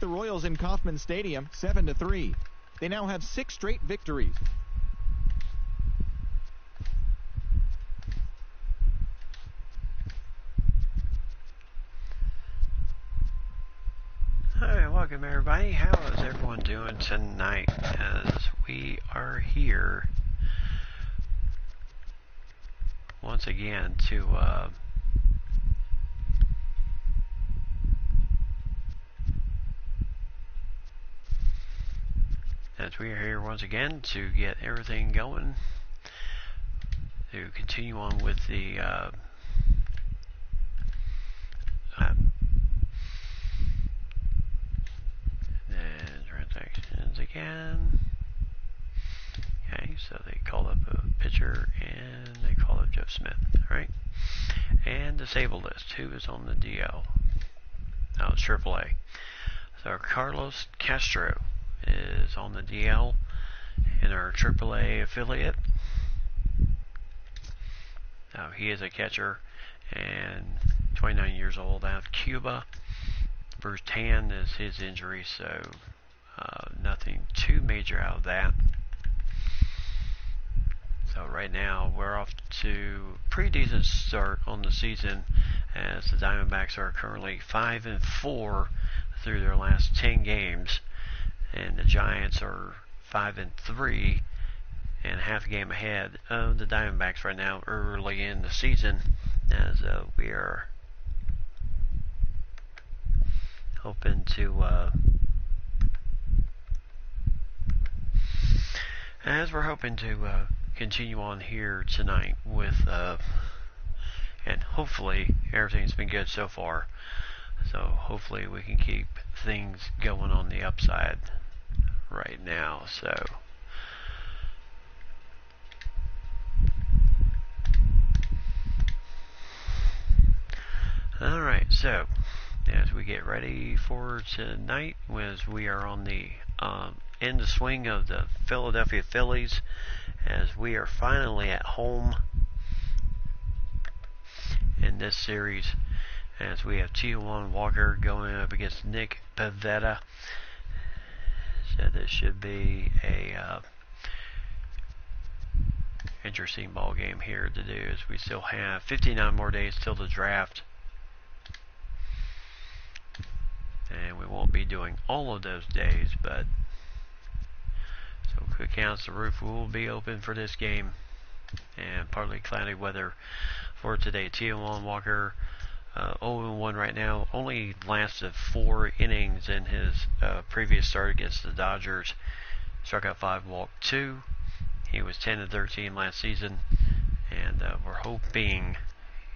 The Royals in Kauffman Stadium 7-3. They now have 6 straight victories. Hi, welcome everybody. How is everyone doing tonight as we are here once again to get everything going, to continue on with the transactions again. Okay, so they called up a pitcher and they called up Joe Smith, right? And disable list. Who is on the DL? Oh, it's AAA. So Carlos Castro is on the DL in our AAA affiliate. Now he is a catcher and 29 years old out of Cuba. Bruce Tan is his injury, so nothing too major out of that. So right now we're off to a pretty decent start on the season, as the Diamondbacks are currently 5-4 through their last 10 games, and the Giants are 5-3 and half a game ahead of the Diamondbacks right now early in the season, as we are hoping to continue on here tonight with and hopefully everything's been good so far, so hopefully we can keep things going on the upside right now. So alright, so as we get ready for tonight, as we are on the in the swing of the Philadelphia Phillies, as we are finally at home in this series, as we have Taijuan Walker going up against Nick Pivetta. So this should be a interesting ball game here to do, as we still have 59 more days till the draft, and we won't be doing all of those days, but so quick counts, the roof will be open for this game, and partly cloudy weather for today. Taijuan Walker 0-1 right now, only lasted 4 innings in his previous start against the Dodgers. Struck out 5, walked 2. He was 10-13 last season, and we're hoping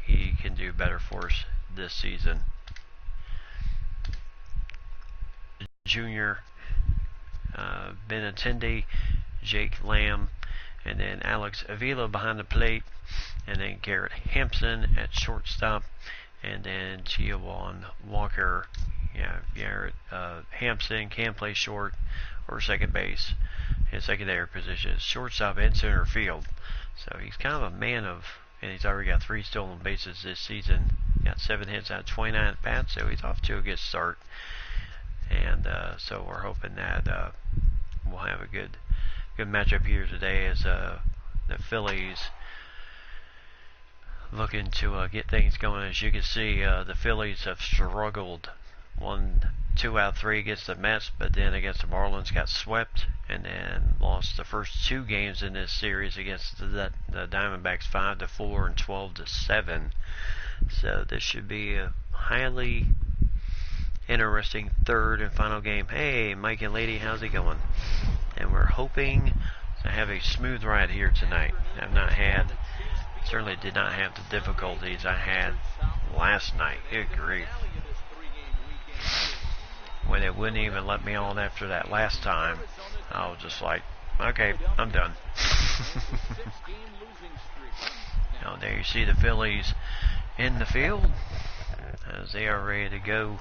he can do better for us this season. Junior Benintendi, Jake Lamb, and then Alex Avila behind the plate, and then Garrett Hampson at shortstop, and then Taijuan Walker. Yeah, Garrett Hampson can play short or second base. His secondary position is shortstop and center field. So he's kind of a man of, and he's already got 3 stolen bases this season. Got 7 hits out of 29 at bats, so he's off to a good start. And so we're hoping that we'll have a good matchup here today, as the Phillies looking to get things going. As you can see, the Phillies have struggled 2 out of 3 against the Mets, but then against the Marlins got swept, and then lost the first 2 games in this series against the Diamondbacks 5-4 and 12-7. So this should be a highly interesting third and final game. Hey, Mike and Lady, how's it going? And we're hoping to have a smooth ride here tonight. Certainly did not have the difficulties I had last night. Good grief. When it wouldn't even let me on after that last time, I was just like, okay, I'm done. Now there you see the Phillies in the field, as they are ready to go,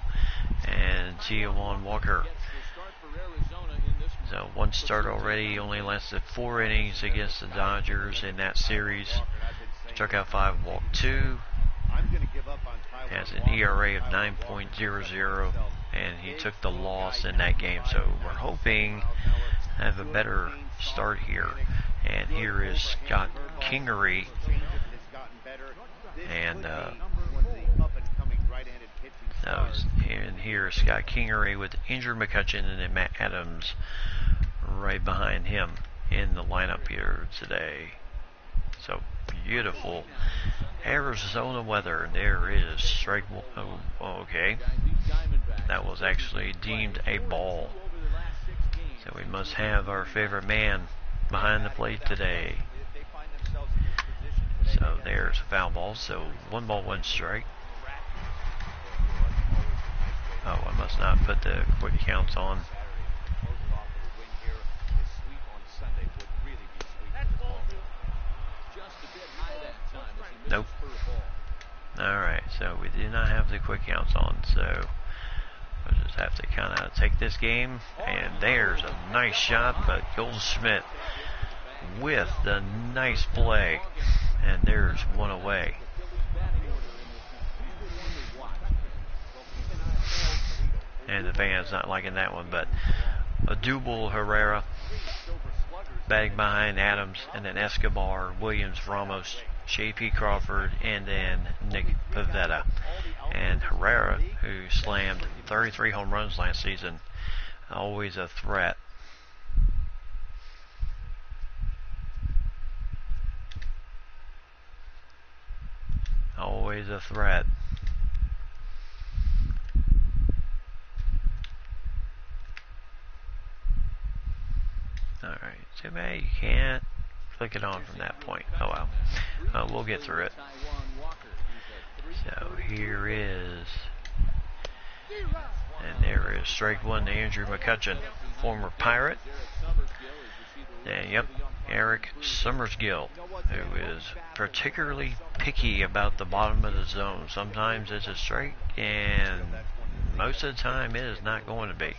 and Taijuan Walker. So 1 start already, only lasted 4 innings against the Dodgers in that series. Struck out 5, walked 2. Has an ERA of 9.00, and he took the loss in that game. So we're hoping to have a better start here. And here is Scott Kingery, and here's Scott Kingery with injured McCutcheon, and then Matt Adams right behind him in the lineup here today. So beautiful Arizona weather. There is strike one. Oh, okay. That was actually deemed a ball. So we must have our favorite man behind the plate today. So there's a foul ball. So 1 ball, 1 strike. Oh, I must not put the quick counts on. Nope. Alright, so we do not have the quick counts on, so we'll just have to kind of take this game. And there's a nice shot, but Goldschmidt with the nice play. And there's one away. And the fans not liking that one, but Odubel Herrera batting behind Adams, and then Escobar, Williams, Ramos, J.P. Crawford, and then Nick Pivetta. And Herrera, who slammed 33 home runs last season, always a threat. Always a threat. Alright, too bad you can't click it on from that point. Oh well. We'll get through it. So here is, and there is strike one to Andrew McCutcheon, former Pirate. And yep, Eric Summersgill, who is particularly picky about the bottom of the zone. Sometimes it's a strike, and most of the time it is not going to be.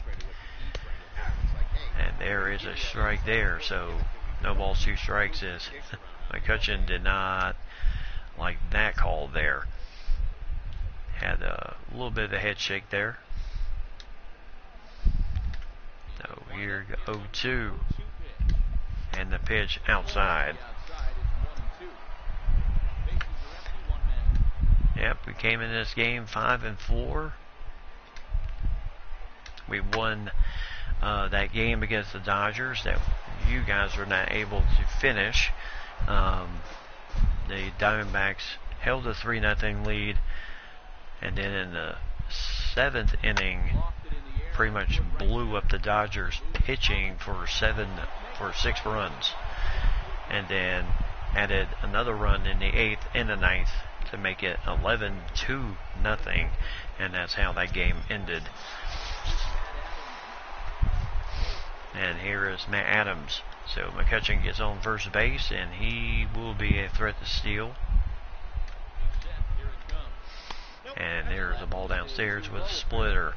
And there is a strike there, so no balls, 2 strikes is McCutcheon did not like that call there. Had a little bit of a head shake there. So here go 0-2, and the pitch outside. Yep, we came in this game 5-4. We won that game against the Dodgers that you guys were not able to finish. The Diamondbacks held a 3-0 lead, and then in the 7th inning pretty much blew up the Dodgers pitching for 6 runs, and then added another run in the 8th and the 9th to make it 11-2-0, and that's how that game ended. And here is Matt Adams. So McCutcheon gets on first base, and he will be a threat to steal. And there's a ball downstairs with a splitter.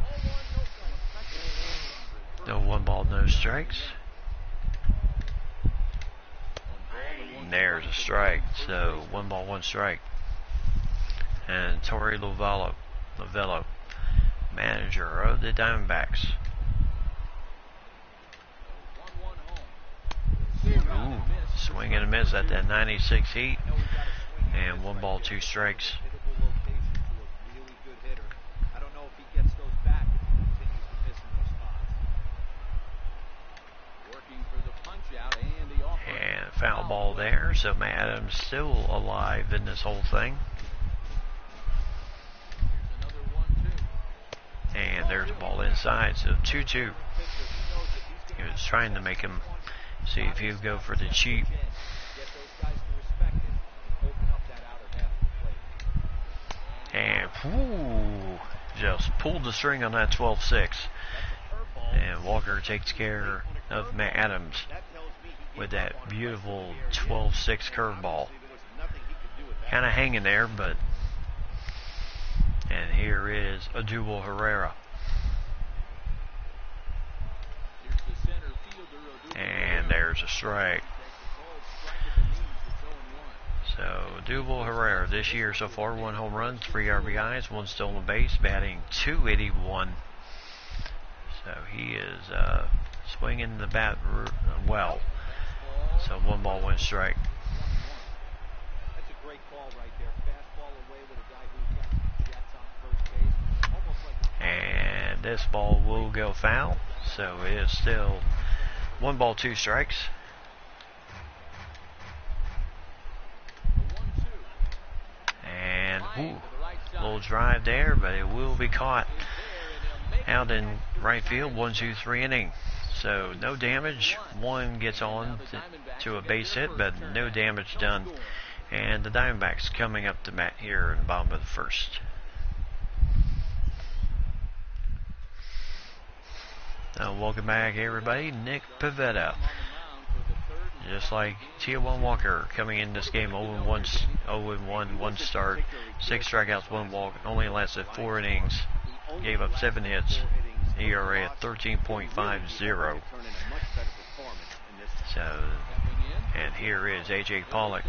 No 1 ball, no strikes. And there's a strike. So 1 ball, 1 strike. And Torey Lovello, manager of the Diamondbacks. Ooh, swing and a miss at that 96 heat. And 1 ball, 2 strikes. And foul ball there, so Matt Adams still alive in this whole thing. And there's a ball inside, so 2-2. He was trying to make him see if he would go for the cheap. And just pulled the string on that 12-6. And Walker takes care of Matt Adams with that beautiful 12-6 curveball. Kind of hanging there, but... And here is Odubel Herrera. And there's a strike. So Odubel Herrera this year so far, 1 home run, 3 RBIs, 1 stolen base, batting .281. So he is swinging the bat well. So 1 ball, 1 strike. That's a great call right there. Fastball away with a guy who's got jets on first base. Almost like And this ball will go foul. So it is still 1 ball, 2 strikes. And little drive there, but it will be caught out in right field. 1-2-3 inning. So no damage. 1 gets on to a base hit, but no damage done. And the Diamondbacks coming up to bat here in the bottom of the first. Welcome back, everybody. Nick Pivetta. Just like T1 Walker coming in this game, 0-1, 1 start, 6 strikeouts, 1 walk, only lasted 4 innings, gave up 7 hits, ERA at 13.50. So, and here is A.J. Pollock.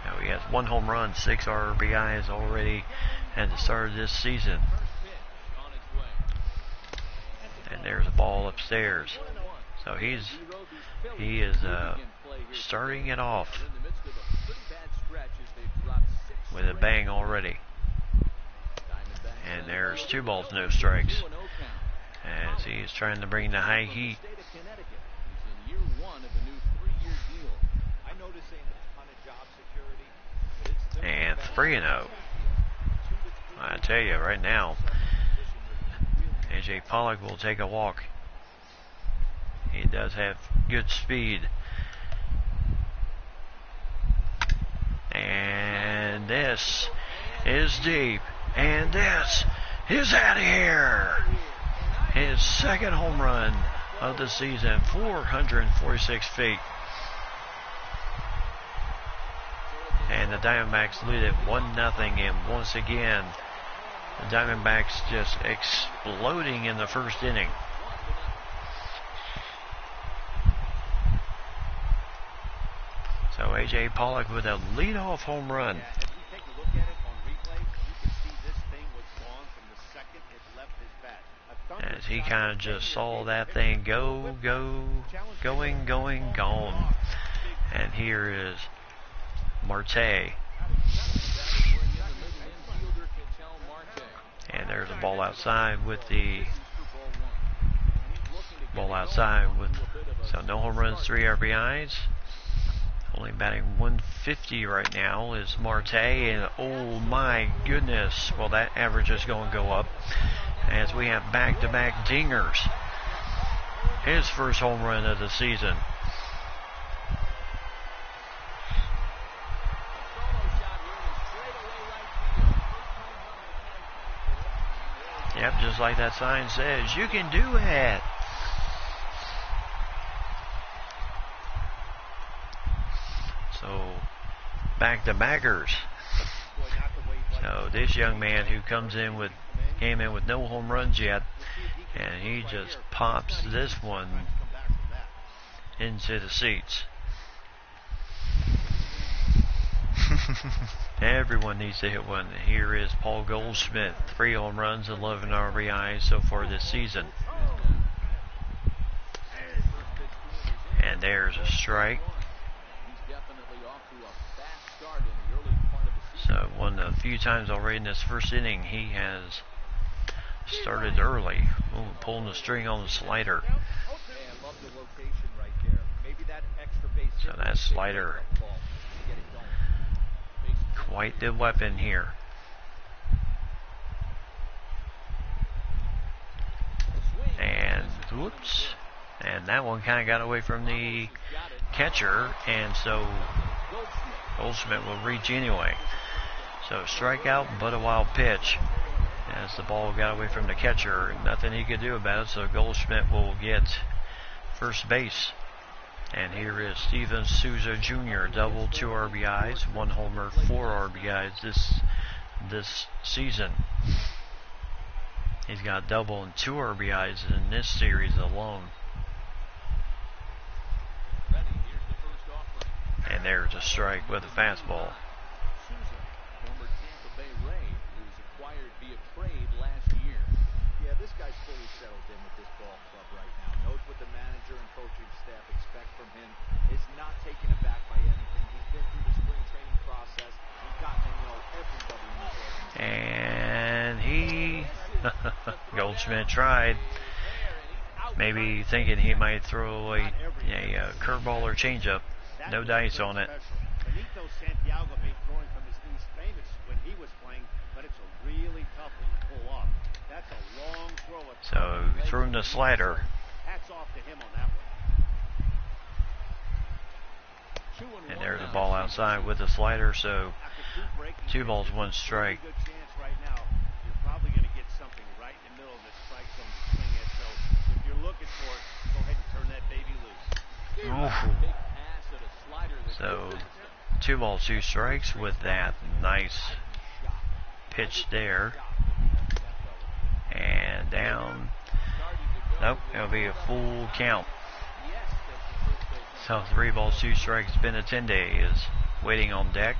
Now he has 1 home run, 6 RBIs already at the start of this season. And there's a ball upstairs. So he is starting it off with a bang already. And there's 2 balls, no strikes, as he is trying to bring the high heat. And 3-0. I tell you right now, A.J. Pollock will take a walk. He does have good speed. And this is deep. And this is out of here. His 2nd home run of the season, 446 feet. And the Diamondbacks lead it 1-0. And once again, the Diamondbacks just exploding in the first inning. So A.J. Pollock with a leadoff home run. As he kind of just saw that thing going, gone. And here is Marte. And there's a ball outside with so no home runs, 3 RBIs. Only batting 150 right now is Marte, and oh my goodness, well, that average is going to go up as we have back-to-back dingers. His first home run of the season. Yep, just like that sign says, you can do it. So, back-to-backers. So this young man who came in with no home runs yet, and he just pops this one into the seats. Everyone needs to hit one. Here is Paul Goldschmidt, 3 home runs, 11 RBIs so far this season. And there's a strike. So a few times already in this first inning, he has started early. Ooh, pulling the string on the slider. So that slider, quite the weapon here. And whoops, and that one kind of got away from the catcher, and so Goldschmidt will reach anyway. So strikeout, but a wild pitch. As the ball got away from the catcher, nothing he could do about it, so Goldschmidt will get first base. And here is Steven Souza Jr., double, 2 RBIs, 1 homer, 4 RBIs this season. He's got double and 2 RBIs in this series alone. And there's a strike with a fastball. guy's fully settled in with this ball club right now. Knows what the manager and coaching staff expect from him. Is not taken aback by anything. He's been through the spring training process. He's gotten to know everybody in this organization. And he, Goldschmidt tried, maybe thinking he might throw a curveball or changeup. No dice on it. Benito Santiago made throwing from his knees famous when he was playing, but it's a really tough one to pull off. That's a long throw. So threw him the slider. Hats off to him on that one. And there's a ball outside with the slider, so 2 balls, 1 strike. Good chance right now. You're probably going to get something right in the middle of the strike zone to swing at. So if you're looking for it, go ahead and turn that baby loose. So 2 balls, 2 strikes with that nice pitch there. And down. Nope, it'll be a full count. So 3 balls, 2 strikes. Benintendi is waiting on deck.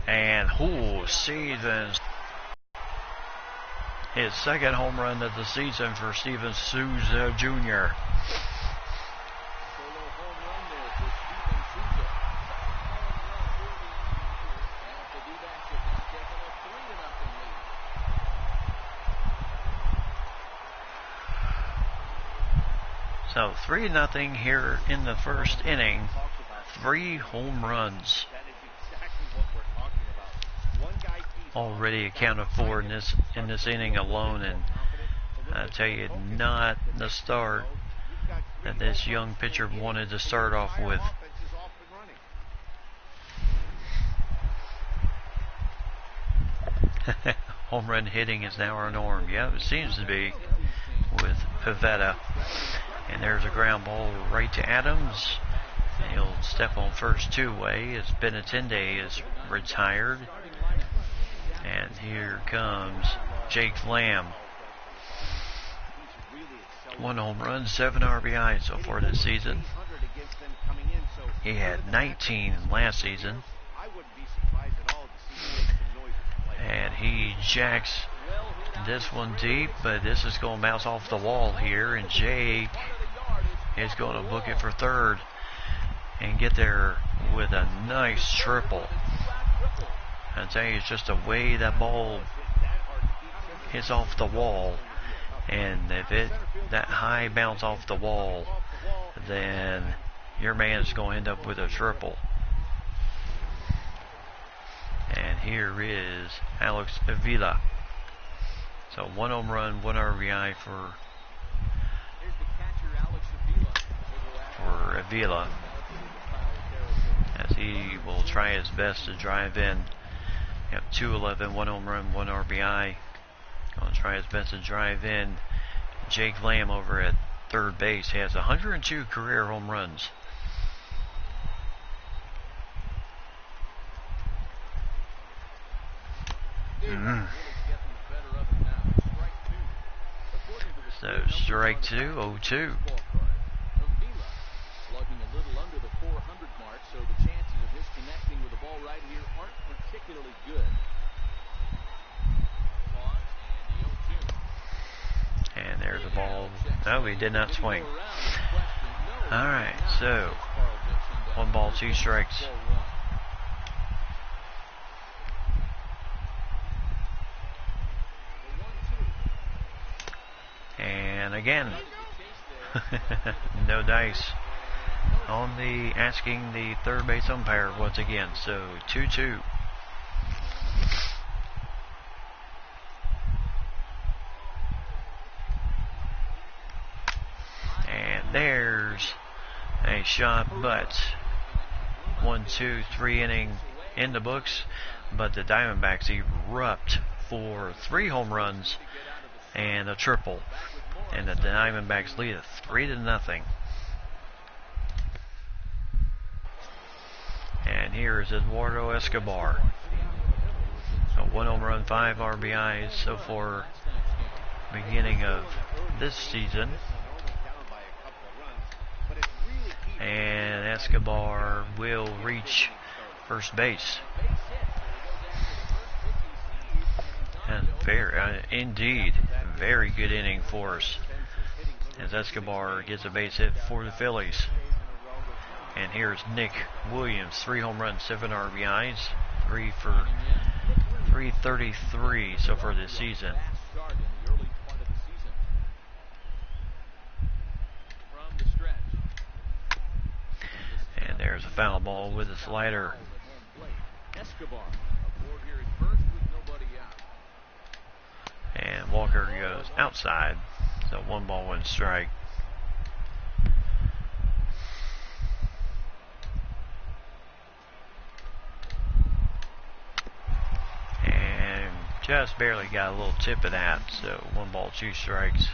And Stevens, his second home run of the season for Steven Souza Jr. So 3-0 here in the first inning. 3 home runs already accounted for in this inning alone, and I tell you, not the start that this young pitcher wanted to start off with. Home run hitting is now our norm. Yeah, it seems to be with Pivetta. And there's a ground ball right to Adams. He'll step on first 2-way as Benintendi is retired. And here comes Jake Lamb. 1 home run, 7 RBI so far this season. He had 19 last season. And he jacks this one deep, but this is going to bounce off the wall here, and Jake is going to book it for third and get there with a nice triple. I tell you, it's just the way that ball hits off the wall, and if that high bounce off the wall, then your man's going to end up with a triple. And here is Alex Avila. So 1 home run, 1 RBI for Avila, as he will try his best to drive in. You have 2-11, 1 home run, 1 RBI. Going to try his best to drive in Jake Lamb over at third base. He has 102 career home runs. So strike 2, 0-2. Slugging a little under the 400 mark, so the chances of his connecting with the ball right here aren't particularly good. And there's a ball. No, he did not swing. All right, so 1 ball, 2 strikes. And again, no dice on the asking the third base umpire once again. So 2-2. And there's a shot, but 1, 2, 3 inning in the books. But the Diamondbacks erupt for 3 home runs and a triple, and the Diamondbacks lead it 3-0. And here is Eduardo Escobar. A 1 home run, 5 RBIs so far beginning of this season. And Escobar will reach first base. And Indeed, very good inning for us, as Escobar gets a base hit for the Phillies. And here's Nick Williams, 3 home runs, 7 RBIs, 3 for 333 so far this season. And there's a foul ball with a slider. And Walker goes outside, so 1 ball, 1 strike. And just barely got a little tip of that, so 1 ball, 2 strikes.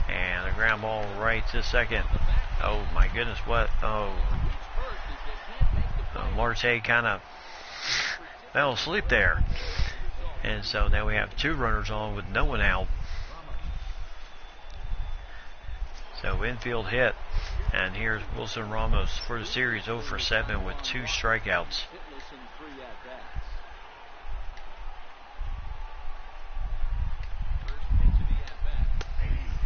And a ground ball right to second. Oh my goodness, what? Oh. Marte kind of fell asleep there. And so now we have 2 runners on with no one out. So infield hit. And here's Wilson Ramos for the series, 0 for 7 with 2 strikeouts.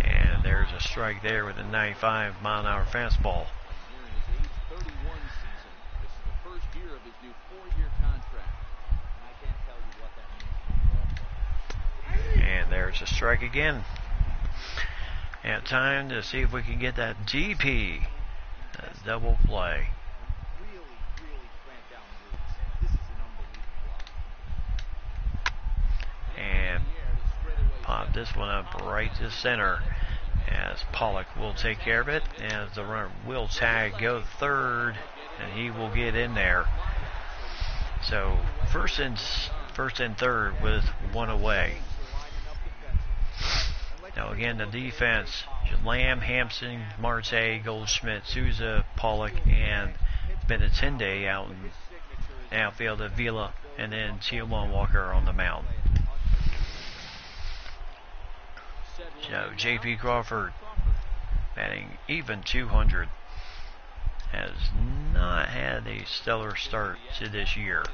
And there's a strike there with a 95-mile-an-hour fastball. And there's a strike again. And time to see if we can get that DP. That double play. And pop this one up right to center, as Pollock will take care of it, as the runner will tag, go third, and he will get in there. So first and third with 1 away. Now again, the defense: Lamb, Hampson, Marte, Goldschmidt, Souza, Pollock, and Benatende out in outfield, Avila, and then Tijuan Walker on the mound. So J.P. Crawford batting even 200. Has not had a stellar start to this year.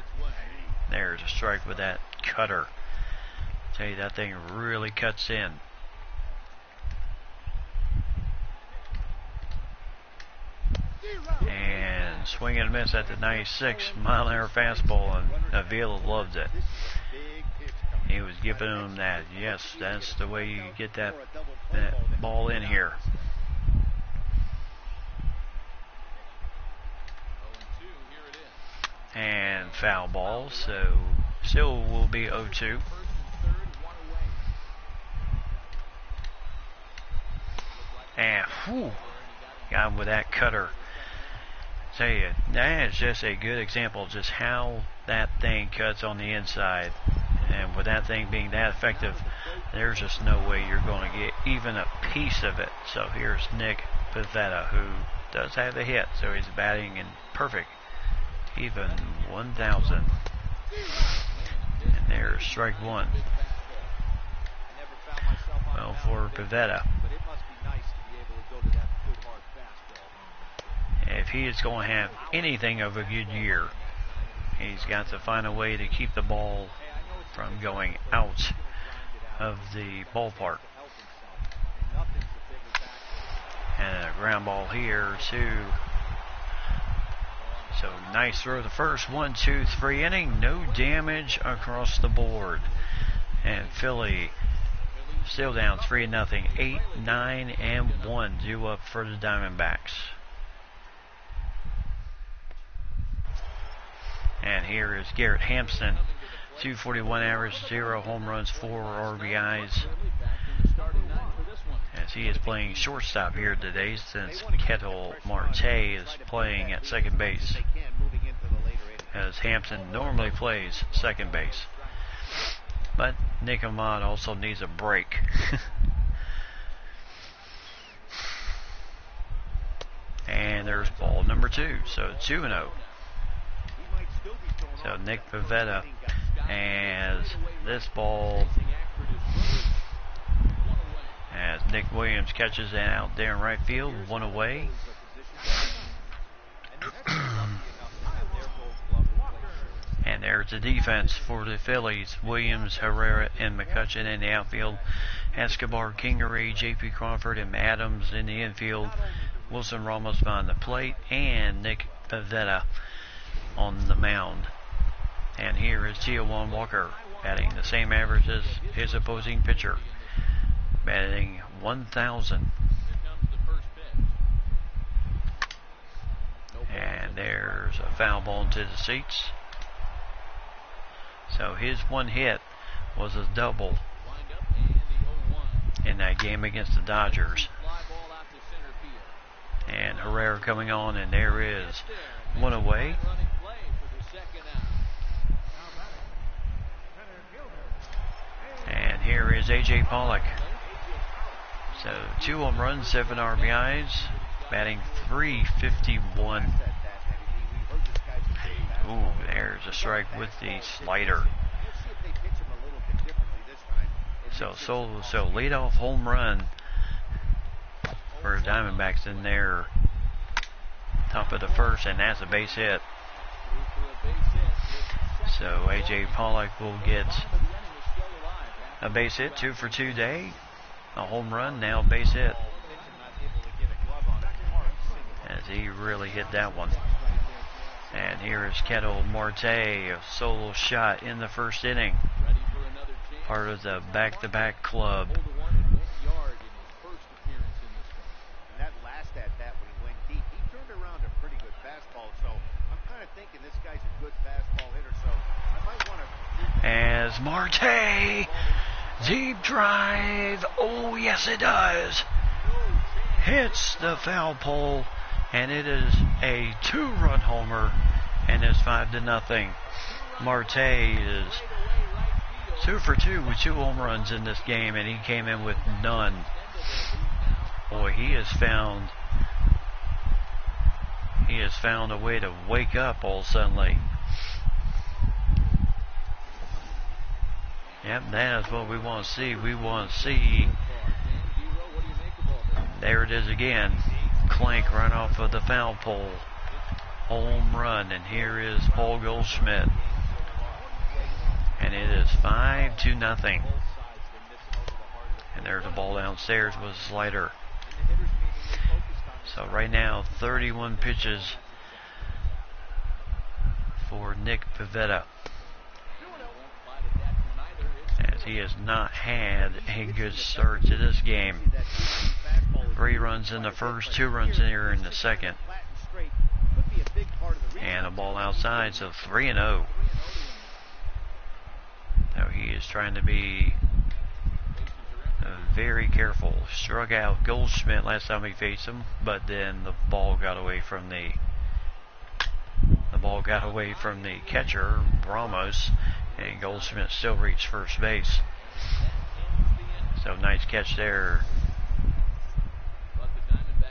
There's a strike with that cutter. Tell you, that thing really cuts in. And swing and miss at the 96-mile-an-hour fastball, and Avila loved it. He was giving him that, yes, that's the way you get that ball in here. And foul ball, so still will be 0-2. And whew, got him with that cutter. Tell you, that is just a good example of just how that thing cuts on the inside. And with that thing being that effective, there's just no way you're going to get even a piece of it. So here's Nick Pivetta, who does have a hit, so he's batting in perfect, even 1,000. And there's strike 1. Well, for Pivetta, if he is going to have anything of a good year, he's got to find a way to keep the ball from going out of the ballpark. And a ground ball here too. So nice throw the first, 1, 2, 3 inning, no damage across the board. And Philly still down 3-0, 8, 9, and 1 due up for the Diamondbacks. And here is Garrett Hampson, 241 average, 0 home runs, 4 RBIs. As he is playing shortstop here today, since Ketel Marte is playing at second base, as Hampson normally plays second base. But Nick Ahmad also needs a break. And there's ball number 2, so 2-0. So Nick Pivetta has this ball, as Nick Williams catches it out there in right field, 1 away. And there's the defense for the Phillies. Williams, Herrera, and McCutcheon in the outfield. Escobar, Kingery, J.P. Crawford, and Adams in the infield. Wilson Ramos behind the plate, and Nick Pivetta on the mound. And here is Taijuan Walker, batting the same average as his opposing pitcher, batting 1,000. And there's a foul ball into the seats. So his one hit was a double in that game against the Dodgers. And Herrera coming on, and there is one away. And here is A.J. Pollock. So 2 home runs, 7 RBIs, batting .351. Ooh, there's a strike with the slider. So leadoff home run for Diamondbacks in there, top of the first, and that's a base hit. So A.J. Pollock will get a base hit, 2 for 2 day, a home run, now base hit, as he really hit that one. And here is Ketel Marte, a solo shot in the first inning, part of the back-to-back club. That last at-bat when he went deep, he turned around a pretty good fastball, so I'm kind of thinking this guy's a good fastball hitter, so I might want to... As Marte, deep drive, oh yes it does, hits the foul pole, and it is a 2-run homer, and it's 5-0. Marte is 2 for 2 with 2 home runs in this game, and he came in with none. Boy, he has found a way to wake up all suddenly. Yep, that is what we want to see. We want to see. There it is again. Clank right off of the foul pole. Home run, and here is Paul Goldschmidt. And it is 5-0. And there's a ball downstairs with a slider. So right now, 31 pitches for Nick Pivetta, as he has not had a good start to this game. 3 runs in the first, 2 runs in here in the second. And a ball outside, so 3-0. Now he is trying to be very careful. Struck out Goldschmidt last time he faced him, but then the ball got away from the catcher, Ramos, and Goldschmidt still reached first base. So nice catch there.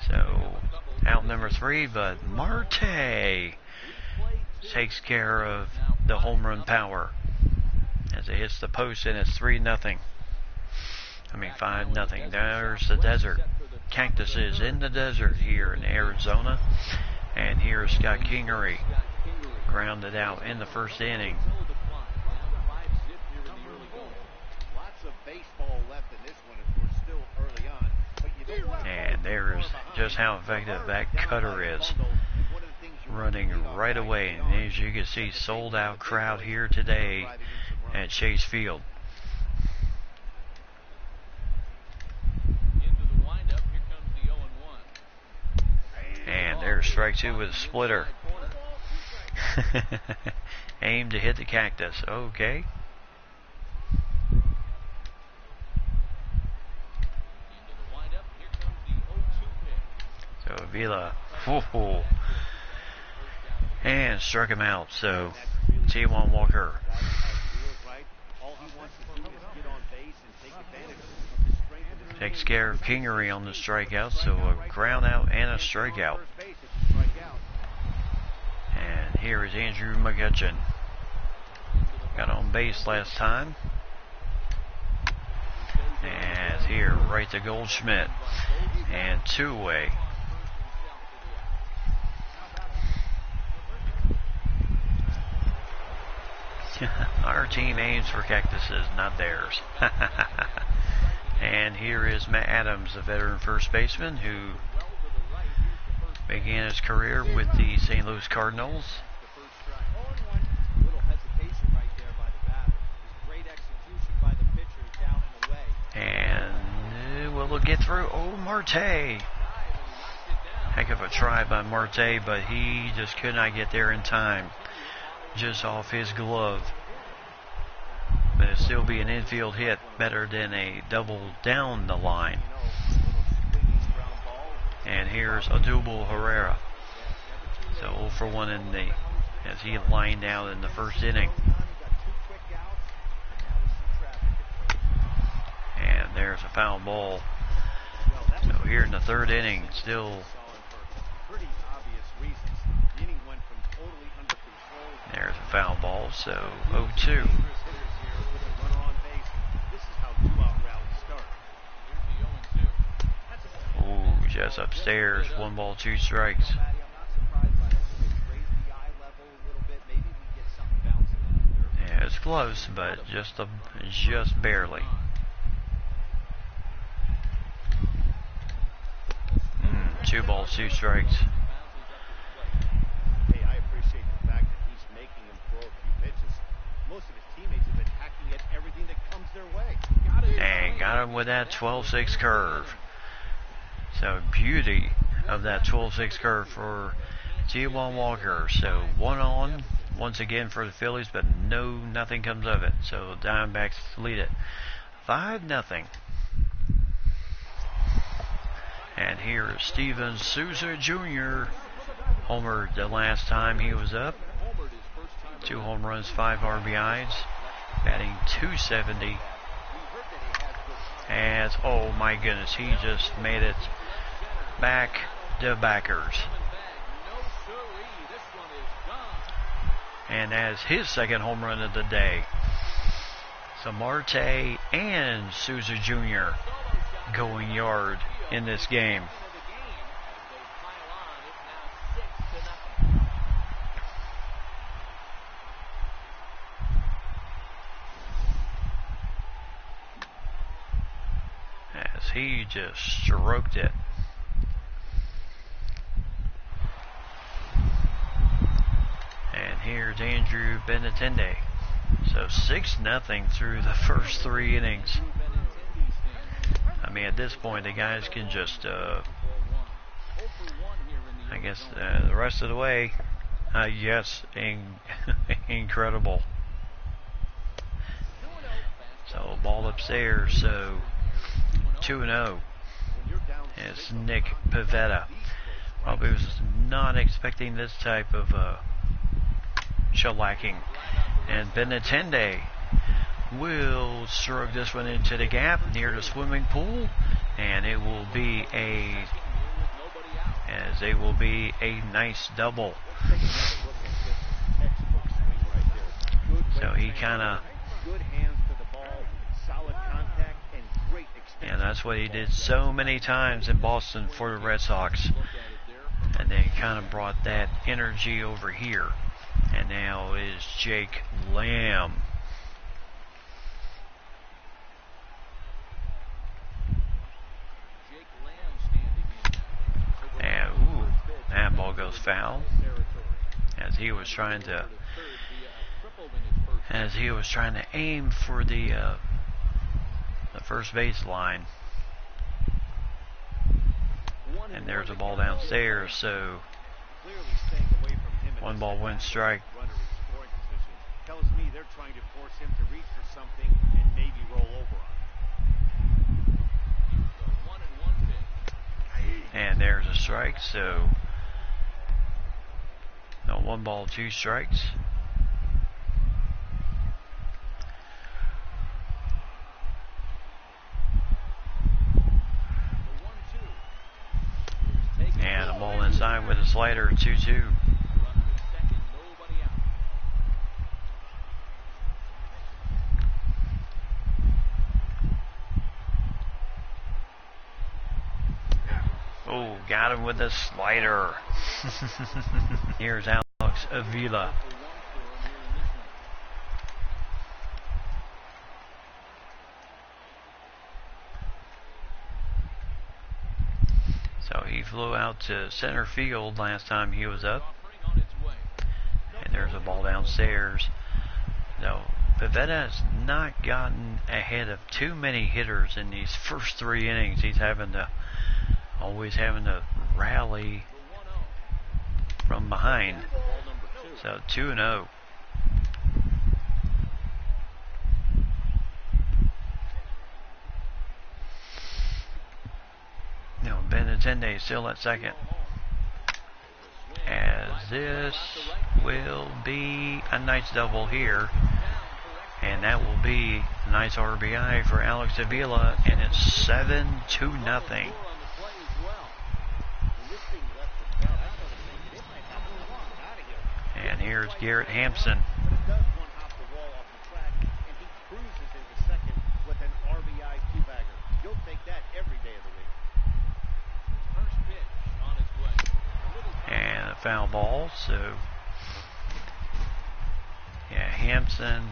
So out number 3, but Marte takes care of the home run power as it hits the post, and it's 3-0. 5-0. There's the desert. Cactuses in the desert here in Arizona. And here's Scott Kingery, grounded out in the first inning. And there's just how effective that cutter is, running right away. And as you can see, sold out crowd here today at Chase Field. And there's strike 2 with a splitter. Aim to hit the cactus. Okay. So Avila, and struck him out. So Taijuan Walker takes care of Kingery on the strikeout. So a ground out and a strikeout. And here is Andrew McCutcheon. Got on base last time. And here, right to Goldschmidt. And 2 away. Our team aims for cactuses, not theirs. And here is Matt Adams, the veteran first baseman who began his career with the St. Louis Cardinals. And will it get through? Oh, Marte. Heck of a try by Marte, but he just could not get there in time. Just off his glove. But it'll still be an infield hit, better than a double down the line. And here's Odubel Herrera. So 0 for 1 in the, as he lined out in the first inning. And there's a foul ball. So here in the third inning, still there's a foul ball, so 0-2. Ooh, just upstairs, 1 ball, 2 strikes. Yeah, it's close, but just barely. 2 balls, 2 strikes. Hey, I appreciate the fact that he's making him throw a few pitches. Most of his teammates have been hacking at everything that comes their way. And got him with that 12-6 curve. So beauty of that 12-6 curve for T1 Walker. So 1 on once again for the Phillies, but nothing comes of it. So Diamondbacks lead it 5-0. And here is Steven Souza Jr. homered the last time he was up. 2 home runs, 5 RBIs, batting .270. As, oh my goodness, he just made it back to backers. And as his second home run of the day. So Marte and Souza Jr. going yard in this game. As he just stroked it. And here's Andrew Benintendi. So 6-0 through the first 3 innings. I mean, at this point, the guys can just, I guess, the rest of the way, yes, incredible. So, ball upstairs, so 2-0 is Nick Pivetta. Probably was not expecting this type of shellacking. And Benintendi will stroke this one into the gap near the swimming pool, and it will be a nice double. So he kind of, and that's what he did so many times in Boston for the Red Sox, and then kind of brought that energy over here. And now is Jake Lamb. And ooh, that ball goes foul as he was trying to aim for the first base line. And there's a ball downstairs, so 1 ball, 1 strike. Tells me they're trying to force him to reach for something and maybe roll over on. And there's a strike, so no, 1 ball, 2 strikes. And a ball inside with a slider, 2-2. Oh, got him with a slider. Here's Alex Avila. He flew out to center field last time he was up. And there's a ball downstairs. No, Pivetta has not gotten ahead of too many hitters in these first 3 innings. He's always having to rally from behind. So 2-0. No, Benintendi still at second. As this will be a nice double here. And that will be a nice RBI for Alex Avila. And it's 7-0. And here's Garrett Hampson. And a foul ball, so yeah, Hampson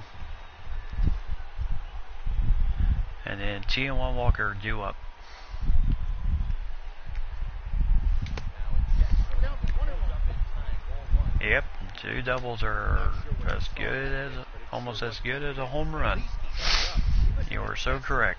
and then T1 Walker due up. Yep, 2 doubles are as good as, almost as good as a home run. You are so correct.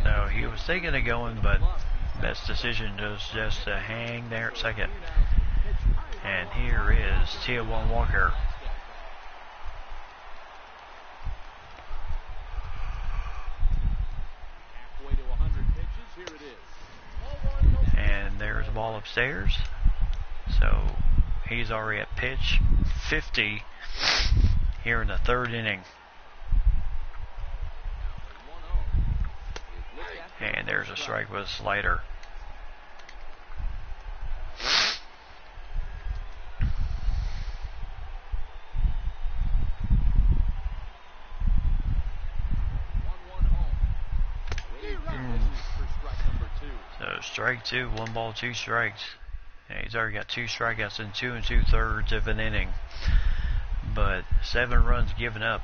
So he was thinking of going, but best decision was just to hang there at second. And here is T1 Walker. And there's a ball upstairs. So he's already at pitch 50 here in the 3rd inning. And there's a strike with a slider. So strike 2, 1 ball, 2 strikes. Yeah, he's already got 2 strikeouts in 2 2/3 of an inning. But 7 runs given up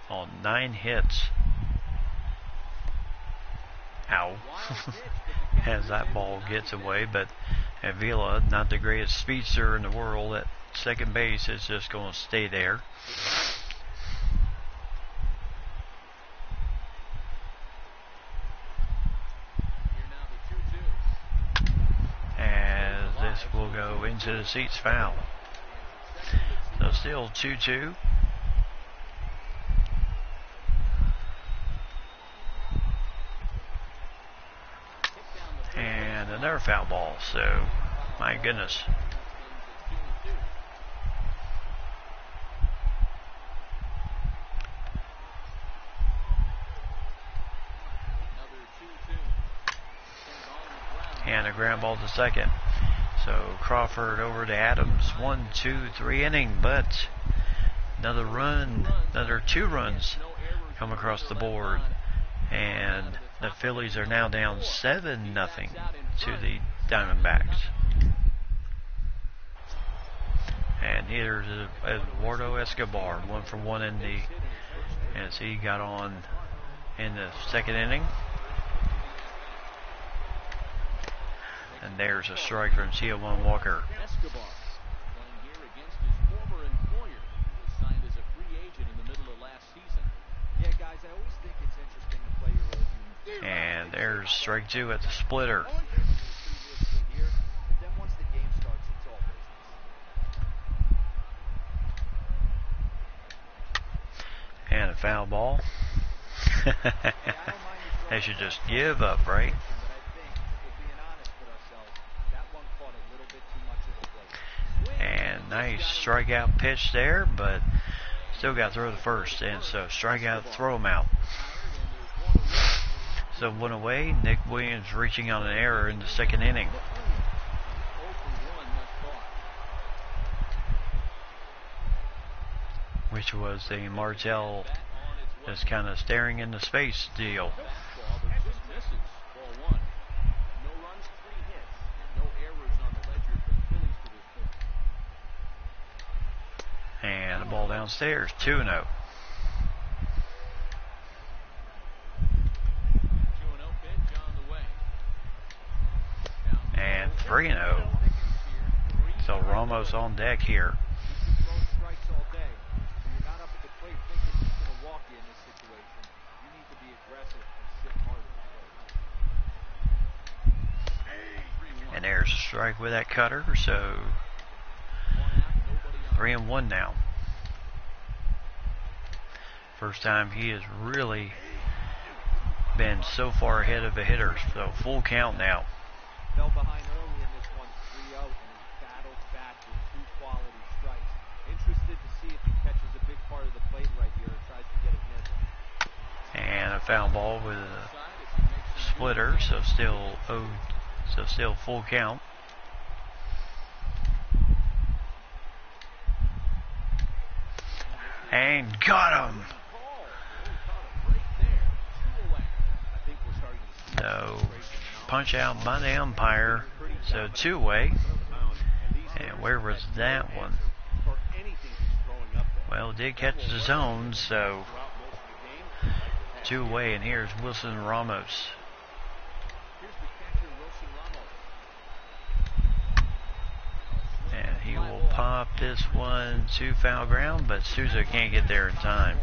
on 9 hits. Ow. As that ball gets away, but Avila, not the greatest speedster in the world at second base, is just going to stay there. As this will go into the seats, foul. So still 2-2. And another foul ball, so my goodness. And a ground ball to second. So Crawford over to Adams. 1, 2, 3 inning, but another run, another 2 runs come across the board. And the Phillies are now down 7-0 to the Diamondbacks. And here's Eduardo Escobar, 1 for 1 in the, as he got on in the 2nd inning. And there's a strike from T1 Walker. Escobar playing here against his former employer, who was signed as a free agent in the middle of last season. Yeah, guys, I always think it's interesting to play your old union. And there's strike 2 at the splitter. But then once the game starts, it's all business. And a foul ball. They should just give up, right? And nice strikeout pitch there, but still got to throw the first, and so strikeout, throw him out. So 1 away. Nick Williams reaching on an error in the 2nd inning. Which was the Martell just kind of staring into space deal. And the ball downstairs, 2-0. And 3-0. So Ramos on deck here. And there's a strike with that cutter, so 3-1 now. First time he has really been so far ahead of the hitters, so full count now. Fell behind early in this one, 3-0, and he battled back with 2 quality strikes. Interested to see if he catches a big part of the plate right here and tries to get it missing. And a foul ball with a splitter, so still full count. And got him. So punch out by the umpire. So 2-way. And where was that one? Well, did catch the zone, so 2-way, and here's Wilson Ramos. And he will pop this one to foul ground, but Souza can't get there in time.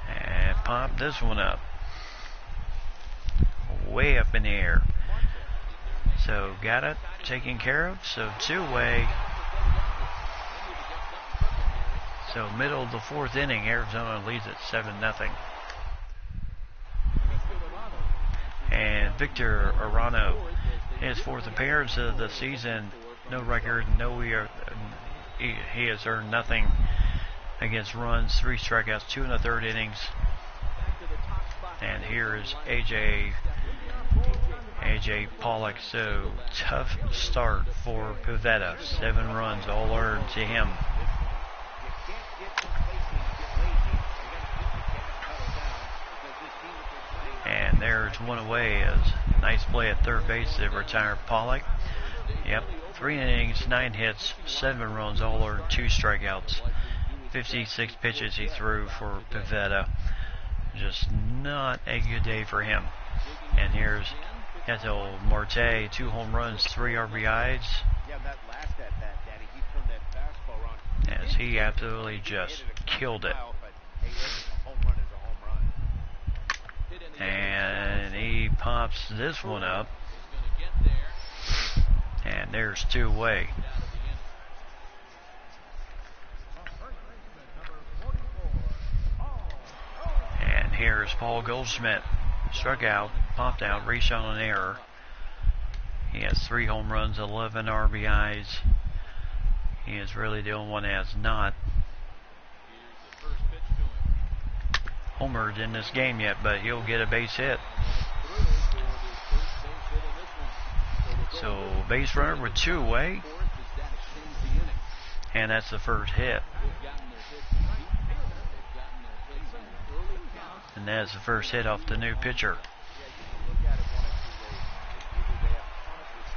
And pop this one up. Way up in the air. So got it taken care of. So 2-way. So middle of the 4th inning, Arizona leads at 7-0. And Victor Arano, his 4th appearance of the season, no record, he has earned nothing against runs, 3 strikeouts, 2 in the 3rd innings. And here is AJ Pollock. So tough start for Pivetta, 7 runs all earned to him. And there's one away. As nice play at third base to retire Pollock. Yep, 3 innings, 9 hits, 7 runs all earned, 2 strikeouts. 56 pitches he threw for Pivetta. Just not a good day for him. And here's Ketel Marte, 2 home runs, 3 RBIs. As he absolutely just killed it. And he pops this one up. And there's 2-way. And here's Paul Goldschmidt. Struck out, popped out, reached on an error. He has 3 home runs, 11 RBIs. He is really the only one that has not homered in this game yet, but he'll get a base hit. So base runner with 2-way. And that's the first hit. And that's the first hit off the new pitcher.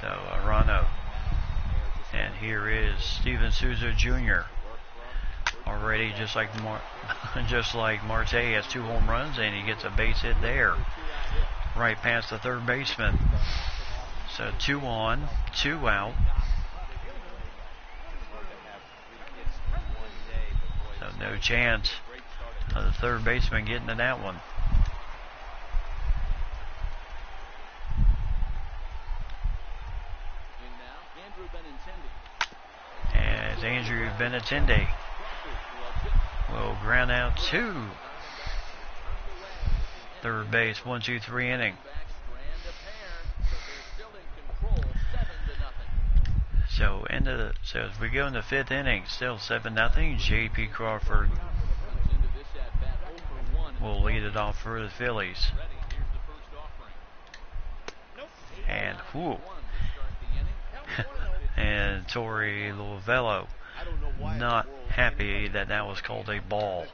So Arano. And here is Steven Souza Jr. Already, just like Marte, has 2 home runs, and he gets a base hit there, right past the third baseman. So 2 on, 2 out. So no chance of the third baseman getting to that one. As Andrew Benintendi will ground out to third base, 1, 2, 3 inning. So as we go in the 5th inning, still 7-0. J.P. Crawford will lead it off for the Phillies. And and Torey Lovello not happy that was called a ball.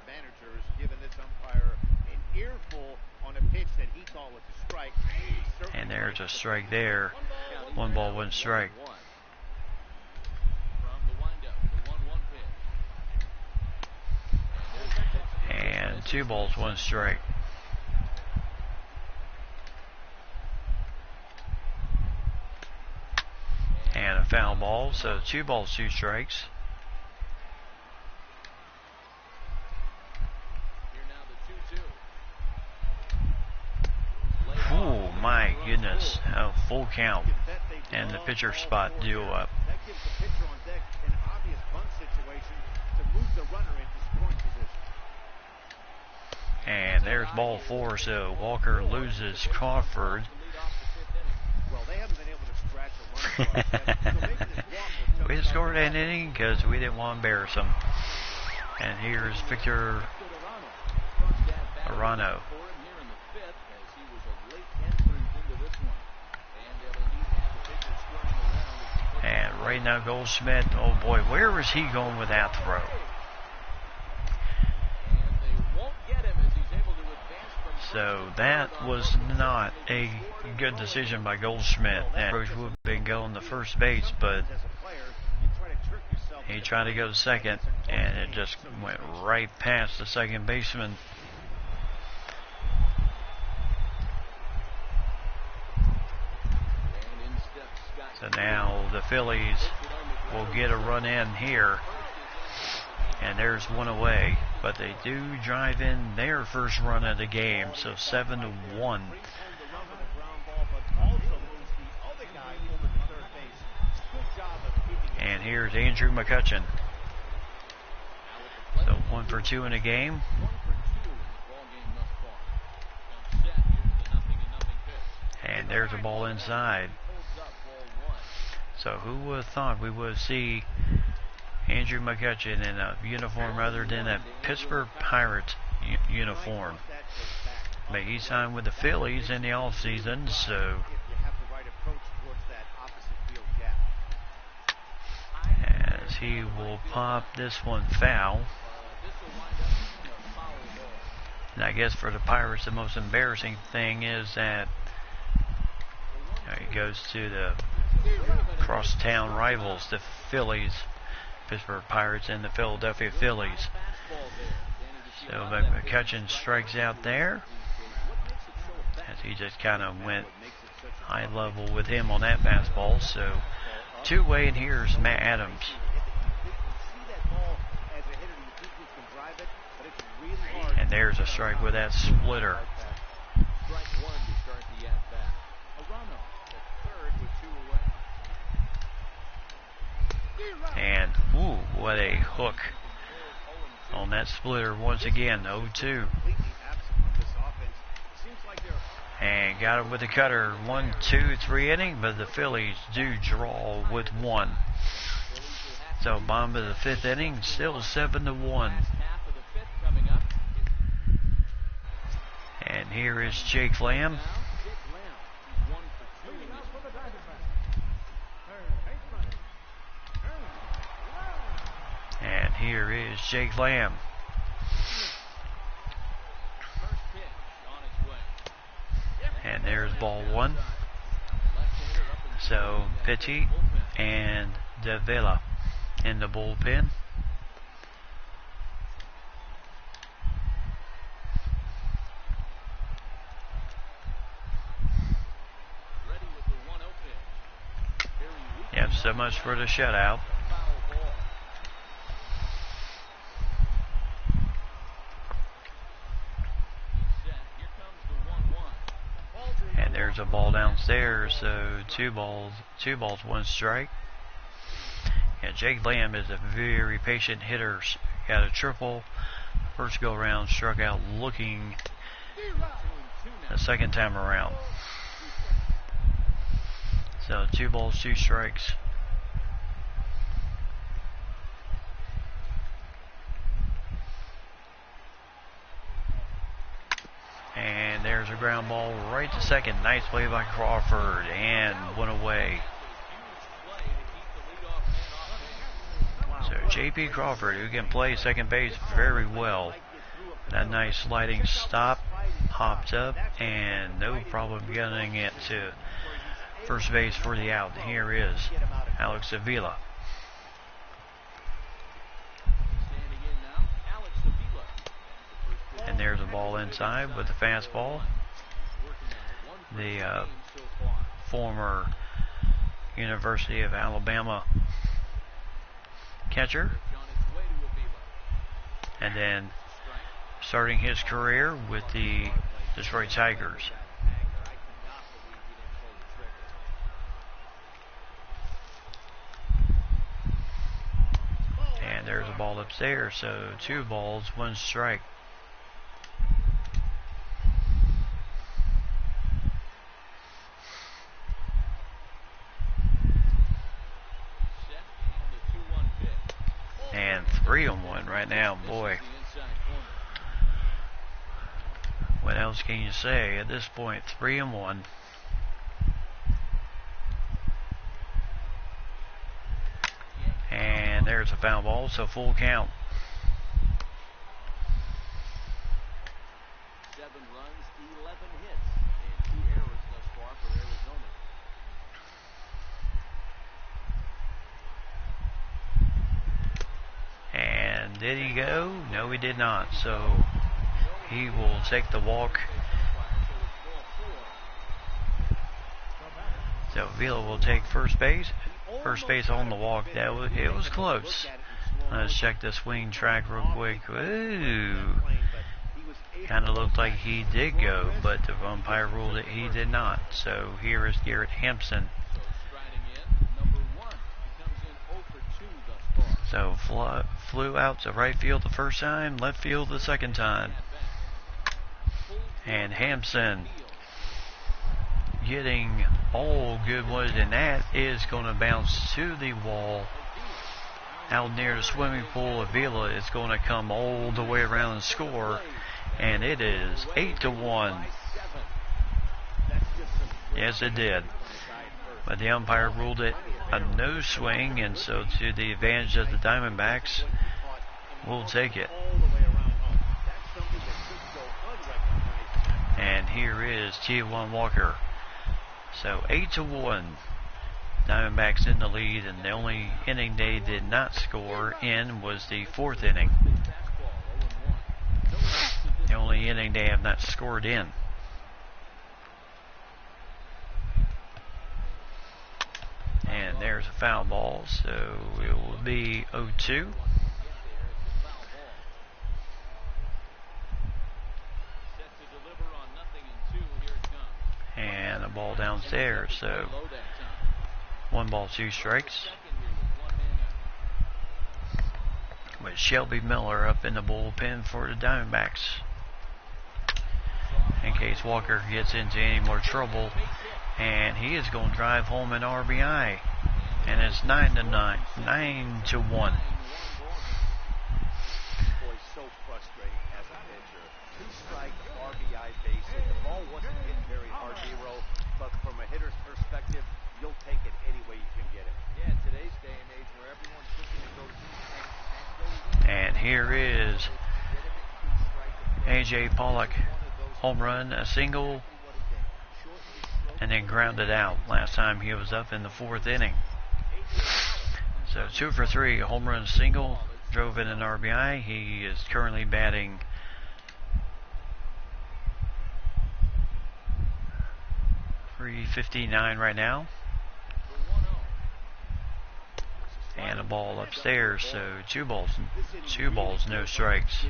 And And there's a strike there. 1 ball, 1 strike. And 2 balls, 1 strike. And a foul ball, so 2 balls, 2 strikes. Oh my goodness, a full count. And the pitcher spot due up. That gives the pitcher on deck an obvious bunt situation to move the runner into scoring position. And there's ball 4, so Walker loses Crawford. Well, they haven't been able to scratch a run across yet, so maybe this walk will We scored an inning because we didn't want to embarrass them. And here's Victor Arano. And right now Goldschmidt, oh boy, where was he going with that throw? So that was not a good decision by Goldschmidt. That approach would have been going to first base, but he tried to go to second, and it just went right past the second baseman. So now the Phillies will get a run in here. And there's one away. But they do drive in their first run of the game. So 7-1. And here's Andrew McCutcheon. So 1 for 2 in the game. And there's a ball inside. So who would have thought we would see Andrew McCutcheon in a uniform other than a Pittsburgh Pirates uniform? But he signed with the Phillies in the offseason, so as he will pop this one foul. And I guess for the Pirates the most embarrassing thing is that he goes to the crosstown rivals, the Phillies, Pittsburgh Pirates, and the Philadelphia Phillies. So McCutcheon strikes out there, as he just kind of went high level with him on that fastball. So 2-way, and here's Matt Adams. And there's a strike with that splitter. And, ooh, what a hook on that splitter once again, 0-2. And got it with the cutter, 1, 2, 3 inning, but the Phillies do draw with 1. So bottom of the 5th inning, still 7-1. And here is Jake Lamb. And here is Jake Lamb. And there's ball 1. So Petit and De Villa in the bullpen. Yep, so much for the shutout. And there's a ball downstairs, so 2 balls, 1 strike. Yeah, Jake Lamb is a very patient hitter. Got a triple first go around, struck out looking the second time around. So 2 balls, 2 strikes. And there's a ground ball right to second. Nice play by Crawford, and 1 away. So J.P. Crawford, who can play second base very well. That nice sliding stop, hopped up and no problem getting it to first base for the out. Here is Alex Avila. And there's a ball inside with the fastball. The former University of Alabama catcher. And then starting his career with the Detroit Tigers. And there's a ball upstairs, so 2 balls, 1 strike. And 3-1 right now, boy. What else can you say at this point? 3-1. And there's a foul ball, so full count. 7 runs, 11 hits, and 2 errors thus far for Arizona. And did he go? No, he did not. So he will take the walk. So Vila will take first base. First base on the walk. It was close. Let's check the swing track real quick. Ooh. Kind of looked like he did go, but the umpire ruled that he did not. So here is Garrett Hampson. So flew out to right field the first time, left field the second time. And Hampson getting all good ones, and that is going to bounce to the wall out near the swimming pool. Avila is going to come all the way around and score, and it is 8-1. Yes, it did. But the umpire ruled it a no swing, and so to the advantage of the Diamondbacks, we'll take it. And here is T1 Walker. So 8-1. Diamondbacks in the lead, and the only inning they did not score in was the 4th inning. The only inning they have not scored in. And there's a foul ball, so it will be 0-2. And a ball downstairs, so 1 ball, 2 strikes. With Shelby Miller up in the bullpen for the Diamondbacks, in case Walker gets into any more trouble. And he is going to drive home an RBI, and it's 9-1. Boy, so frustrating as a pitcher. 2-strike RBI bases. The ball wasn't hit very hard, Hero, but from a hitter's perspective, you'll take it any way you can get it. Yeah, in today's day and age where everyone's looking to go deep and here is A.J. Pollock. Home run, a single, and then grounded out. Last time he was up in the 4th inning. So 2 for 3, a home run, single, drove in an RBI. He is currently batting .359 right now. And a ball upstairs, so 2 balls, no strikes.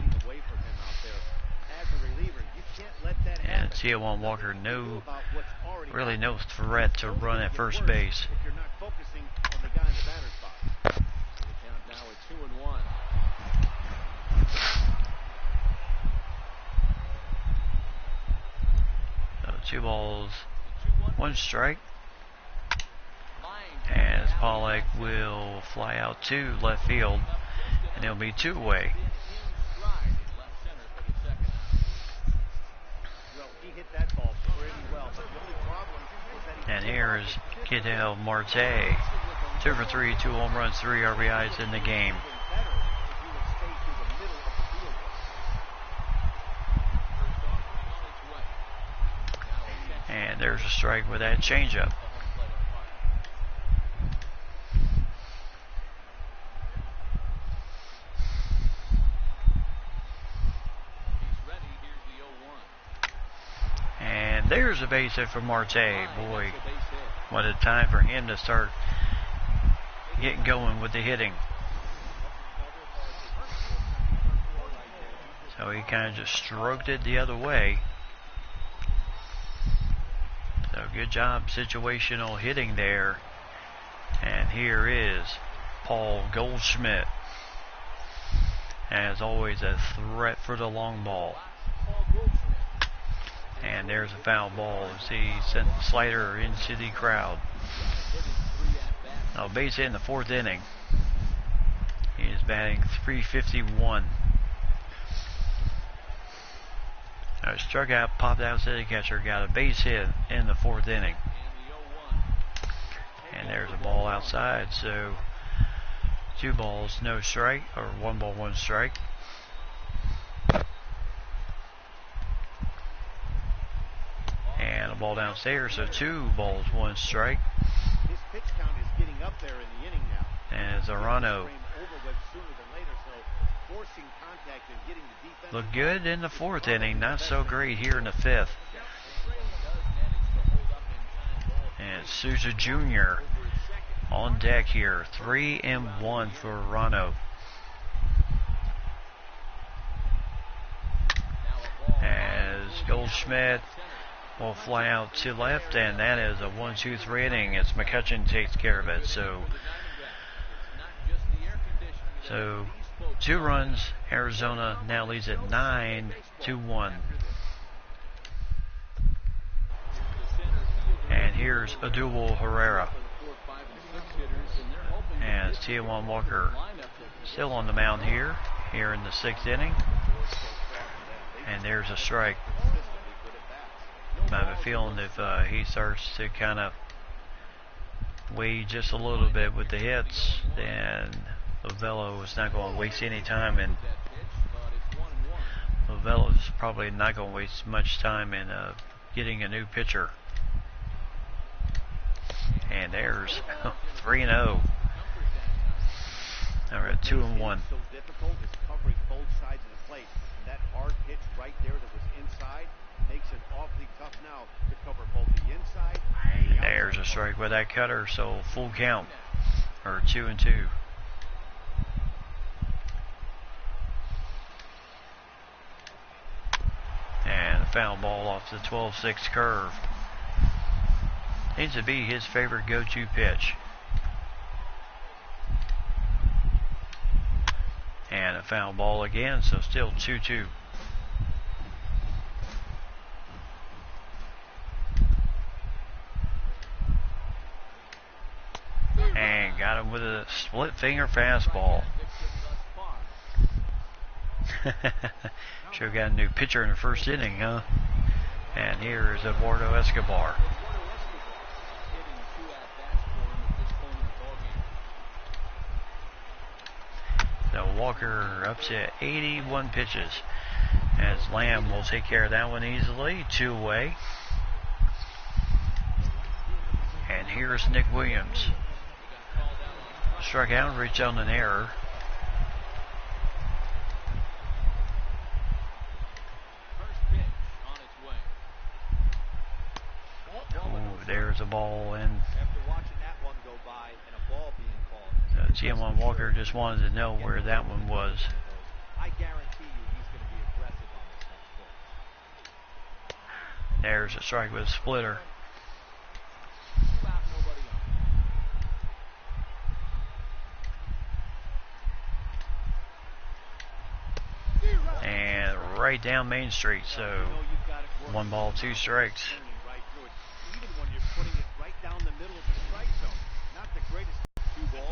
And T1 Walker, really no threat to run at first base. So 2 balls, 1 strike. As Pollock will fly out to left field, and it'll be 2-way. And here's Ketel Marte. 2 for 3, 2 home runs, 3 RBIs in the game. there's a strike with that changeup. And there's a base hit for Marte. Boy, what a time for him to start getting going with the hitting. So he kind of just stroked it the other way. So good job situational hitting there. And here is Paul Goldschmidt. As always, a threat for the long ball. And there's a foul ball as he sent the slider into the crowd. Now base hit in the 4th inning. He is batting .351. Struck out, popped out to the catcher, got a base hit in the 4th inning. And there's a ball outside, so 2 balls, no strike, or 1 ball, 1 strike. And a ball downstairs, so 2 balls, 1 strike. His pitch count is getting up there in the inning now. And Zarano looked good in the 4th inning, not so great here in the 5th. And Souza Jr. on deck here, 3-1 for Rano. As Goldschmidt will fly out to left, and that is a 1-2-3 inning as McCutcheon takes care of it. So 2 runs. Arizona now leads at 9-1. And here's Odubel Herrera. And Tijuan Walker still on the mound here in the 6th inning. And there's a strike. I have a feeling if he starts to kind of wade just a little bit with the hits, then Lovullo is not going to waste any time, and Lovullo is probably not going to waste much time in getting a new pitcher. And there's 3-0. Now we're at 2-1. So difficult is covering both sides of the plate. And that hard pitch right there that was inside makes it awfully tough now to cover both the inside and the outside. There's a strike with that cutter, so full count, or 2-2. And a foul ball off the 12-6 curve. Needs to be his favorite go-to pitch. And a foul ball again, so still 2-2. And got him with a split finger fastball. Should have got a new pitcher in the 1st inning, huh? And here is Eduardo Escobar. So Walker up to 81 pitches, as Lamb will take care of that one easily. 2 away. And here's Nick Williams. Struck out, reached on an error. There's a ball in. After watching that one go by and a ball being called. Tijuan Walker just wanted to know where that one was. I guarantee you he's going to be aggressive on this next ball. There's a strike with a splitter. And right down Main Street, so 1 ball, 2 strikes.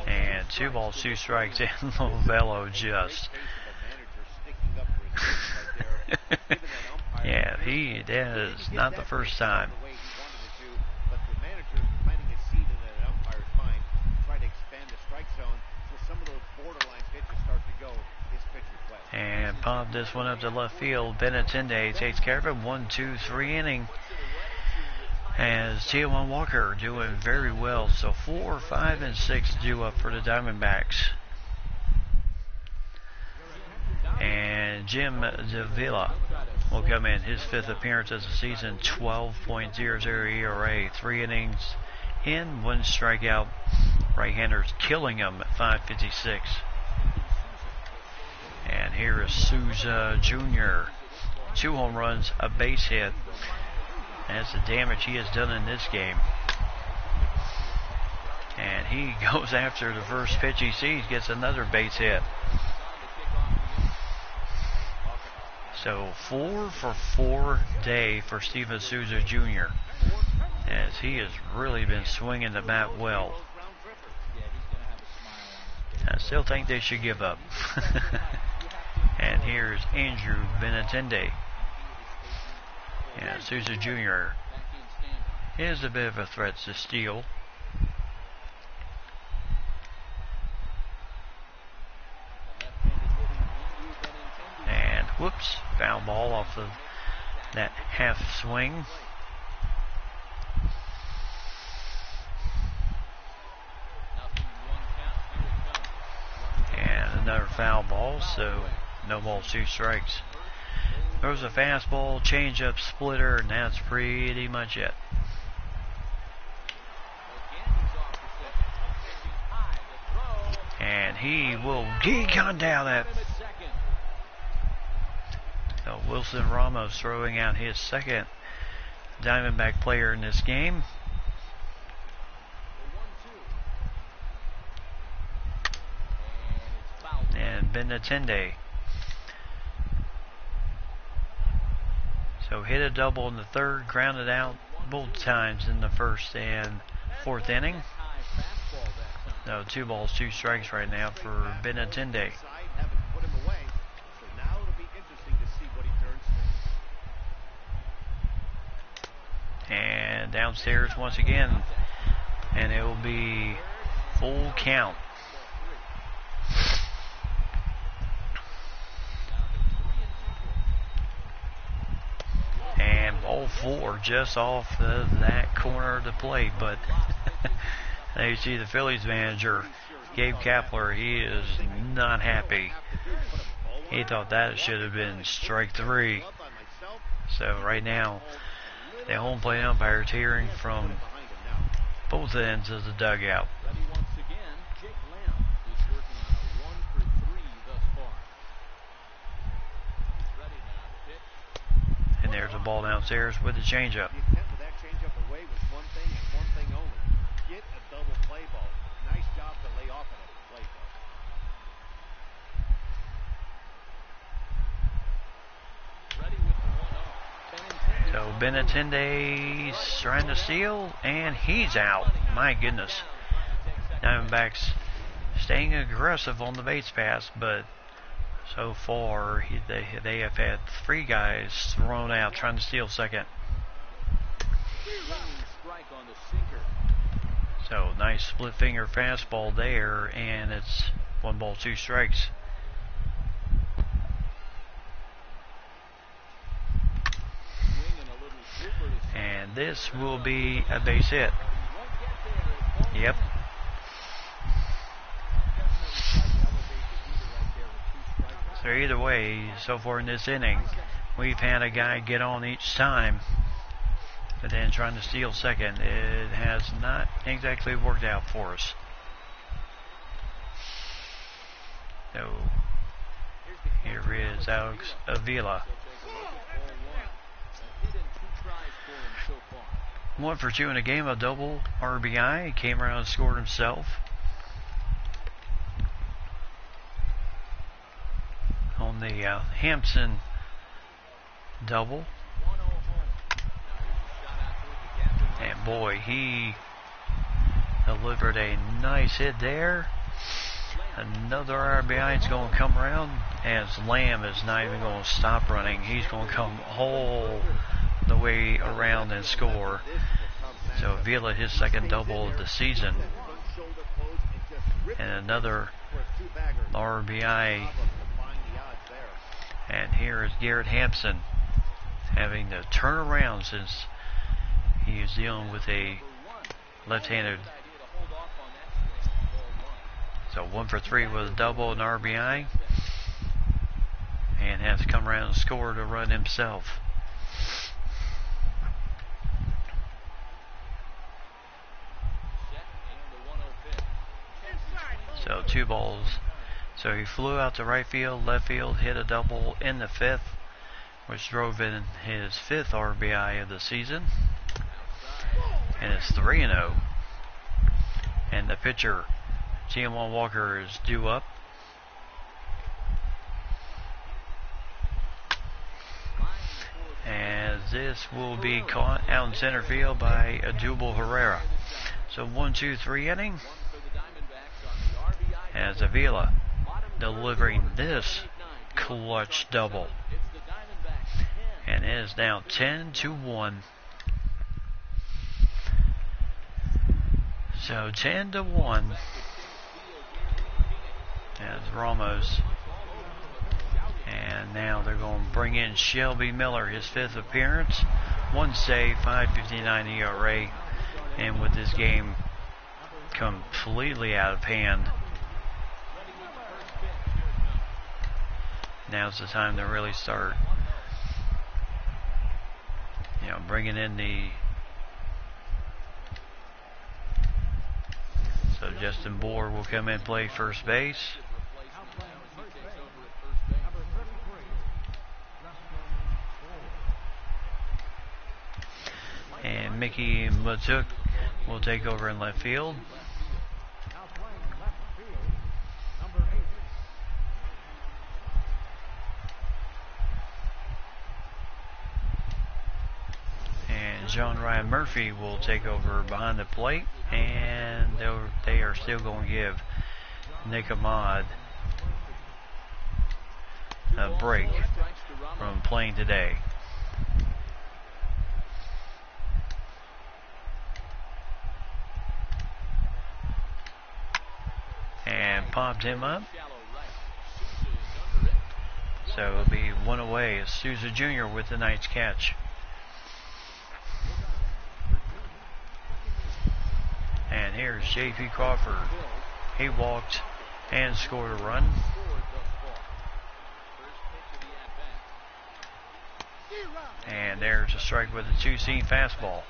And 2 balls, 2 strikes, and Lovullo just. Yeah, that is not the first time. But the manager is planting a seed in that umpire's mind, try to expand the strike zone so some of those borderline pitches start to go his pitcher's way. And popped this one up to left field. Benintendi takes care of it. 1-2-3 inning. As T1 Walker doing very well. So 4, 5, and 6 due up for the Diamondbacks. And Jim Davila will come in, his 5th appearance of the season, 12.00 ERA, 3 innings in, 1 strikeout. Right-handers killing him at 5.56. And here is Souza Jr. 2 home runs, a base hit. That's the damage he has done in this game. And he goes after the first pitch he sees, gets another base hit. So 4 for 4 day for Steven Souza Jr. as he has really been swinging the bat well. I still think they should give up. And here's Andrew Benintendi. And Souza Jr. is a bit of a threat to steal. And whoops, foul ball off of that half swing. And another foul ball, so no balls, 2 strikes. There's a fastball, changeup, splitter, and that's pretty much it. And he gone down that. So Wilson Ramos throwing out his 2nd Diamondback player in this game. And Benintendi. So hit a double in the 3rd, grounded out both times in the 1st and 4th inning. No, 2 balls, 2 strikes right now for Benintendi. And downstairs once again, and it will be full count. And ball 4 just off that corner of the plate, but there you see the Phillies manager, Gabe Kapler, he is not happy. He thought that should have been strike 3. So right now, the home plate umpire is hearing from both ends of the dugout. And there's a ball downstairs with the changeup. So Benintendi's trying to steal, and he's out. My goodness. Diamondbacks staying aggressive on the base pass, but so far they have had 3 guys thrown out trying to steal second. So nice split finger fastball there, and it's 1 ball, 2 strikes. And this will be a base hit. Yep. So either way, so far in this inning, we've had a guy get on each time, but then trying to steal second. It has not exactly worked out for us. So here is Alex Avila. 1 for 2 in a game, a double RBI. Came around and scored himself. On the Hampson double. And boy, he delivered a nice hit there. Another RBI is going to come around, as Lamb is not even going to stop running. He's going to come all the way around and score. So Avila, his 2nd double of the season, and another RBI. And here is Garrett Hampson having to turn around since He is dealing with a left-handed. So 1 for 3 with a double and RBI. And has come around and scored a run himself. So 2 balls. So he flew out to right field, left field, hit a double in the 5th, which drove in his 5th RBI of the season. And it's 3-0. And the pitcher, T.M. Walker, is due up. As this will be caught out in center field by Adubel Herrera. So 1-2-3 inning. As Avila delivering this clutch double. And it is now 10-1. So 10-1. As Ramos. And now they're going to bring in Shelby Miller, his 5th appearance. 1 save, 5.59 ERA. And with this game completely out of hand, now's the time to really start, bringing in the. So Justin Bohr will come in and play first base. And Mickey Matuk will take over in left field. And John Ryan Murphy will take over behind the plate. And they are still going to give Nick Ahmad a break from playing today. And popped him up. So it'll be 1 away as Souza Jr. with the night's catch. And here's J.P. Crawford. He walked and scored a run. And there's a strike with a 2-seam fastball.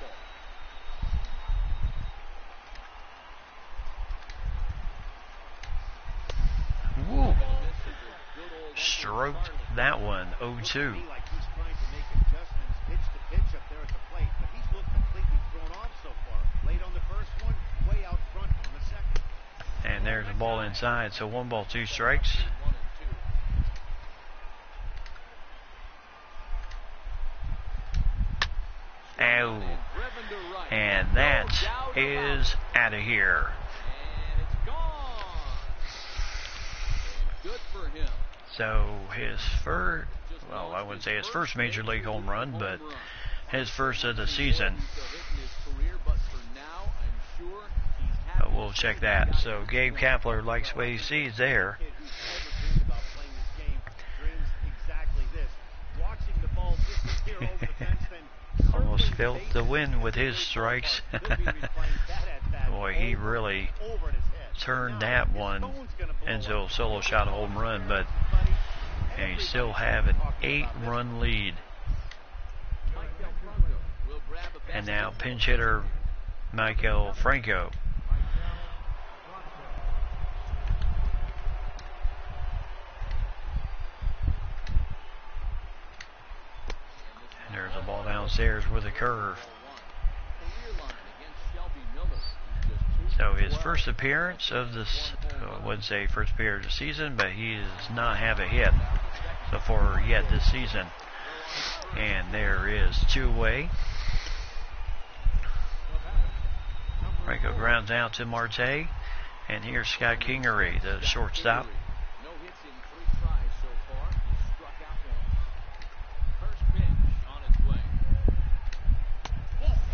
Woo. Stroked that one, 0-2. And there's a ball inside, so 1 ball, 2 strikes. Ow. And that is out of here. So his first, well, I wouldn't say his first major league home run, but his first of the season. We'll check that. So Gabe Kapler likes what he sees there. Almost felt the wind with his strikes. Boy, he really turned that one into a solo shot home run, but you still have an 8-run lead. And now pinch hitter Michael Franco. And there's a ball downstairs with a curve. So his first appearance of this, I wouldn't say first appearance of the season, but he does not have a hit so far yet this season. And there is 2 away. Franco grounds out to Marte. And here's Scott Kingery, the shortstop.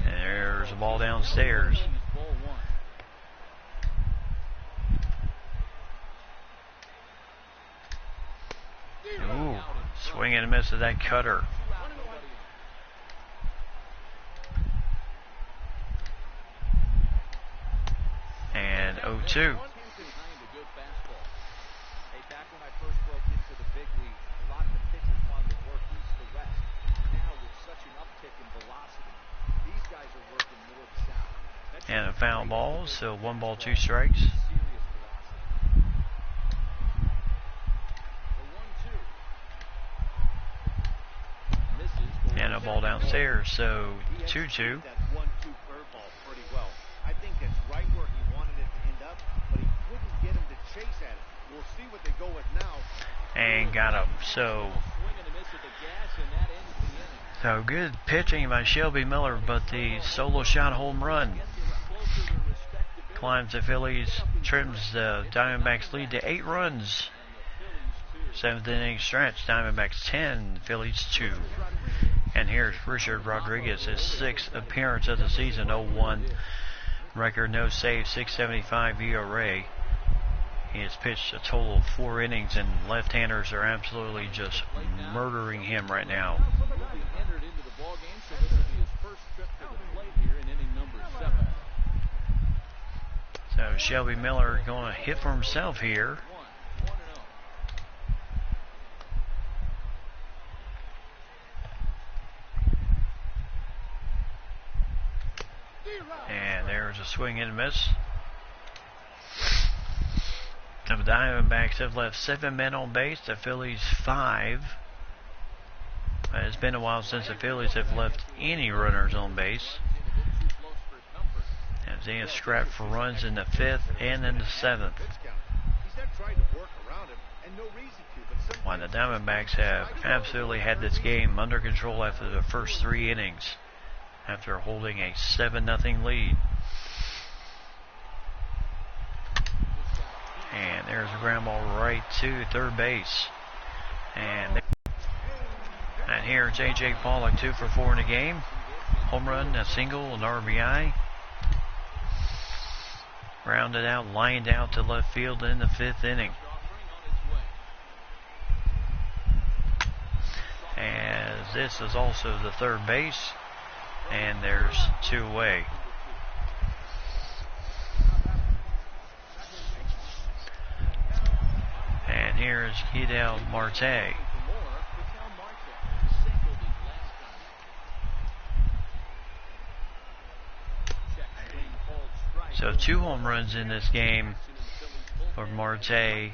And there's a ball downstairs. Ooh, swing and a miss of that cutter. 2. Back when I first broke into the big league, a lot of the pitchers wanted to work east to west. Now, with such an uptick in velocity, these guys are working north south. And a foul ball, so 1 ball, 2 strikes. Serious velocity. And a ball downstairs, so 2-2. That 1-2 curveball pretty well. I think that's right where he wanted it to end up, but he couldn't get him to chase at it. We'll see what they go with now. And got him. So good pitching by Shelby Miller, but the solo shot home run climbs the Phillies, trims the Diamondbacks lead to 8 runs. 7th inning stretch, Diamondbacks 10, Phillies 2. And here's Richard Rodriguez, his 6th appearance of the season, 0-1 record, no save, 6.75 ERA. He has pitched a total of 4 innings, and left-handers are absolutely just murdering him right now. So Shelby Miller going to hit for himself here. And there's a swing and a miss. The Diamondbacks have left 7 men on base, the Phillies 5. It's been a while since the Phillies have left any runners on base. As they have scrapped for runs in the 5th and in the 7th. While the Diamondbacks have absolutely had this game under control after the first 3 innings, after holding a 7-0 lead. And there's a ground ball right to third base. And here's A.J. Pollock, 2 for 4 in the game. Home run, a single, an RBI. Rounded out, lined out to left field in the 5th inning. As this is also the third base. And there's 2 away. And here's Hideo Marte. So 2 home runs in this game for Marte.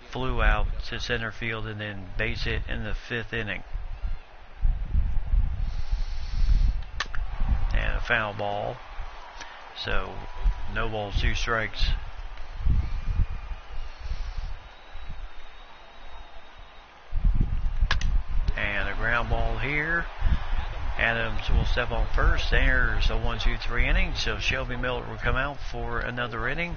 Flew out to center field and then base hit in the 5th inning. And a foul ball. So no balls, 2 strikes. And a ground ball here. Adams will step on first. There's a 1-2-3 inning. So Shelby Miller will come out for another inning.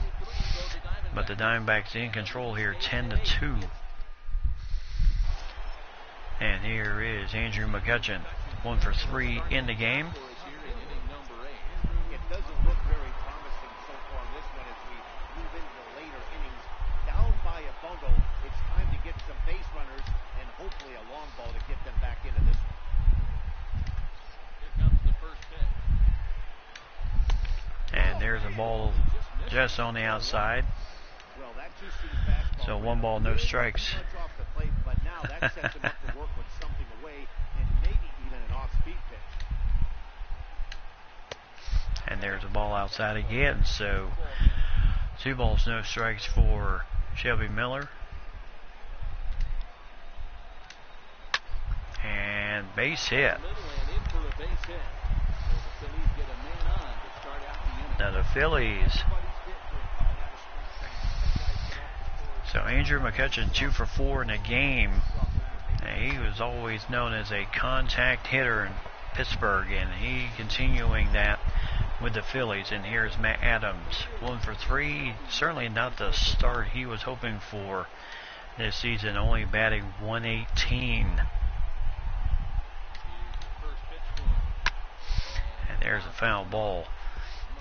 But the Diamondbacks in control here, 10-2. And here is Andrew McCutchen, 1 for 3 in the game. It doesn't look very promising so far in this one as we move into the later innings. Down by a bundle, it's time to get some base runners and hopefully a long ball to get them back into this one. Here comes the first pitch. And there's a ball just on the outside. Well, that two-seam fastball. So 1 ball, no strikes. Off the plate, but now that sets him up to work with something away and maybe even an off-speed pitch. And there's a ball outside again. So 2 balls, no strikes for Shelby Miller. And base hit. Now the Phillies. So Andrew McCutchen, 2 for 4 in a game. He was always known as a contact hitter in Pittsburgh, and he continuing that with the Phillies. And here's Matt Adams, 1 for 3. Certainly not the start he was hoping for this season, only batting .118. And there's a foul ball.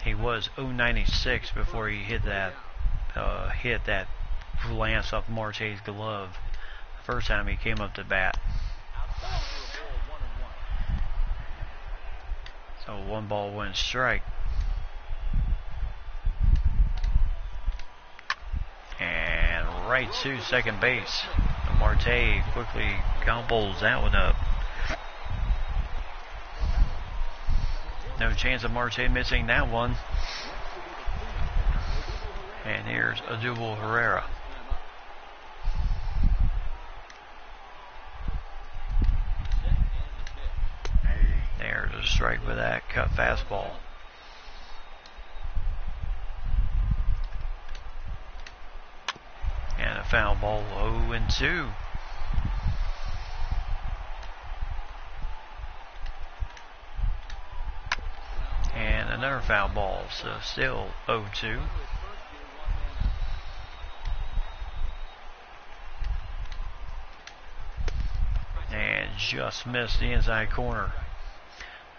He was .096 before he hit that glance off Marte's glove the first time he came up to bat. So 1 ball, 1 strike. right to second base. Marte quickly gobbles that one up. No chance of Marte missing that one. And here's Odubel Herrera. There's a strike with that cut fastball. And a foul ball, 0-2. And another foul ball, so still 0-2. And just missed the inside corner.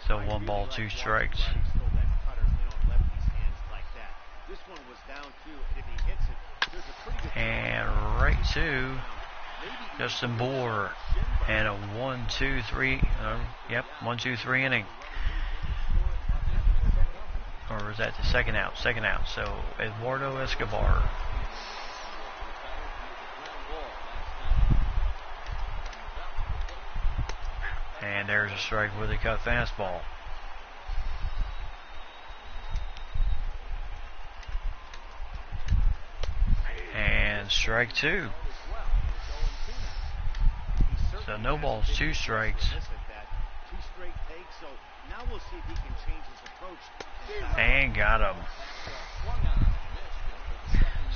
So 1 ball, 2 strikes. And right to Justin Bohr. And a 1-2-3. 1-2-3 inning. Or was that the second out? Second out. So Eduardo Escobar. And there's a strike with a cut fastball. And strike 2. So no balls, 2 strikes. And got him.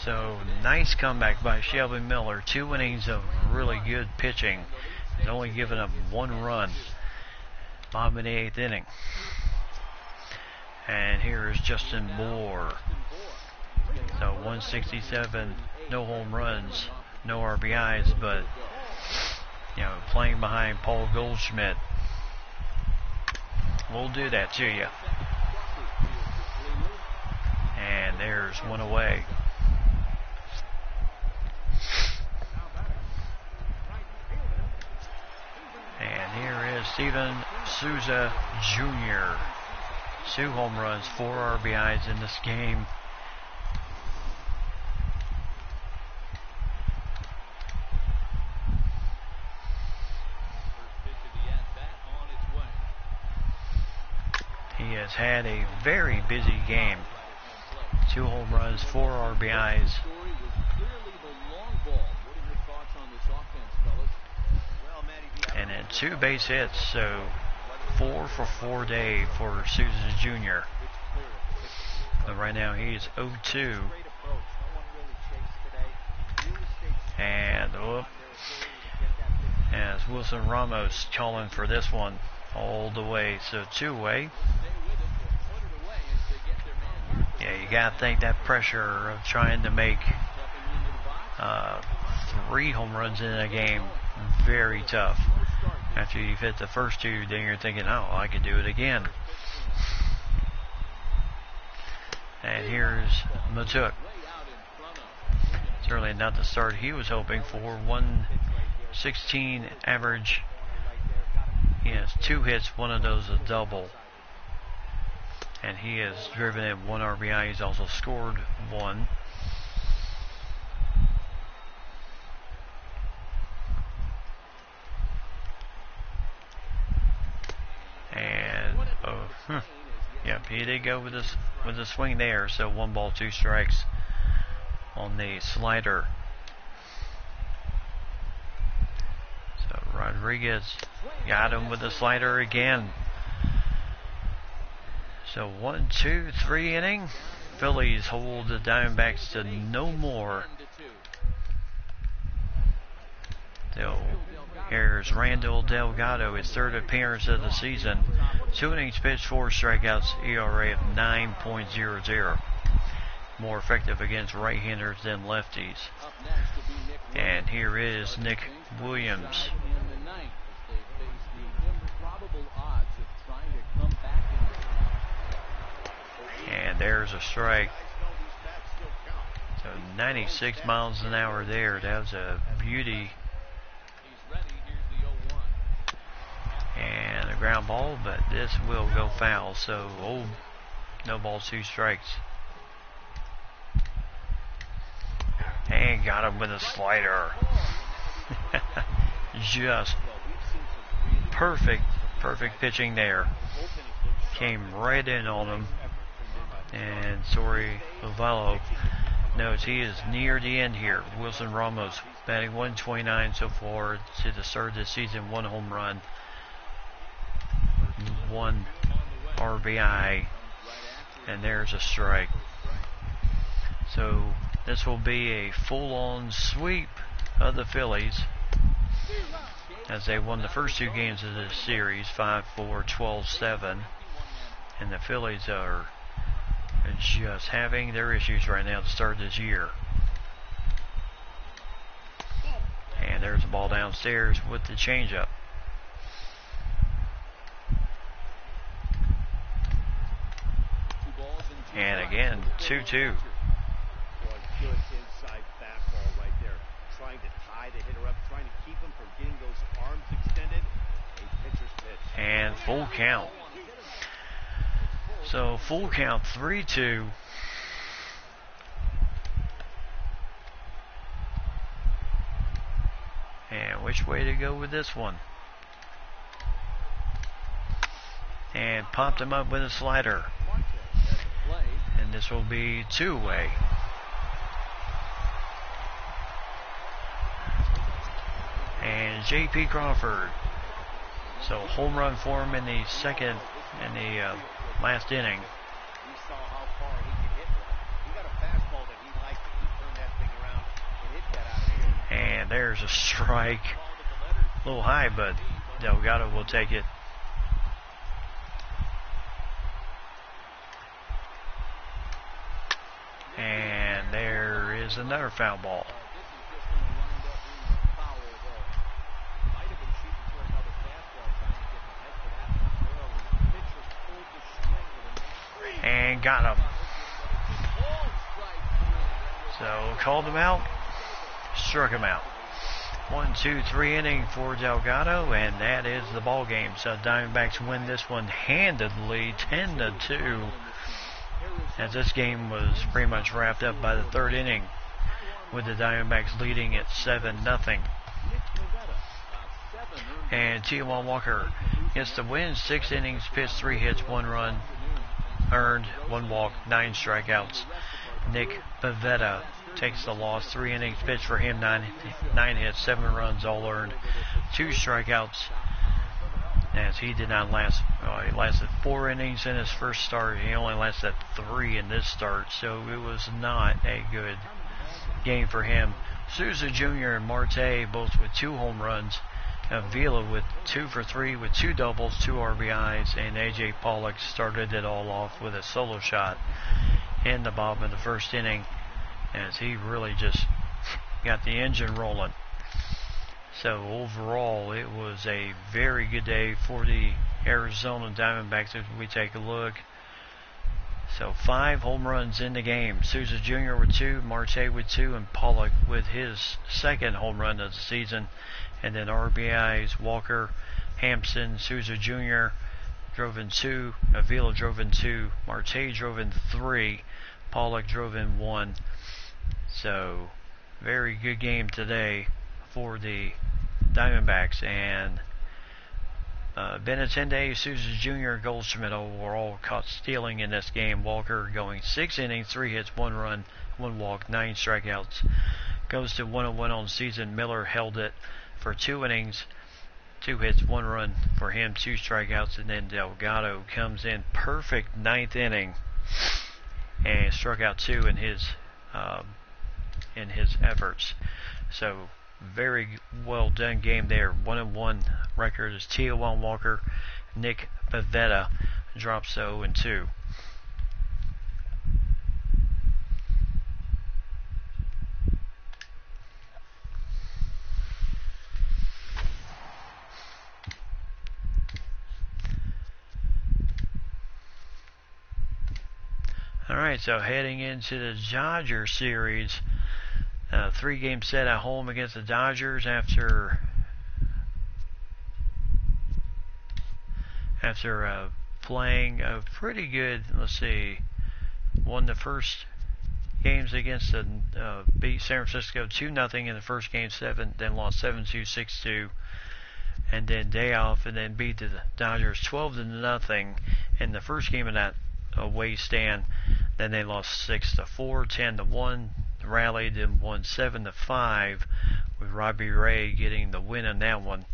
So nice comeback by Shelby Miller. 2 innings of really good pitching. He's only given up 1 run. Bottom of the 8th inning. And here is Justin Bohr. So 167, no home runs, no RBIs, but playing behind Paul Goldschmidt will do that to you. And there's 1 away. And here is Steven Souza Jr. 2 home runs, 4 RBIs in this game. He has had a very busy game. 2 home runs, 4 RBIs. And then 2 base hits, so 4 for 4 day for Souza Jr. But right now he is 0-2. And as Wilson Ramos calling for this one all the way, so 2 away. Yeah, you gotta think that pressure of trying to make 3 home runs in a game, very tough. After you've hit the first 2, then you're thinking, oh, I could do it again. And here's Matuk. Certainly not the start he was hoping for. 116 average. He has 2 hits, 1 of those a double. And he has driven in 1 RBI. He's also scored 1. And yep, he did go with the swing there. So 1 ball, 2 strikes on the slider. So Rodriguez got him with the slider again. So 1-2-3 inning. Phillies hold the Diamondbacks to no more. Here's Randall Delgado, his 3rd appearance of the season. 2 innings pitched, 4 strikeouts, ERA of 9.00. More effective against right-handers than lefties. And here is Nick Williams. And there's a strike. So 96 miles an hour there. That was a beauty. And a ground ball, but this will go foul. So, no balls, 2 strikes. And got him with a slider. Just perfect pitching there. Came right in on him. And Sorry Lovallo knows he is near the end here. Wilson Ramos batting 129 so far to the start of the season. 1 home run, 1 RBI, and there's a strike. So this will be a full-on sweep of the Phillies as they won the first 2 games of this series, 5-4, 12-7. And the Phillies are just having their issues right now to start this year. And there's the ball downstairs with the changeup. And again, 2-2. Good inside fastball right there. Trying to tie the hitter up, trying to keep him from getting those arms extended. A pitcher's pitch. And full count. So full count, 3-2. And which way to go with this one? And popped him up with a slider. And this will be 2-way. And J.P. Crawford. So home run for him in the last inning. He saw how far he could hit one. He got a fastball that he liked. He turned that thing around and hit that out of here. And there's a strike. A little high, but Delgado will take it. And there is another foul ball. And got him. So called him out, struck him out. 1, 2, 3 inning for Delgado, and that is the ball game. So Diamondbacks win this one handedly, 10-2. As this game was pretty much wrapped up by the 3rd inning, with the Diamondbacks leading at 7-0. And T.Juan Walker gets the win. 6 innings, pitched 3 hits, 1 run, earned 1 walk, 9 strikeouts. Nick Pivetta takes the loss. 3 innings pitched for him, 9 hits, 7 runs, all earned, 2 strikeouts. As he did not last, he lasted 4 innings in his first start. He only lasted 3 in this start, so it was not a good game for him. Souza Jr. and Marte both with 2 home runs. Avila with 2 for 3 with 2 doubles, 2 RBIs, and AJ Pollock started it all off with a solo shot in the bottom of the 1st inning, as he really just got the engine rolling. So overall, it was a very good day for the Arizona Diamondbacks as we take a look. So 5 home runs in the game. Souza Jr. with 2, Marte with 2, and Pollock with his 2nd home run of the season. And then RBIs, Walker, Hampson, Souza Jr. drove in 2, Avila drove in 2, Marte drove in 3, Pollock drove in 1. So very good game today for the Diamondbacks. And Benintendi, Souza Jr., Goldschmidt were all caught stealing in this game. Walker going 6 innings, 3 hits, 1 run, 1 walk, 9 strikeouts. Goes to 101 on the season. Miller held it for 2 innings, 2 hits, 1 run for him, 2 strikeouts. And then Delgado comes in perfect 9th inning and struck out 2 in his efforts. So very well done game there. 1-1 record is T.Juan Walker. Nick Pivetta drops 0-2. Alright, so heading into the Dodgers series, 3-game set at home against the Dodgers after playing a pretty good, won the first games against the beat San Francisco 2-0 in the first game, then lost 7-2, 6-2, and then day off, and then beat the Dodgers 12-0 in the first game of that away stand. Then they lost 6-4, 10-1, rallied and won 7-5, with Robbie Ray getting the win on that one.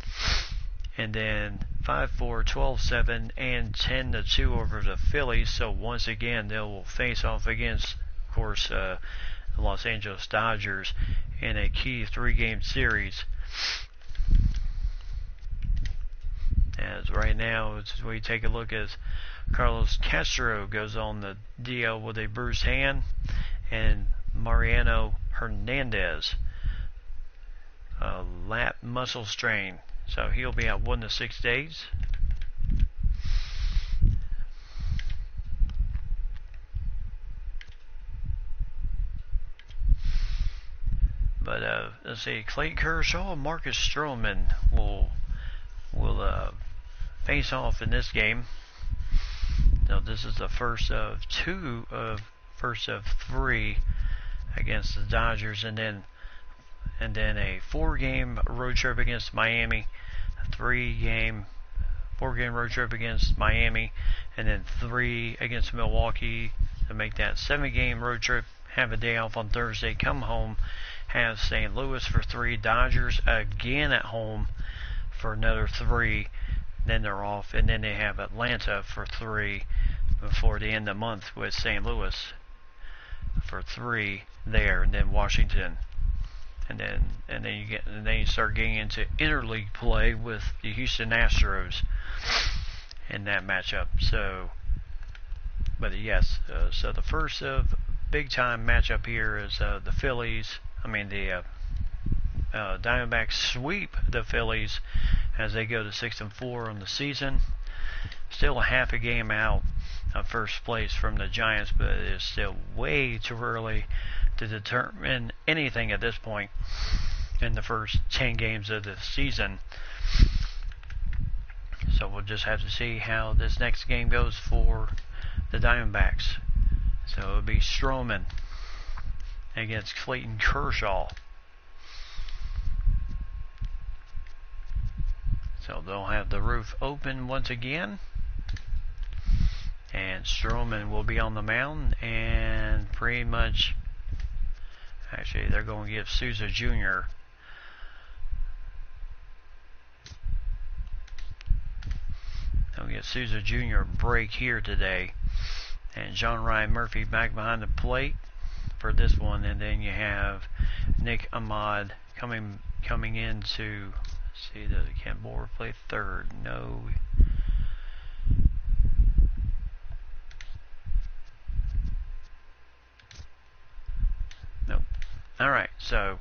And then 5-4, 12-7, and 10-2 over the Phillies. So once again, they will face off against, of course, the Los Angeles Dodgers in a key 3-game series. As right now, as we take a look as Carlos Castro goes on the DL with a bruised hand, and Mariano Hernandez, a lat muscle strain. So he'll be out 1 to 6 days. But let's see, Clayton Kershaw and Marcus Stroman will face off in this game. So this is the first of 3 against the Dodgers, and then a 4-game road trip against Miami, a 4-game road trip against Miami, and then 3 against Milwaukee to make that 7-game road trip. Have a day off on Thursday, come home, have St. Louis for 3, Dodgers again at home for another 3, then they're off, and then they have Atlanta for 3 before the end of the month with St. Louis for 3 there, and then Washington. And then you start getting into interleague play with the Houston Astros in that matchup. So, but yes, so the first big time matchup here is the Phillies. The Diamondbacks sweep the Phillies as they go to 6-4 on the season. Still a half a game out of first place from the Giants, but it is still way too early to determine anything at this point in the first 10 games of the season. So we'll just have to see how this next game goes for the Diamondbacks. So it'll be Stroman against Clayton Kershaw. So they'll have the roof open once again, and Stroman will be on the mound, and pretty much, actually, they're going to give Souza Jr. They'll get Souza Jr. a break here today, and John Ryan Murphy back behind the plate for this one, and then you have Nick Ahmad coming in to see, does Kent Boer play third? No. Nope. Alright, so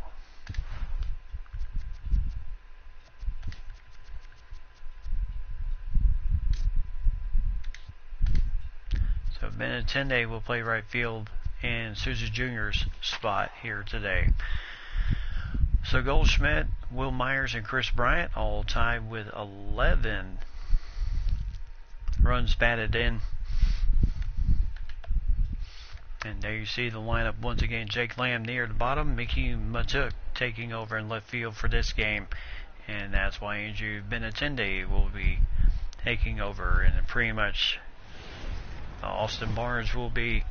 Benintendi will play right field in Souza Jr.'s spot here today. So Goldschmidt, Will Myers, and Chris Bryant all tied with 11 runs batted in. And there you see the lineup once again. Jake Lamb near the bottom. Mickey Matuk taking over in left field for this game. And that's why Andrew Benintendi will be taking over. And pretty much Austin Barnes will be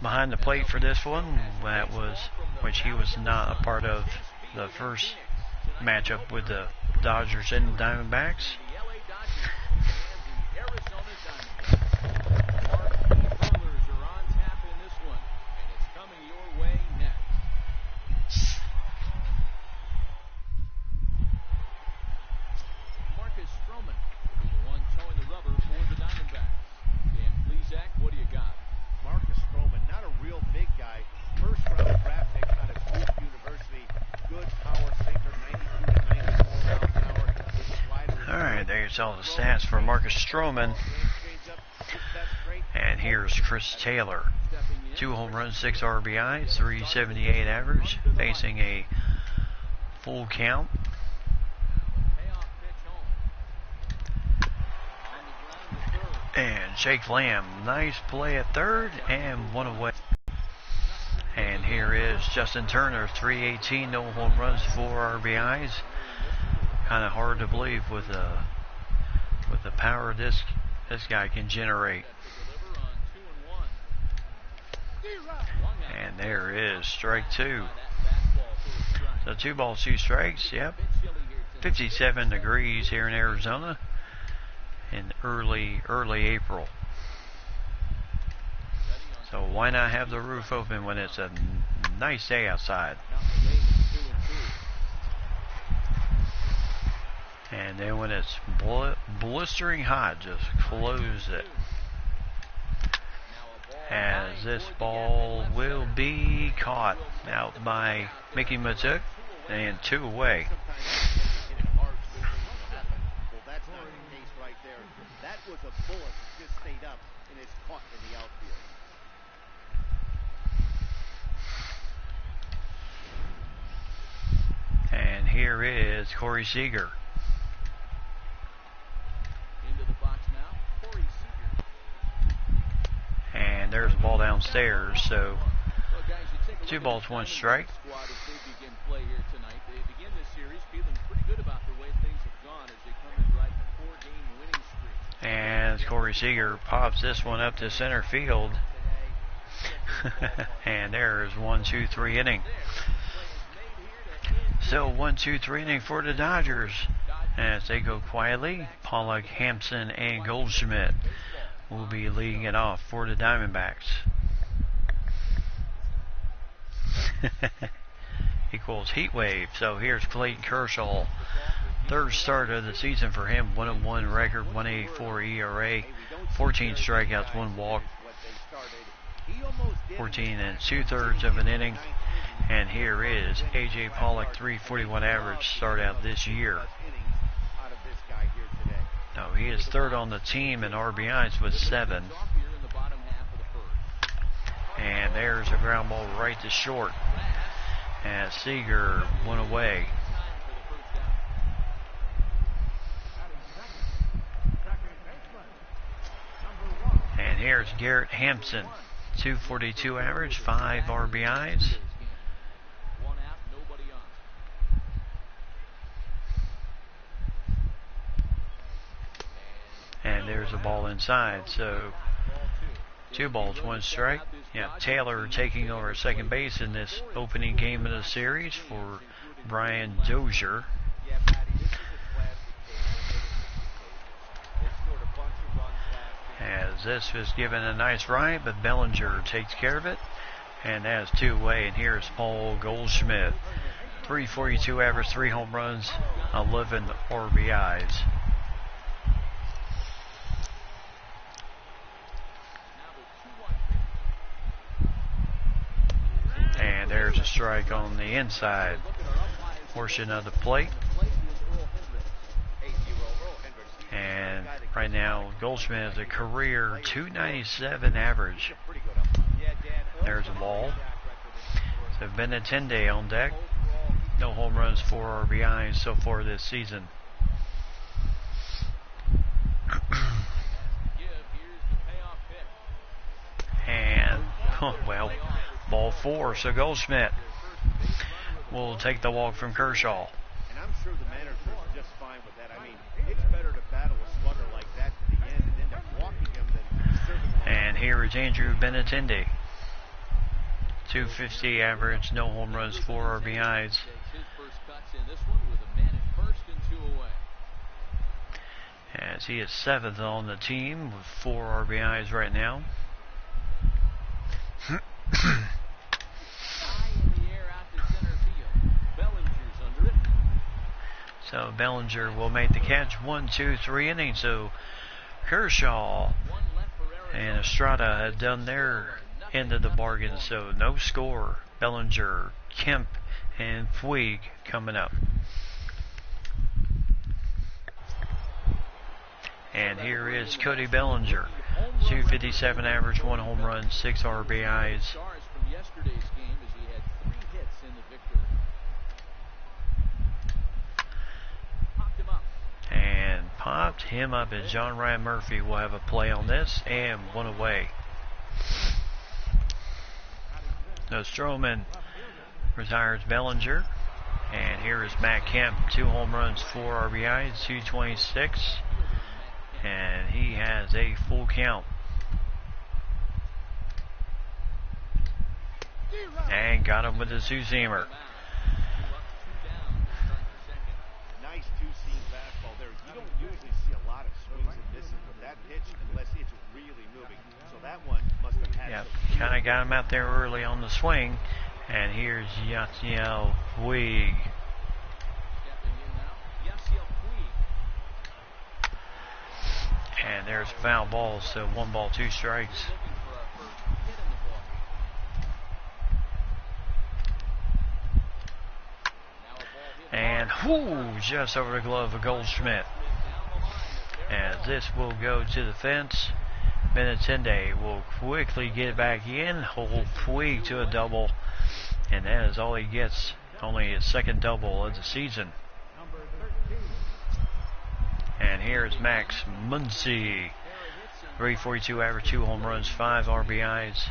behind the plate for this one. Which he was not a part of the first matchup with the Dodgers and the Diamondbacks. All the stats for Marcus Stroman. And here's Chris Taylor. 2 home runs, 6 RBIs, 378 average, facing a full count. And Jake Lamb, nice play at third and one away. there is Justin Turner, 318, no home runs, 4 RBIs. Kind of hard to believe with the power this guy can generate. And there is strike 2. So 2 balls, 2 strikes. Yep. 57 degrees here in Arizona in early April. So why not have the roof open when it's a nice day outside? And then when it's blistering hot, just close it. As this ball will be caught out by Mickey Matuk and 2 away. Well, that's not the case right there. That was a bullet that just stayed up and is caught in the outfield. And here is Corey Seager. Into the box now, Corey Seager. And there's the ball downstairs. So Well, guys, you take a 2 look balls, at the 1 strike. squad as they begin play here tonight. They begin this series feeling pretty good about the way things have gone as they come in right a 4-game winning streak. And Corey Seager pops this one up to center field. And there's 1, 2, 3 inning. So 1, 2, 3 inning for the Dodgers as they go quietly. Pollock, Hampson, and Goldschmidt will be leading it off for the Diamondbacks. Equals heat wave. So here's Clayton Kershaw. 3rd start of the season for him. 1-1 record, 1.84 ERA, 14 strikeouts, 1 walk, 14 2/3 of an inning. And here is A.J. Pollock, 341 average start out this year. Now he is 3rd on the team in RBIs with 7. And there's a ground ball right to short. As Seager went away. And here's Garrett Hampson, 242 average, 5 RBIs. And there's a ball inside. So 2 balls, 1 strike. Yeah, Taylor taking over at second base in this opening game of the series for Brian Dozier. As this was given a nice ride, but Bellinger takes care of it. And that's 2 away. And here's Paul Goldschmidt. 342 average, 3 home runs, 11 RBIs. And there's a strike on the inside portion of the plate. And right now, Goldschmidt has a career 297 average. There's a ball. So Benintendi on deck. No home runs, 4 RBIs so far this season. And, well, ball 4. So Goldschmidt will take the walk from Kershaw. And I'm sure the manager is just fine with that. I mean, it's better to battle a slugger like that to the end and end up walking him than serving him. And here is Andrew Benintendi. 250 average, no home runs, 4 RBIs. As he is 7th on the team with 4 RBIs right now. So Bellinger will make the catch. 1, 2, 3 innings. So Kershaw and Estrada have done their end of the bargain. So no score. Bellinger, Kemp, and Puig coming up. And here is Cody Bellinger. 257 average, 1 home run, 6 RBIs. And popped him up, and John Ryan Murphy will have a play on this, and 1 away. So Stroman retires Bellinger. And here is Matt Kemp, 2 home runs, 4 RBIs, 226. And he has a full count. And got him with a two-seamer. Nice two-seam fastball there. You don't usually see a lot of swings and misses with that pitch unless it's really moving. So that one must have had some... Kind of got him out there early on the swing. And here's Yasiel Puig. And there's a foul ball, so 1 ball, 2 strikes. And just over the glove of Goldschmidt. And this will go to the fence. Benintendi will quickly get it back in, hold Puig to a double, and that is all he gets. Only his second double of the season. And here is Max Muncy. 342 average, 2 home runs, 5 RBIs.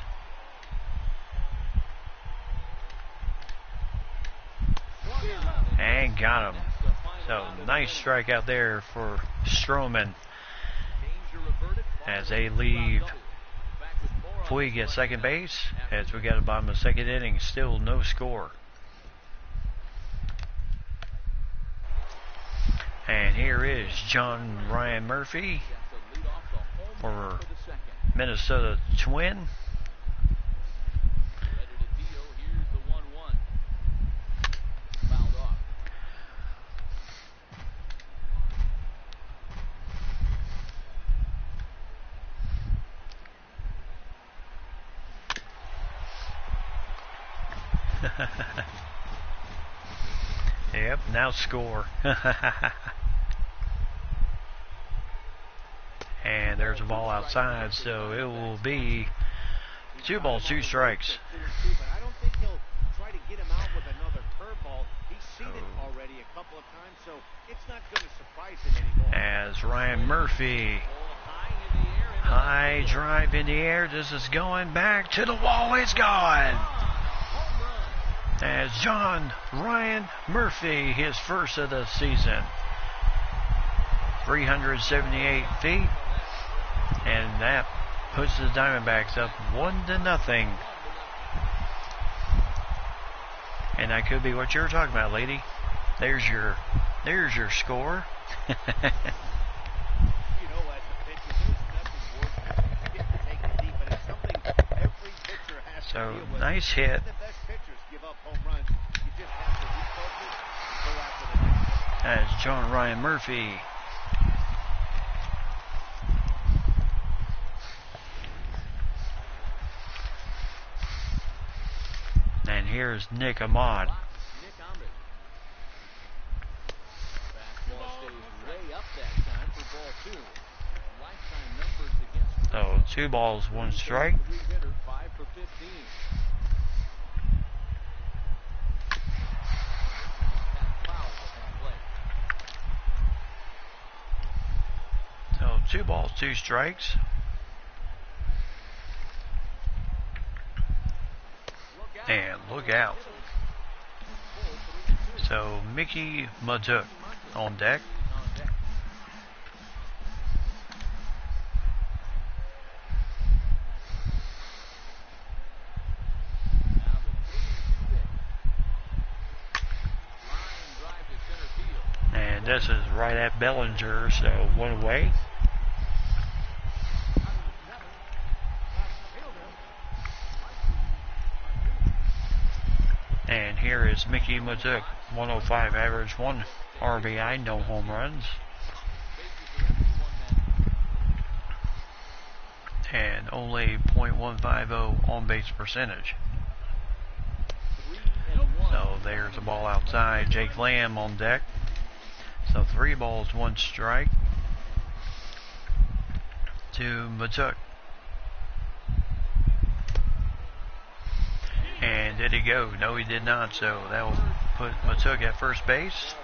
And got him. So nice strikeout there for Stroman as they leave Puig at second base as we got a bottom of the second inning. Still no score. And here is John Ryan Murphy for Minnesota Twin. Yep, now score. And there's a ball outside, so it will be 2 balls, 2 strikes. But I don't think he'll try to get him out with another curveball. He's seen it already a couple of times, so it's not going to surprise him anymore. As Ryan Murphy, high drive in the air. This is going back to the wall. It's gone. As John Ryan Murphy, his first of the season. 378 feet. And that puts the Diamondbacks up 1-0. And that could be what you were talking about, lady. There's your score. You know, as a pitcher, there's nothing worse than getting taken deep, but it's something every pitcher has to deal with. Nice hit. The best pitchers give up home runs. You just have to refocus and go after the next hit. As John Ryan Murphy. And here's Nick Ahmad. So 2 balls, 1 strike. So 2 balls, 2 strikes. And look out. So Mickey Maduk on deck. And this is right at Bellinger, so 1 away. And here is Mickey Maduk, 105 average, 1 RBI, no home runs. And only .150 on base percentage. So there's a ball outside. Jake Lamb on deck. So 3 balls, 1 strike to Maduk. And did he go? No, he did not. So that will put Maduk at first base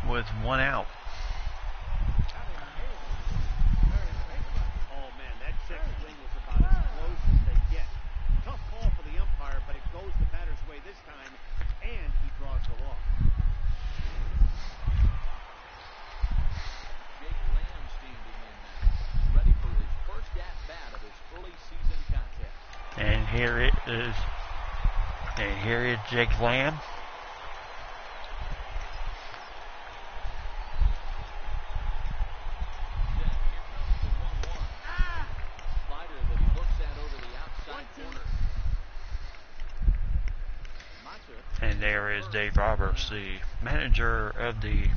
with 1 out. Oh man, that second swing was about as close as they get. Tough call for the umpire, but it here it is. And here is Jake Lamb. And there is Dave Roberts, the manager of the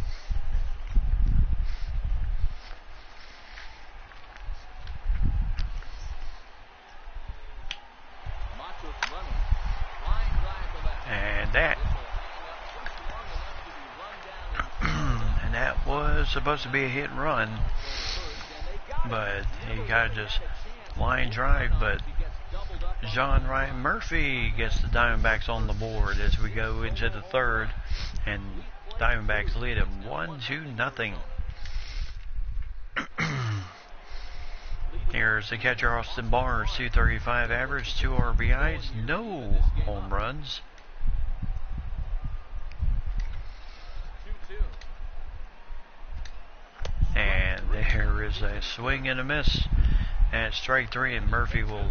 and that was supposed to be a hit and run, but he got just line drive, but John Ryan Murphy gets the Diamondbacks on the board as we go into the third, and Diamondbacks lead them 1-0. Here's the catcher Austin Barnes, 235 average, 2 RBIs, no home runs. And there is a swing and a miss at strike 3, and Murphy will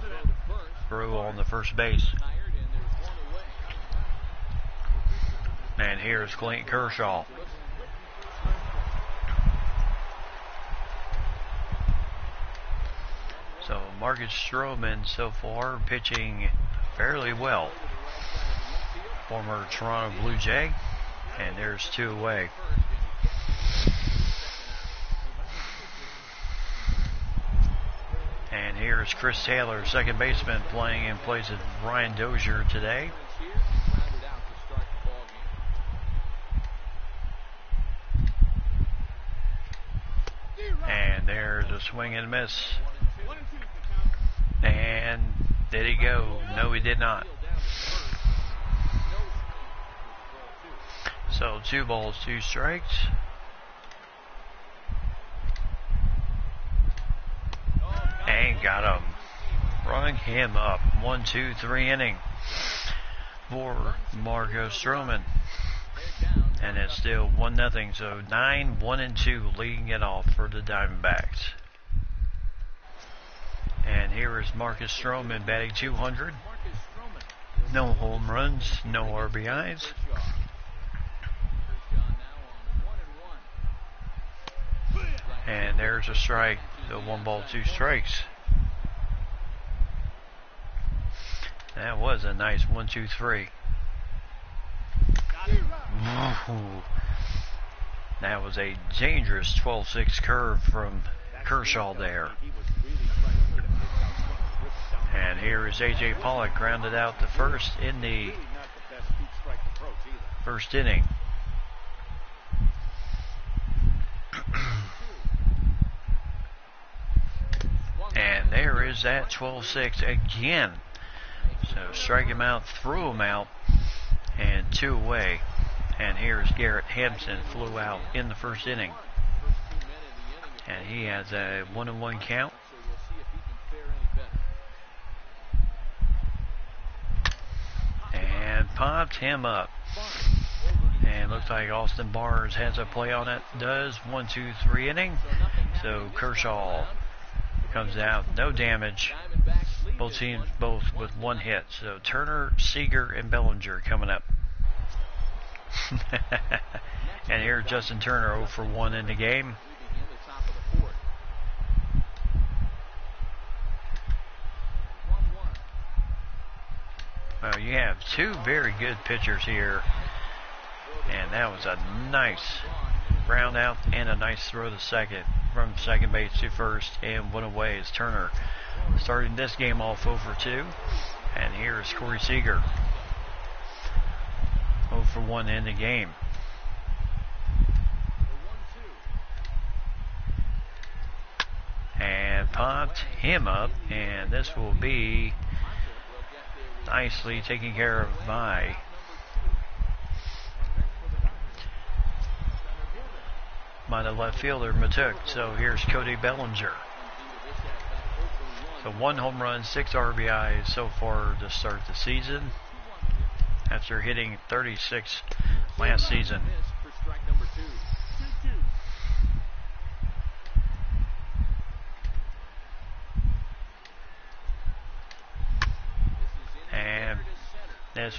throw on the first base. And here's Clayton Kershaw. So Marcus Stroman so far pitching fairly well. Former Toronto Blue Jay. And there's 2 away. And here's Chris Taylor, second baseman, playing in place of Ryan Dozier today. And there's a swing and a miss. And did he go? No, he did not. So 2 balls, 2 strikes. And got him. Rung him up. 1-2-3 inning for Marco Stroman. And it's still 1-0. So 9-1-2 leading it off for the Diamondbacks. And here is Marcus Stroman batting 200. No home runs, no RBIs. And there's a strike. So 1 ball, 2 strikes. That was a nice 1-2-3. That was a dangerous 12-6 curve from Kershaw there. And here is A.J. Pollock, grounded out the first in the first inning. And there is that 12-6 again. So strike him out, threw him out, and 2 away. And here's Garrett Hampson, flew out in the first inning. And he has a 1-1 count. And popped him up. And looks like Austin Barnes has a play on it. Does 1-2-3 inning. So Kershaw comes out, no damage. Both teams both with 1 hit. So Turner, Seager, and Bellinger coming up. And here Justin Turner 0 for 1 in the game. Well, you have 2 very good pitchers here. And that was a nice ground out and a nice throw to second. From second base to first, and 1 away is Turner. Starting this game off 0 for 2. And here is Corey Seager. 0 for 1 in the game. And popped him up, and this will be nicely taken care of by the left fielder, Matuk. So here's Cody Bellinger. So 1 home run, 6 RBIs so far to start the season, after hitting 36 last season.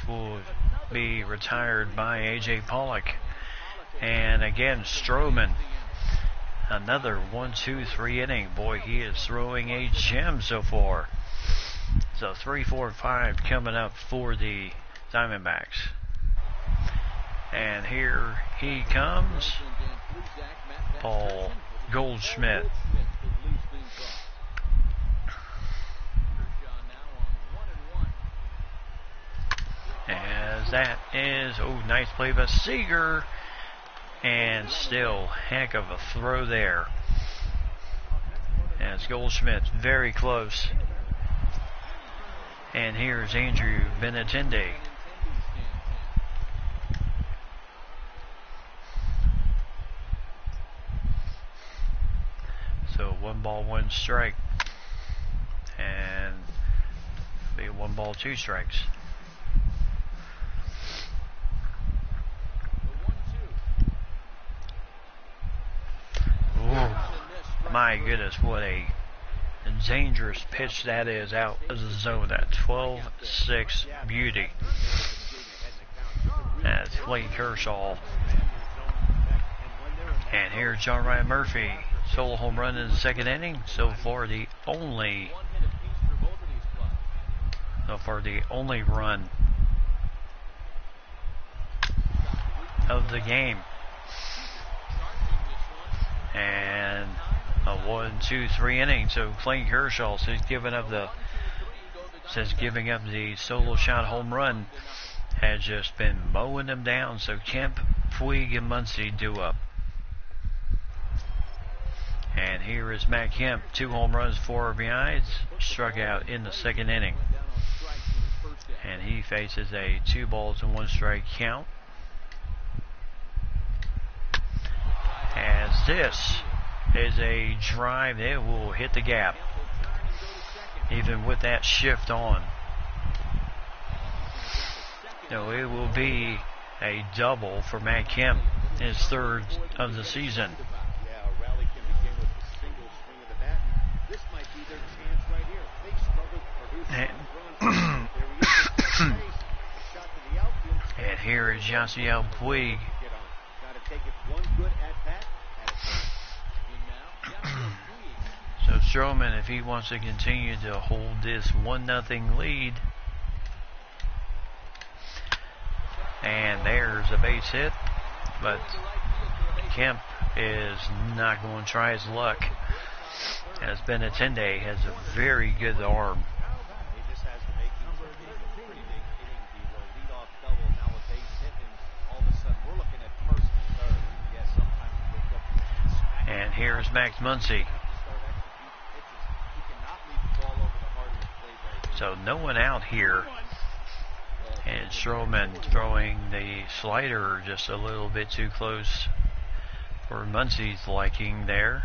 will be retired by A.J. Pollock. And again, Stroman. Another 1-2-3 inning. Boy, he is throwing a gem so far. So 3-4-5 coming up for the Diamondbacks. And here he comes, Paul Goldschmidt. As that is, nice play by Seager. And still, heck of a throw there. As Goldschmidt very close. And here's Andrew Benintendi. So 1 ball, 1 strike. And be 1 ball, 2 strikes. My goodness, what a dangerous pitch that is out of the zone. That 12-6 beauty. That's Clayton Kershaw. And here's John Ryan Murphy. Solo home run in the 2nd inning. So far the only run of the game. And a 1-2-3 inning. So Clayton Kershaw says giving up the solo shot home run has just been mowing them down. So Kemp, Puig, and Muncy do up. And here is Matt Kemp, 2 home runs, 4 RBIs, struck out in the 2nd inning. And he faces a 2 balls and 1 strike count. As this is a drive, it will hit the gap, even with that shift on. So it will be a double for Matt Kemp, his 3rd of the season. Yeah, a rally can begin with a single swing of the bat. This might be their chance right here. They struggled to produce runs. There he is at first base. A shot to the outfield. And here is Yasiel Puig. Got to take it 1 good at bat. So Stroman, if he wants to continue to hold this 1-0 lead. And there's a base hit. But Kemp is not going to try his luck, as Benintendi has a very good arm. And here's Max Muncy. So no one out here. And Stroman throwing the slider just a little bit too close for Muncy's liking there.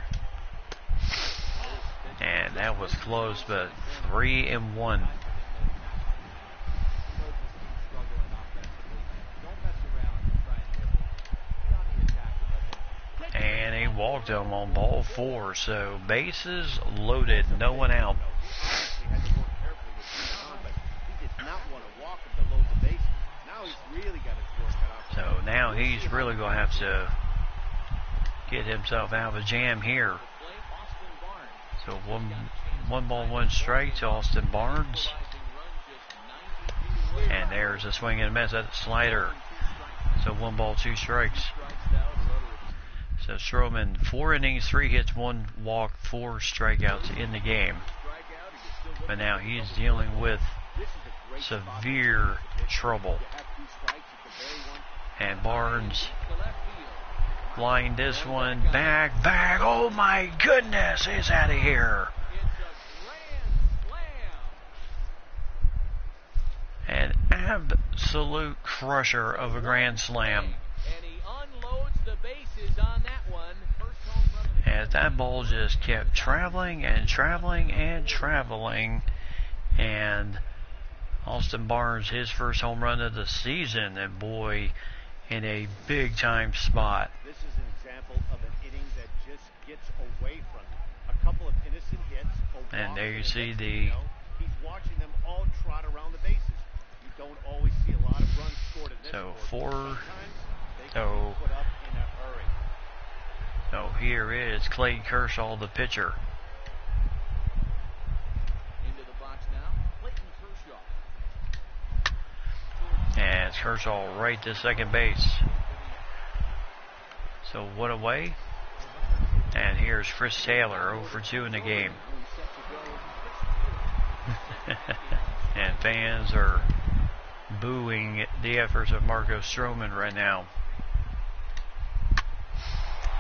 And that was close, but 3-1. And he walked him on ball 4. So bases loaded, no one out. So now he's really going to have to get himself out of a jam here. So one ball, 1 strike to Austin Barnes. And there's a swing and a miss at the slider. So 1 ball, 2 strikes. So Stroman, 4 innings, 3 hits, 1 walk, 4 strikeouts in the game. But now he's dealing with severe trouble. And Barnes lined this one back. Oh my goodness, he's out of here. An absolute crusher of a grand slam. As that ball just kept traveling and traveling and traveling. And Austin Barnes, his first home run of the season, and boy, in a big time spot. This is an example of an inning that just gets away from him. A couple of innocent hits. And there you see the he's watching them all trot around the bases. You don't always see a lot lot of runs scored in this So sport. 4. Sometimes they can So, be put up in a hurry. so here is Clayton Kershaw, the pitcher. Into the box now, Clayton Kershaw. And it's Kershaw right to second base. So 1 away. And here's Chris Taylor 0 for 2 in the game. And fans are booing the efforts of Marco Stroman right now.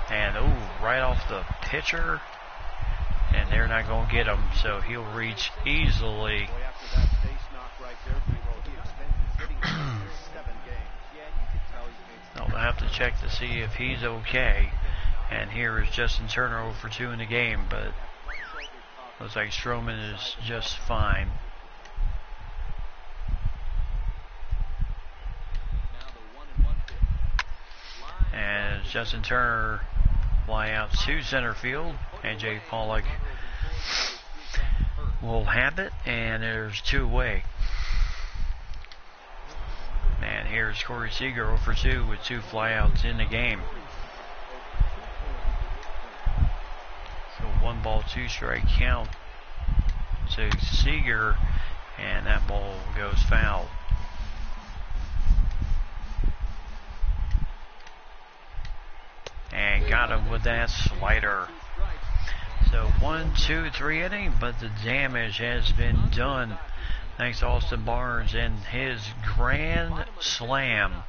And right off the pitcher. And they're not going to get him, so he'll reach easily. Boy, after that base knock right there, he extends his hitting streak to 7 games. Yeah, and you can tell he's made some. I'll have to check to see if he's okay. And here is Justin Turner 0 for 2 in the game, but looks like Stroman is just fine. And Justin Turner fly out to center field. AJ Pollock will have it, and there's 2 away. And here's Corey Seager 0 for 2 with 2 flyouts in the game. So 1 ball, 2 strike count to Seager, and that ball goes foul. And got him with that slider. So 1, 2, 3 inning, but the damage has been done. Thanks to Austin Barnes and his grand slam.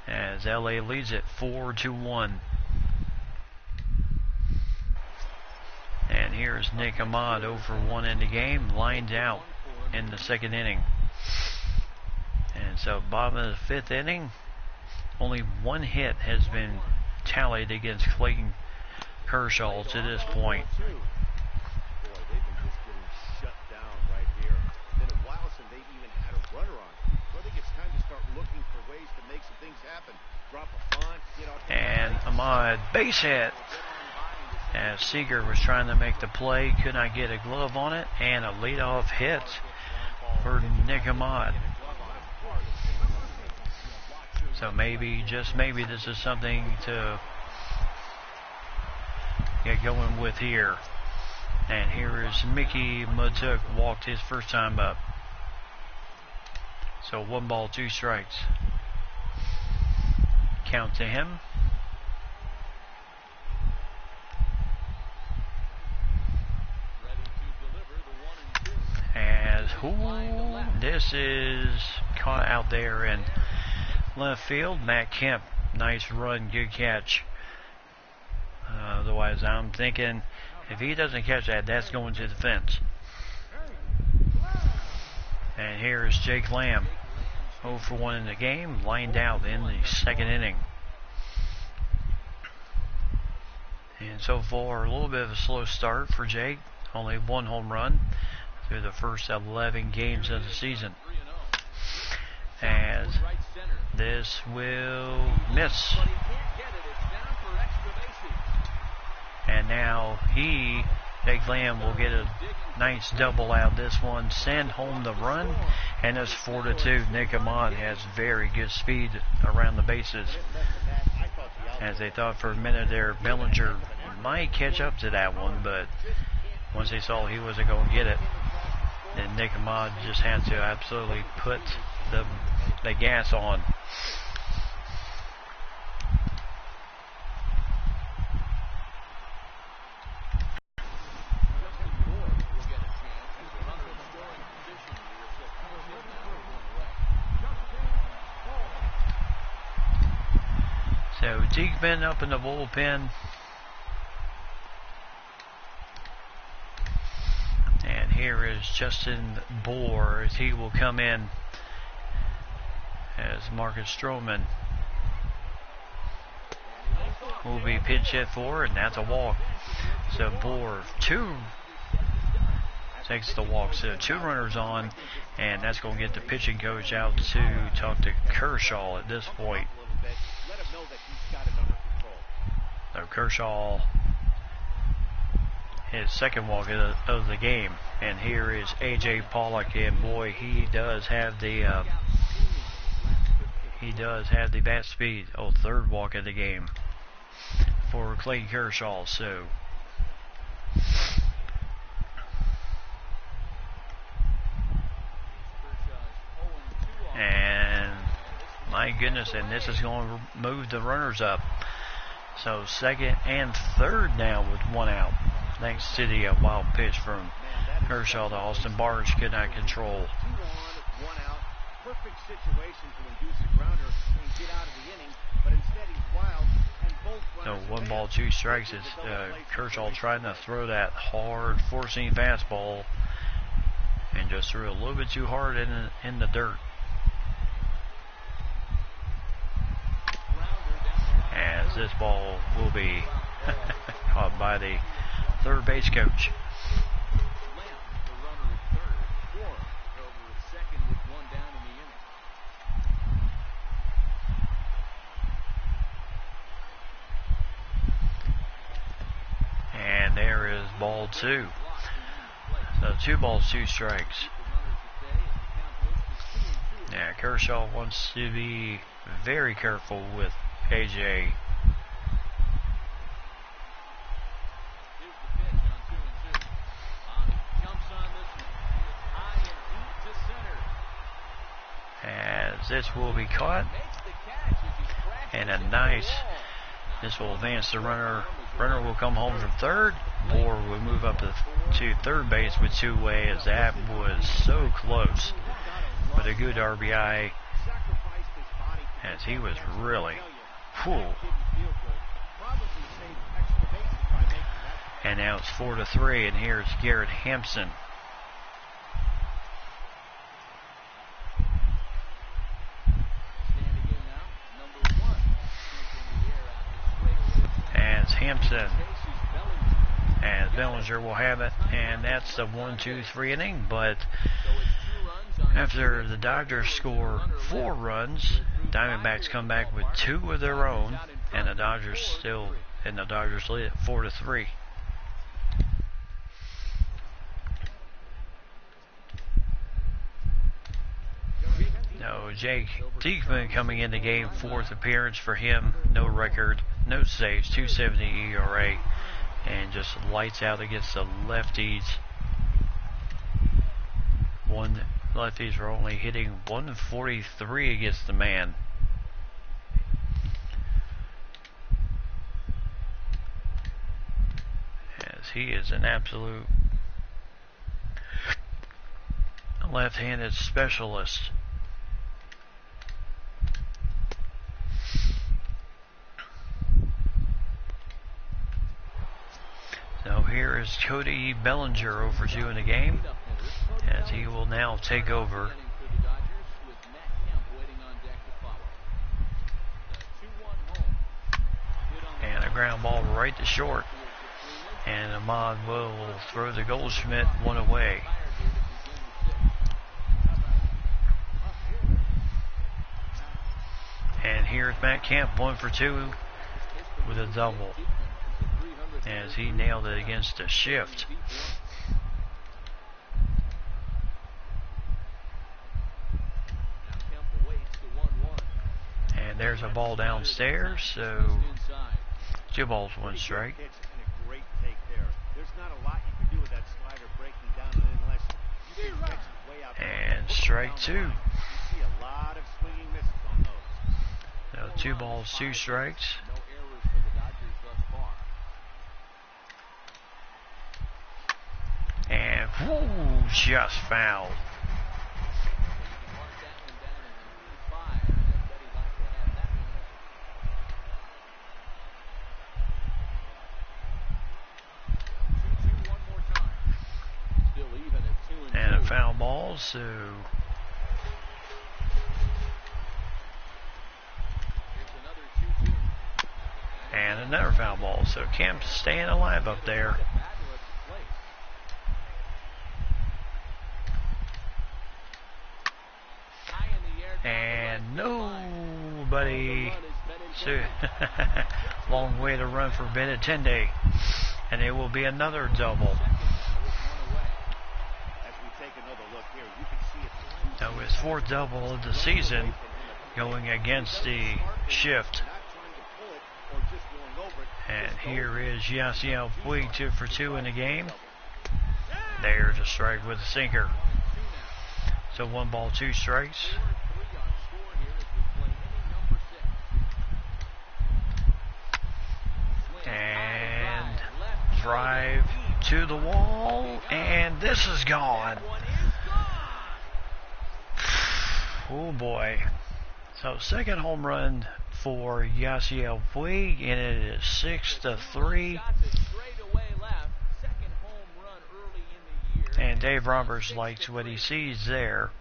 As LA leads it 4-1. And here's Nick Ahmad 0 for 1 in the game, lined out in the second inning. And so bottom of the 5th inning, only 1 hit has been tallied against Clayton Kershaw to this point. Boy, they've been just getting shut down right here. Been a while since they even had a runner on. So I think it's time to start looking for ways to make some things happen. Drop a bunt, get off the And side. Ahmad base hit. As Seager was trying to make the play, could not get a glove on it, and a leadoff hit for Nick Ahmad. So maybe, just maybe, this is something to get going with here. And here is Mickey Matuk, walked his first time up. So 1 ball, 2 strikes. Count to him. As this is caught out there in left field. Matt Kemp, nice run, good catch. Otherwise, I'm thinking if he doesn't catch that, that's going to the fence. And here is Jake Lamb, 0 for 1 in the game, lined out in the second inning. And so far, a little bit of a slow start for Jake. Only 1 home run through the first 11 games of the season. As this will miss. And now Jake Lamb will get a nice double out this one, send home the run, and it's 4-2. Nick Ahmad has very good speed around the bases. As they thought for a minute there, Bellinger might catch up to that one, but once they saw he wasn't going to get it, then Nick Ahmad just had to absolutely put the gas on. So Diekman up in the bullpen. And here is Justin Bohr as he will come in as Marcus Stroman will be pitch hit for, and that's a walk. So Bohr takes the walk. So 2 runners on, and that's going to get the pitching coach out to talk to Kershaw at this point. Let him know that he's got it under control. So Kershaw his second walk of the game. And here is A.J. Pollock, and boy, he does have the bat speed. Oh, third walk of the game for Clayton Kershaw. So and my goodness, and this is going to move the runners up. So second and third now with one out, thanks to the wild pitch from Kershaw. The Austin Barnes could not control. 2 on, 1 out. Perfect situation to induce a grounder and get out of the inning, but instead he's wild, and both runners. So 1 ball, 2 strikes. It's Kershaw trying to throw that hard, forcing fastball, and just threw a little bit too hard in the dirt. As this ball will be caught by the third base coach. And there is ball 2. So 2 balls, 2 strikes. Yeah, Kershaw wants to be very careful with AJ. As this will be caught, and a nice, this will advance the runner. Runner will come home from third, or will move up to third base with 2-way, as that was so close. But a good RBI, as he was really, whew. And now it's 4-3, and here's Garrett Hampson. As Hampson, and Bellinger will have it, and that's the 1-2-3 inning. But after the Dodgers score 4 runs, Diamondbacks come back with 2 of their own, and the Dodgers lead at 4-3. No, Jake Diekman coming in the game, 4th appearance for him. No record, no saves, 2.70 ERA, and just lights out against the lefties. Lefties are only hitting 143 against the man. As he is an absolute left-handed specialist. So here is Cody Bellinger over 2 in the game, as he will now take over. And a ground ball right to short. And Ahmad will throw the Goldschmidt one away. And here's Matt Kemp, 1 for 2 with a double, as he nailed it against a shift. And there's a ball downstairs, so 2 balls, 1 strike. And strike 2. So 2 balls, 2 strikes. And whoo, just fouled. And a foul ball, so and another foul ball. So Kemp's staying alive up there. And nobody. So long way to run for Benintendi. and it will be another double. So his 4th double of the season, going against the shift. And here is Yasiel Puig, 2 for 2 in the game. There's a strike with a sinker. So 1 ball, 2 strikes. And drive to the wall, and this is gone. Oh boy. So 2nd home run for Yasiel Puig, and it is 6-3. And Dave Roberts likes what he sees there.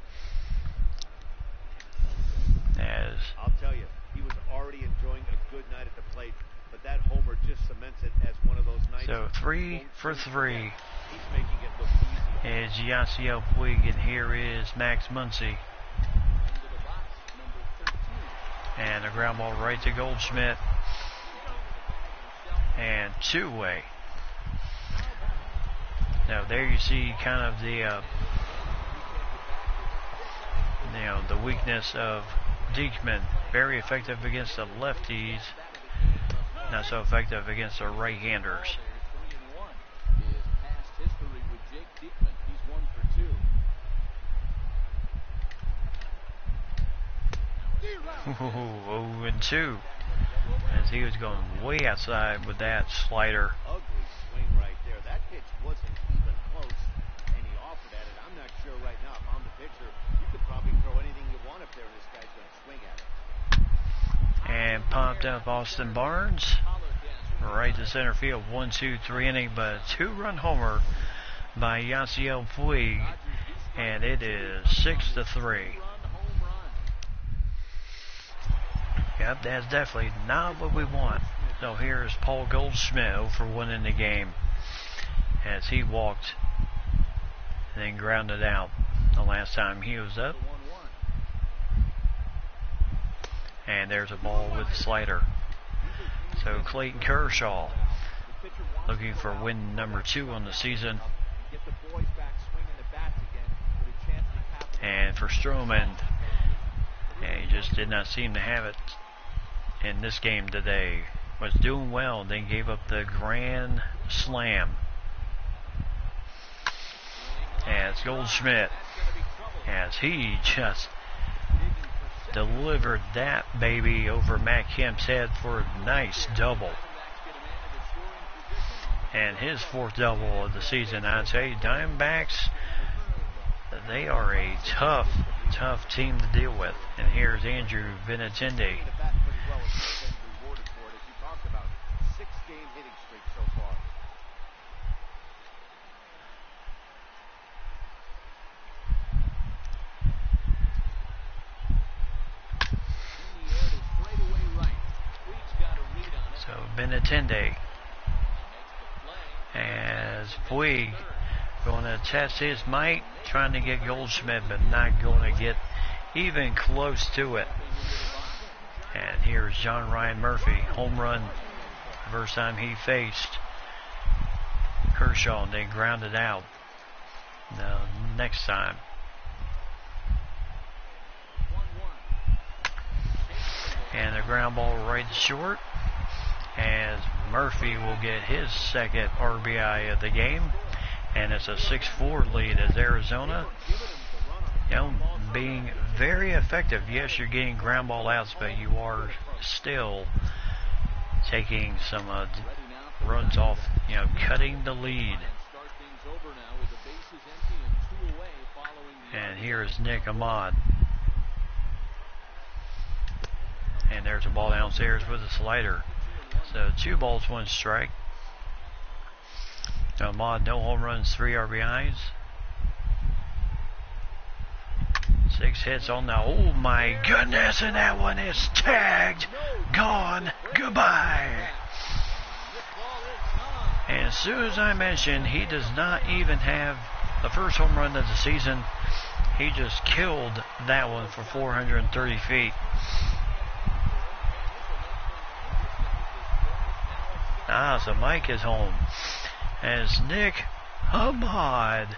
As I'll tell you, he was already enjoying a good night at the plate, but that homer just cements it as one of those nights. so 3 for 3 He's making it look easy. is Yasiel Puig, and here is Max Muncy. And a ground ball right to Goldschmidt. And 2-way. Now there you see kind of the the weakness of Diekman. Very effective against the lefties, not so effective against the right-handers. Ooh, 0-2, as he was going way outside with that slider. Ugly swing right there. That pitch wasn't even close, and he offered at it. I'm not sure right now if I'm the pitcher. You could probably throw anything you want up there, and this guy's going to swing at it. And popped up Austin Barnes right to center field. 1-2-3 inning, but a 2-run homer by Yasiel Puig, and it is 6-3. Yep, that's definitely not what we want. So here's Paul Goldschmidt 0 for 1 in the game, as he walked and then grounded out the last time he was up. And there's a ball with the slider. So Clayton Kershaw looking for win number 2 on the season. And for Stroman, he just did not seem to have it in this game today. Was doing well, then gave up the grand slam. As Goldschmidt, as he just delivered that baby over Matt Kemp's head for a nice double. And his 4th double of the season. I'd say Diamondbacks, they are a tough team to deal with. And here's Andrew Benintendi. So Benintendi, as Puig going to test his might, trying to get Goldschmidt, but not going to get even close to it. And here's John Ryan Murphy, home run the first time he faced Kershaw, and then grounded out the next time. And a ground ball right to short, as Murphy will get his 2nd RBI of the game. And it's a 6-4 lead as Arizona, being very effective. Yes, you're getting ground ball outs, but you are still taking some runs off, cutting the lead. And here is Nick Ahmad. And there's a ball downstairs with a slider. So 2 balls, 1 strike. Ahmad, no home runs, 3 RBIs. 6 hits on the, oh my goodness, and that one is tagged, gone, goodbye. And as soon as I mentioned, he does not even have the first home run of the season. He just killed that one for 430 feet. So Mike is home. As Nick Ahmad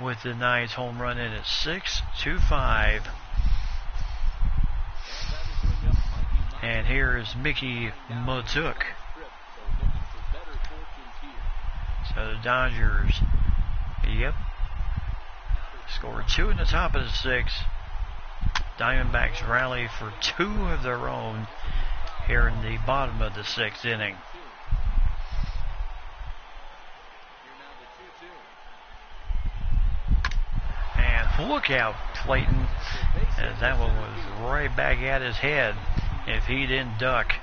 with the nice home run in at 6-5. And here is Mickey Matuk. So the Dodgers, scored 2 in the top of the 6th. Diamondbacks rally for 2 of their own here in the bottom of the 6th inning. And look out, Clayton, as that one was right back at his head if he didn't duck.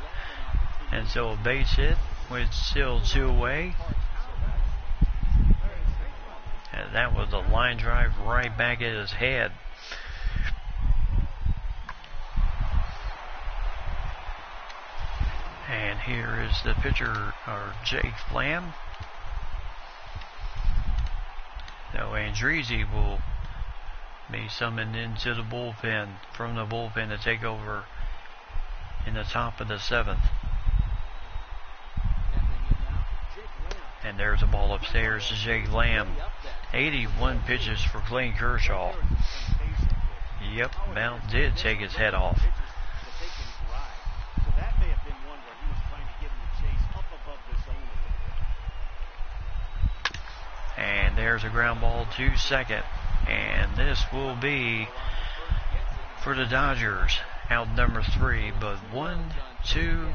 And so a base hit with still 2 away. And that was a line drive right back at his head. And here is the pitcher, Jake Lamb. So Andreezy will be summoned into the bullpen, from the bullpen to take over in the top of the 7th. And there's a ball upstairs to Jake Lamb. 81 pitches for Clayton Kershaw. Yep, Mount did take his head off. And there's a ground ball to second. And this will be for the Dodgers. Out number 3, but 1, 2,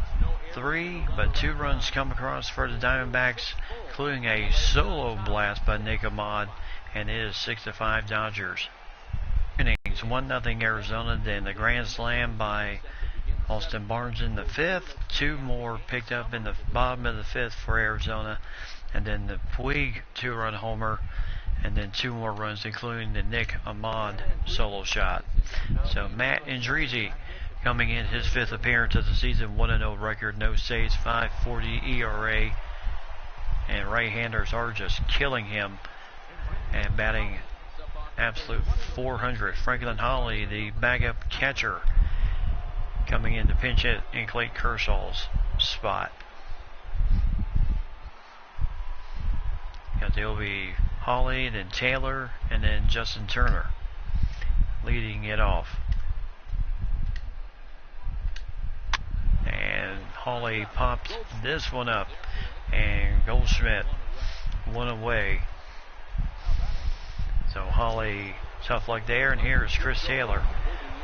3, but 2 runs come across for the Diamondbacks, including a solo blast by Nick Ahmad, and it is 6-5 Dodgers. Innings 1-0 Arizona, then the grand slam by Austin Barnes in the 5th, 2 more picked up in the bottom of the 5th for Arizona, and then the Puig 2-run homer, and then 2 more runs, including the Nick Ahmad solo shot. So Matt Andreezy coming in his 5th appearance of the season, 1-0 record, no saves, 5.40 ERA, and right-handers are just killing him and batting absolute 400. Franklin Holly, the backup catcher, coming in to pinch hit in Clayton Kershaw's spot. There'll be Holly, then Taylor, and then Justin Turner leading it off. And Holly popped this one up, and Goldschmidt one away. So Holly, tough luck there, and here is Chris Taylor,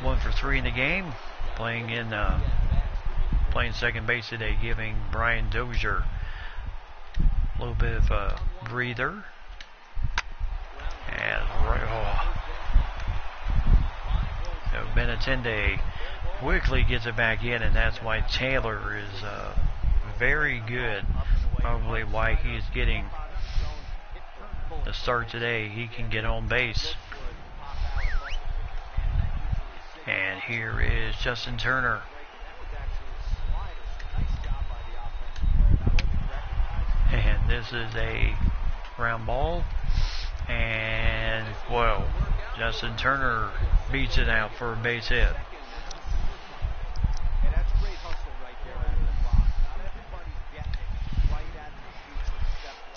1 for 3 in the game, playing second base today, giving Brian Dozier a little bit of a breather. And so Benintendi quickly gets it back in, and that's why Taylor is very good. Probably why he's getting the start today. He can get on base. And here is Justin Turner. And this is a ground ball. And, whoa, Justin Turner beats it out for a base hit.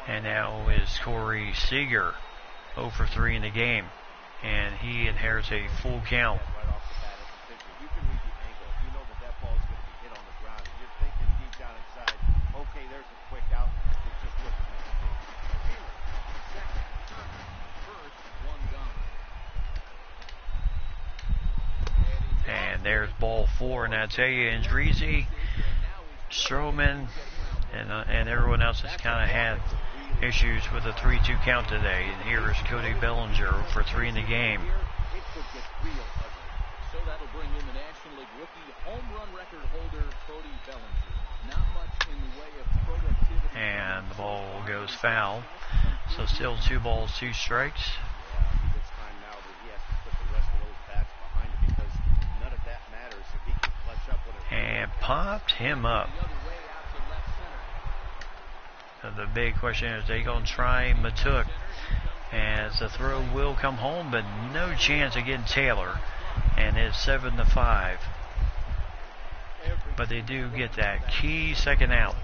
And now is Corey Seager, 0 for 3 in the game. And he inherits a full count. And there's ball 4, and I tell you, Andreezy, Stroman, and everyone else has kind of had issues with a 3-2 count today. And here is Cody Bellinger for 3 in the game. So that'll bring in the National League rookie home run record holder Cody Bellinger. Not much in the way of productivity. And the ball goes foul. So still 2 balls, 2 strikes. And popped him up. So the big question is, they going to try Matuk? As the throw will come home, but no chance of getting Taylor. And it's 7-5. But they do get that key second out.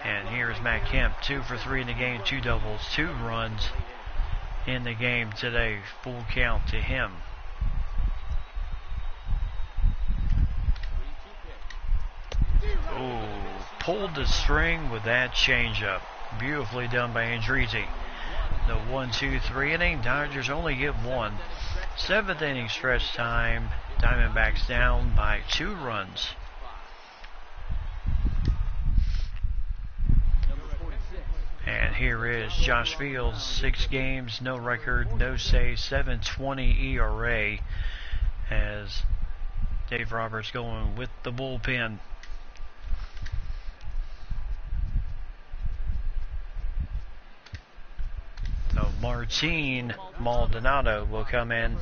And here's Matt Kemp, 2 for 3 in the game, 2 doubles, 2 runs in the game today. Full count to him. Oh, pulled the string with that changeup. Beautifully done by Andreezy. The 1-2-3 inning. Dodgers only get 1. 7th inning stretch time. Diamondbacks down by 2 runs. And here is Josh Fields, 6 games, no record, no save, 7.20 ERA, as Dave Roberts going with the bullpen. So Martin Maldonado will come in.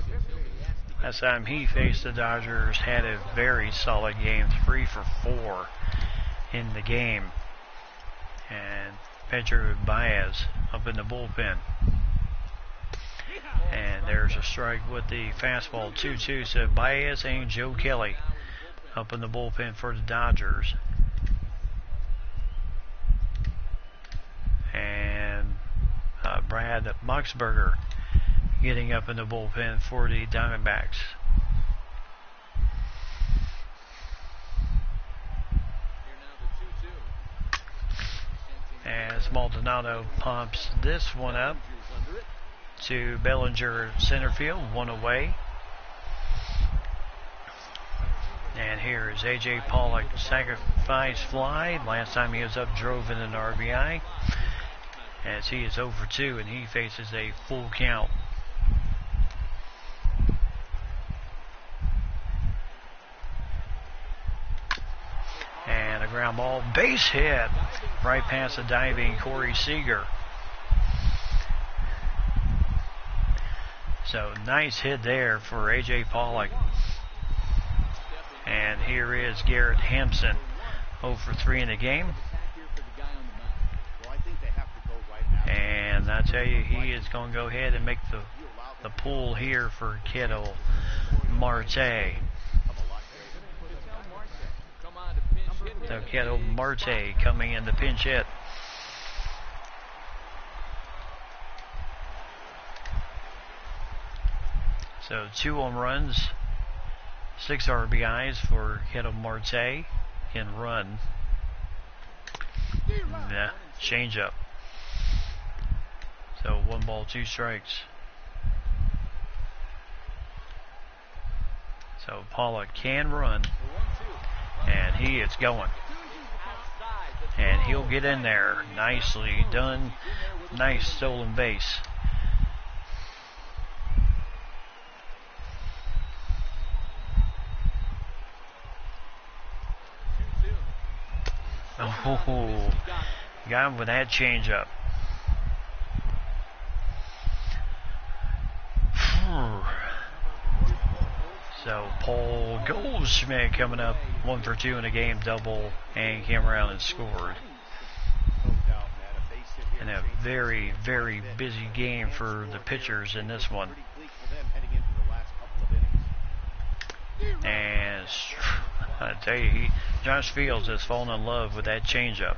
Last time he faced the Dodgers, had a very solid game, 3 for 4 in the game. And Pedro Baez up in the bullpen. And there's a strike with the fastball, 2-2. So Baez and Joe Kelly up in the bullpen for the Dodgers. And Brad Boxberger getting up in the bullpen for the Diamondbacks. As Maldonado pumps this one up to Bellinger center field, 1 away. And here is A.J. Pollock, sacrifice fly. Last time he was up, drove in an RBI. As he is 0 for 2 and he faces a full count. And a ground ball, base hit, right past the diving Corey Seager. So nice hit there for A.J. Pollock. And here is Garrett Hampson, 0 for 3 in the game. And I tell you, he is going to go ahead and make the pull here for Ketel Marte. So Ketel Marte coming in the pinch hit. So 2 home runs, 6 RBIs for Ketel Marte in run. Change up. So 1 ball, 2 strikes. So Pollock can run. And he is going. And he'll get in there. Nicely done. Nice stolen base. Oh, got him with that changeup. So Paul Goldschmidt coming up, 1 for 2 in the game, double, and came around and scored. And a very, very busy game for the pitchers in this one. And I tell you, Josh Fields has fallen in love with that changeup.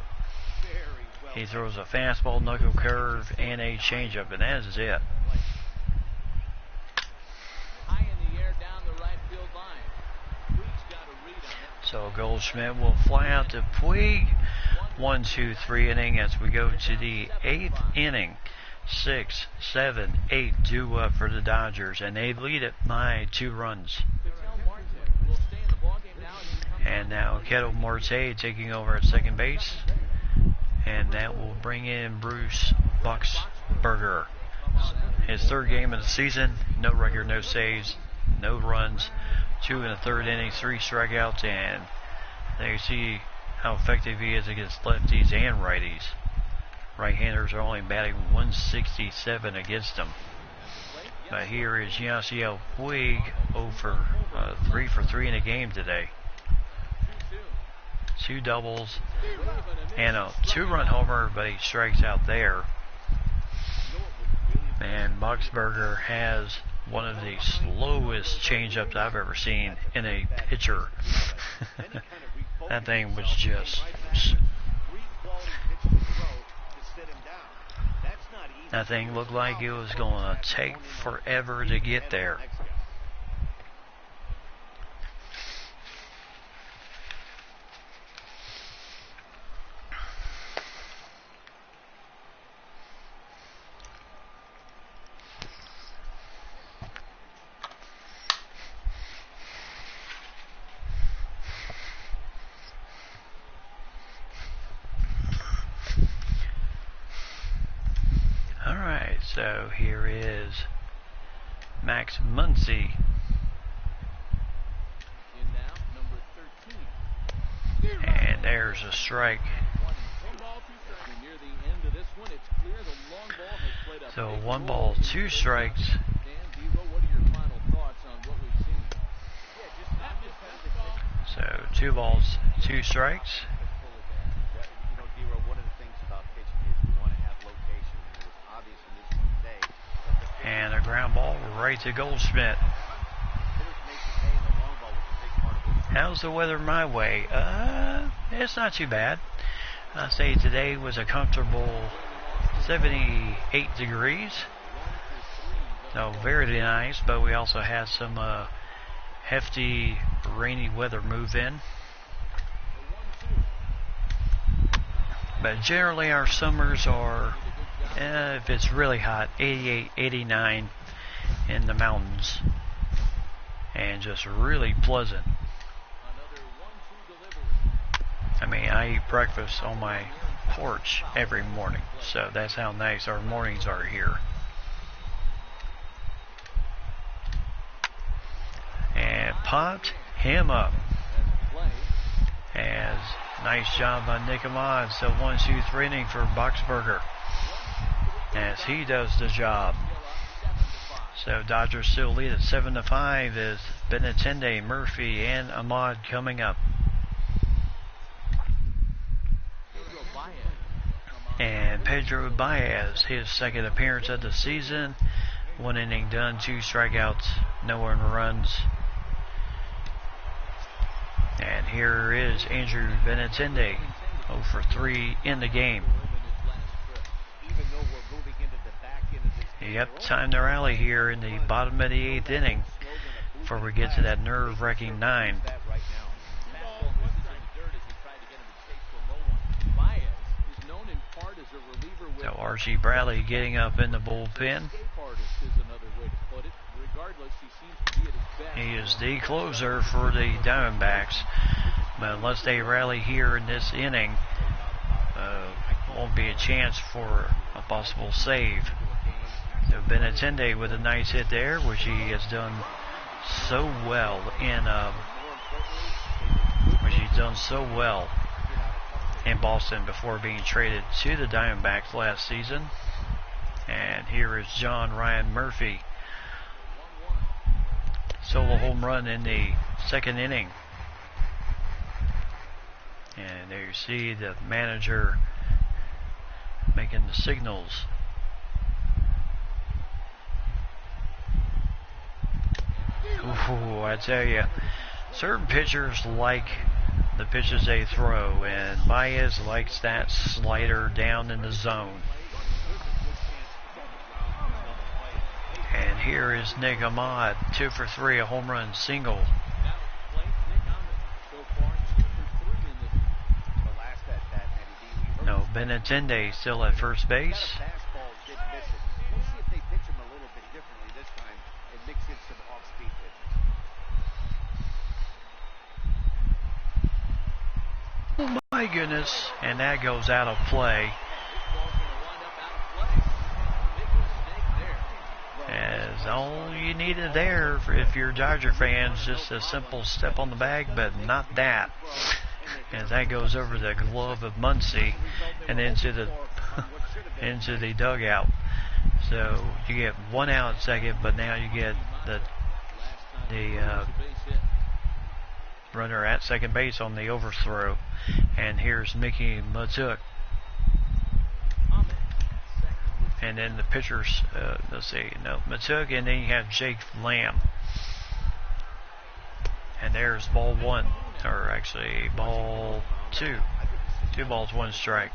He throws a fastball, knuckle curve, and a changeup, and that is it. So Goldschmidt will fly out to Puig. 1-2-3 inning as we go to the 8th inning. 6, 7, 8 due up for the Dodgers, and they lead it by 2 runs. And now Ketel Marte taking over at second base, and that will bring in Bruce Boxberger. His 3rd game of the season, no record, no saves, no runs, 2 in the 3rd inning, 3 strikeouts, and there you see how effective he is against lefties and righties. Right-handers are only batting 167 against him. But here is Yasiel Puig, 3 for 3 in a game today. 2 doubles and a 2-run homer, but he strikes out there. And Boxberger has one of the slowest changeups I've ever seen in a pitcher. That thing was just That thing looked like it was going to take forever to get there. Alright, so here is Max Muncy. And there's a strike. So 1 ball, 2 strikes. So 2 balls, 2 strikes. And a ground ball right to Goldschmidt. How's the weather my way? It's not too bad. I say today was a comfortable 78 degrees. So very nice, but we also had some hefty rainy weather move in. But generally our summers are, if it's really hot, 88, 89 in the mountains. And just really pleasant. I mean, I eat breakfast on my porch every morning, so that's how nice our mornings are here. And popped him up. As nice job by Nick Ahmad. So 1-2-3 inning for Boxberger, as he does the job. So Dodgers still lead at 7-5 as Benintendi, Murphy, and Ahmad coming up. And Pedro Baez, his second appearance of the season. 1 inning done, 2 strikeouts, no earned runs. And here is Andrew Benintendi, 0 for 3 in the game. Yep, time to rally here in the bottom of the 8th inning before we get to that nerve-wracking 9. So Archie Bradley getting up in the bullpen. He is the closer for the Diamondbacks. But unless they rally here in this inning, won't be a chance for a possible save. So Benintendi with a nice hit there, which he has done so well in Boston before being traded to the Diamondbacks last season. And here is John Ryan Murphy. Solo home run in the 2nd inning. And there you see the manager making the signals. Ooh, I tell you, certain pitchers like the pitches they throw, and Baez likes that slider down in the zone. And here is Nick Ahmad, 2 for 3, a home run single. No, Benintendi still at first base. Oh my goodness, and that goes out of play. As all you needed there, if you're Dodger fans, just a simple step on the bag, but not that. As that goes over the glove of Muncy and into the dugout. So you get 1 out second, but now you get the runner at second base on the overthrow. And here's Mickey Matuk. And then the pitchers, Matuk, and then you have Jake Lamb. And there's ball 1, or actually ball 2. 2 balls, 1 strike.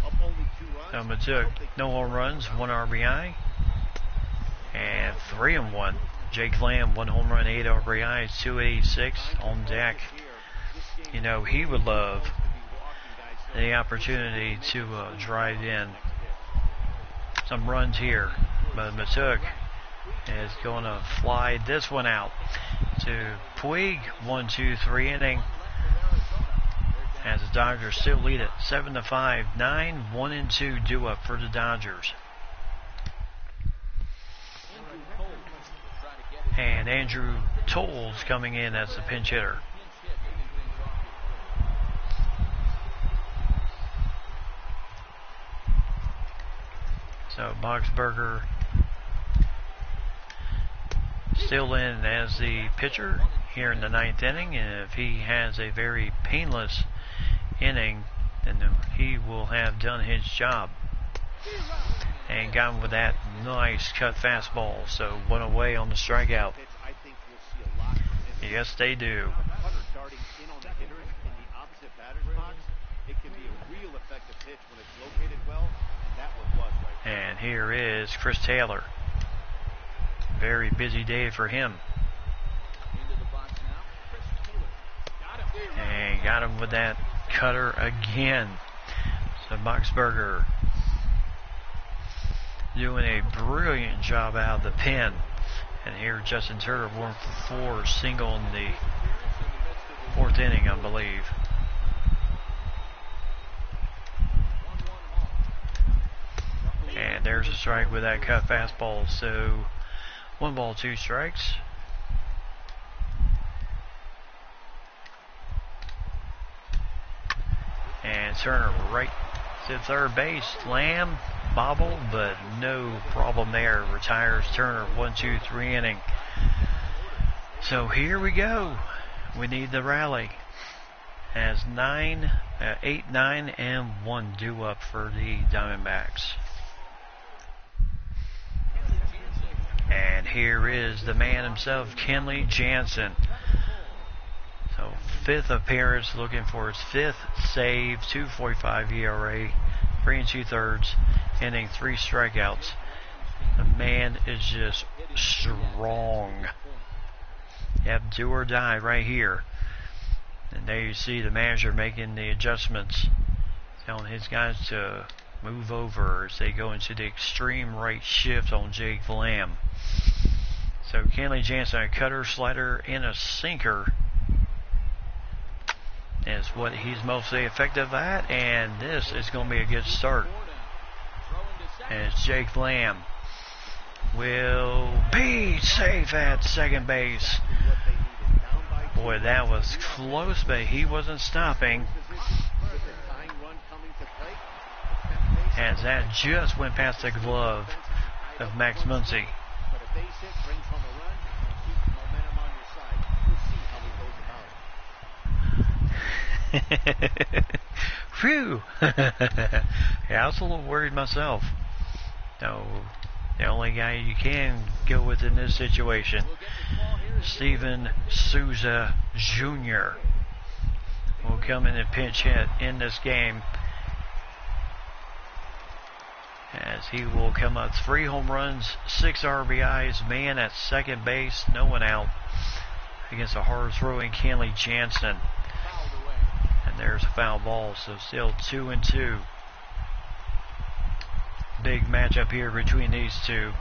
Up only 2 runs. Matuk, no home runs, 1 RBI, and 3-1. Jake Lamb, 1 home run, 8 RBIs, 286 on deck. You know, he would love the opportunity to drive in some runs here, but Matuk is going to fly this one out to Puig. 1-2-3 inning, as the Dodgers still lead it 7-5, 9-1-2 due up for the Dodgers. And Andrew Tolles coming in as the pinch hitter. So Boxberger still in as the pitcher here in the 9th inning, and if he has a very painless inning, then he will have done his job. And got him with that nice cut fastball, so 1 away on the strikeout. Yes, they do. And here is Chris Taylor. Very busy day for him. And got him with that cutter again. So Boxberger doing a brilliant job out of the pen. And here Justin Turner 1 for 4, single in the 4th inning, I believe. And there's a strike with that cut fastball. So 1 ball, 2 strikes. And Turner right to third base. Lamb bobble, but no problem there. Retires Turner. 1-2-3 inning. So here we go. We need the rally. As 8, 9, and 1 due up for the Diamondbacks. And here is the man himself, Kenley Jansen. So 5th appearance, looking for his 5th save, 2.45 ERA, 3 2/3 inning, 3 strikeouts. The man is just strong. Yep, do or die right here. And there you see the manager making the adjustments, telling his guys to move over as they go into the extreme right shift on Jake Lamb. So Kenley Jansen, a cutter, slider, and a sinker is what he's mostly effective at, and this is going to be a good start. As Jake Lamb will be safe at second base. Boy, that was close, but he wasn't stopping. As that just went past the glove of Max Muncy. Phew! Yeah, I was a little worried myself. No, the only guy you can go with in this situation, Steven Souza Jr. will come in and pinch hit in this game, as he will come up 3 home runs, 6 RBIs, man at second base, no one out, against a hard-throwing Kenley Jansen. And there's a foul ball, so still 2-2. Big matchup here between these two.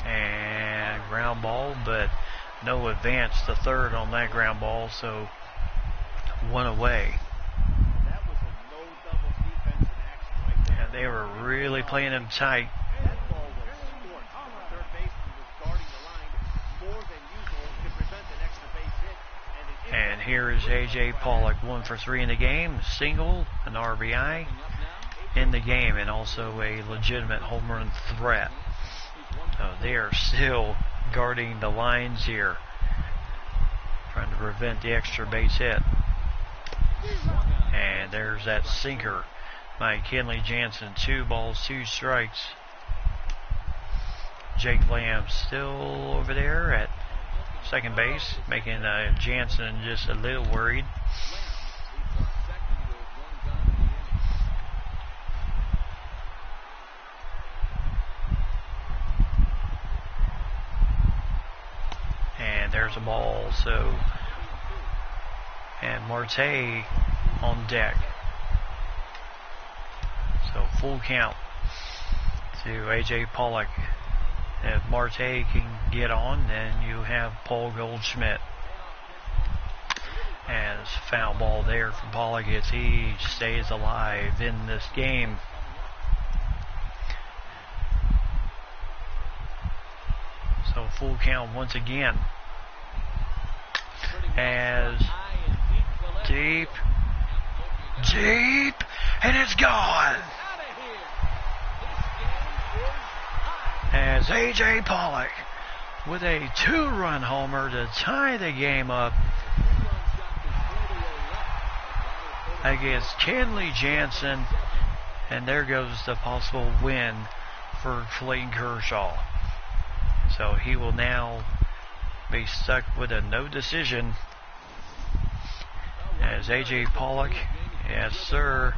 And ground ball, but no advance to third on that ground ball, so 1 away. Yeah, they were really playing him tight. And here is A.J. Pollock, 1 for 3 in the game, single, an RBI in the game, and also a legitimate home run threat. So they are still guarding the lines here, trying to prevent the extra base hit. And there's that sinker by Kenley Jansen. 2 balls, 2 strikes. Jake Lamb still over there at second base, making Jansen just a little worried. And there's a ball, so, and Marte on deck. So full count to A.J. Pollock. If Marte can get on, then you have Paul Goldschmidt. As foul ball there for Pollock as he stays alive in this game. So full count once again. As deep, and it's gone. As A.J. Pollock with a 2-run homer to tie the game up against Kenley Jansen, and there goes the possible win for Clayton Kershaw. So he will now be stuck with a no decision as A.J. Pollock, yes sir,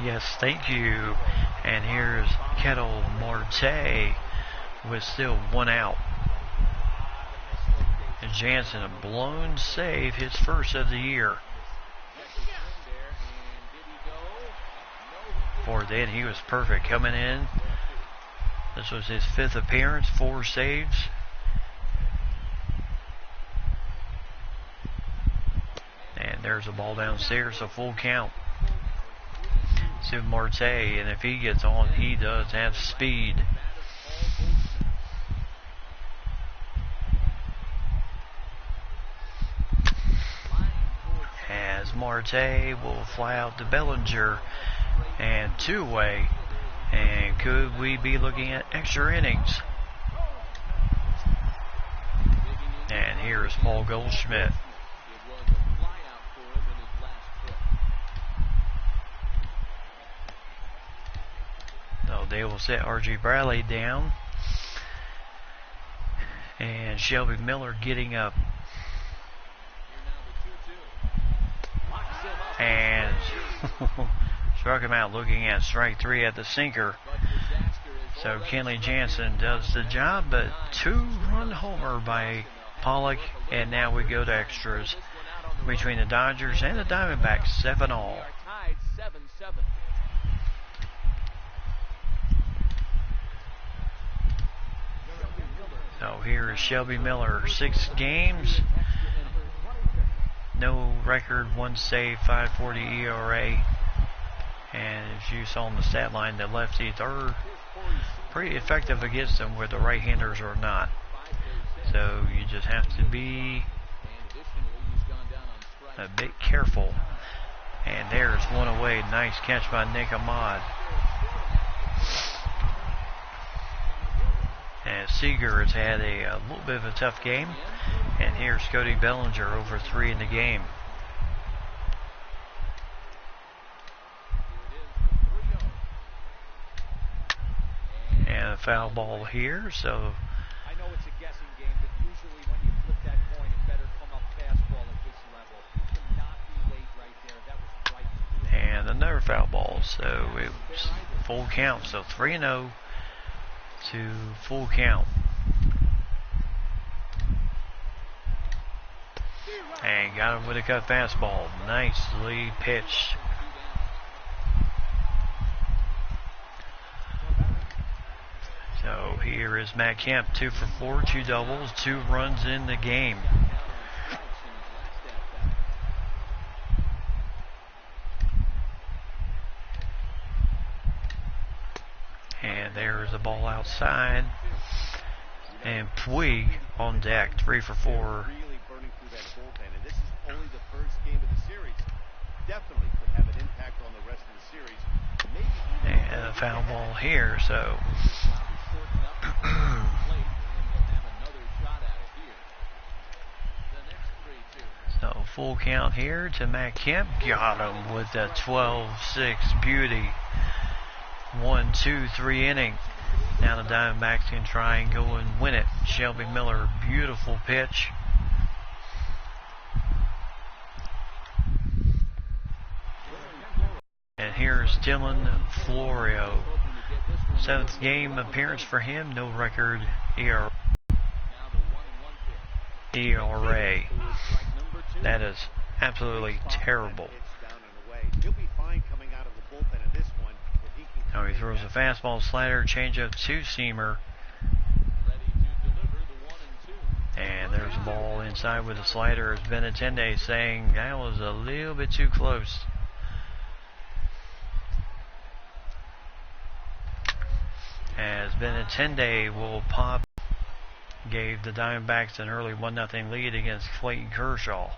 yes, thank you. And here's Kettle Marte with still 1 out. And Jansen, a blown save, his first of the year. For then he was perfect coming in. This was his 5th appearance, 4 saves. And there's a ball downstairs, a full count to Marte, and if he gets on, he does have speed. As Marte will fly out to Bellinger, and 2-way, and could we be looking at extra innings? And here is Paul Goldschmidt. So they will set R.G. Bradley down, and Shelby Miller getting up. And struck him out looking at strike 3 at the sinker. So Kenley Jansen does the job, but 2-run homer by Pollock, and now we go to extras between the Dodgers and the Diamondbacks, 7-all. So here is Shelby Miller, 6 games, no record, 1 save, 5.40 ERA. And as you saw on the stat line, the lefties are pretty effective against them, where the right-handers are not. So you just have to be a bit careful. And there's one away. Nice catch by Nick Ahmad. And Seager has had a little bit of a tough game. And here's Cody Bellinger, over 3 in the game. And a foul ball here, so I know it's a guessing game, but usually when you flip that coin, it better come up fastball at this level. You cannot be late right there. That was right to do. And another foul ball, so it was full count. So 3-0 to full count. And got him with a cut fastball. Nicely pitched. So here is Matt Kemp, 2 for 4, 2 doubles, 2 runs in the game. And there's the ball outside. And Puig on deck, 3 for 4. Really burning through that bullpen, and this is only the first game of the series. Definitely could have an impact on the rest of the series. Maybe even and a foul ball here, so so full count here to Matt Kemp. Got him with a 12-6 beauty. 1, 2, 3 inning. Now the Diamondbacks can try and go and win it. Shelby Miller, beautiful pitch. And here's Dylan Florio. 7th game appearance for him. No record ERA. That is absolutely terrible. Now he throws a fastball, slider, changeup, two-seamer. And there's a ball inside with a slider. As Benintendi saying that was a little bit too close. As Benintendi will pop, gave the Diamondbacks an early 1-0 lead against Clayton Kershaw.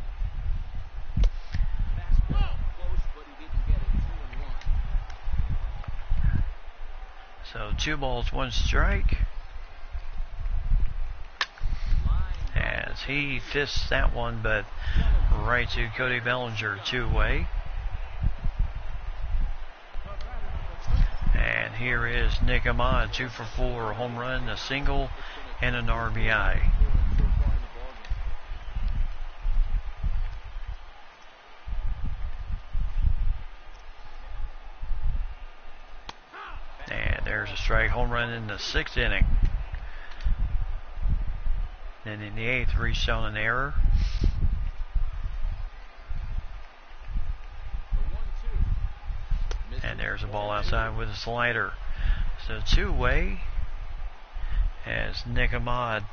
So 2 balls, 1 strike. As he fists that one, but right to Cody Bellinger, 2-away. And here is Nick Ahmad, 2 for 4, a home run, a single, and an RBI. And there's a strike, home run in the 6th inning. Then in the 8th, reached on an error. And there's a ball outside with a slider. So 2-way as Nick Ahmad.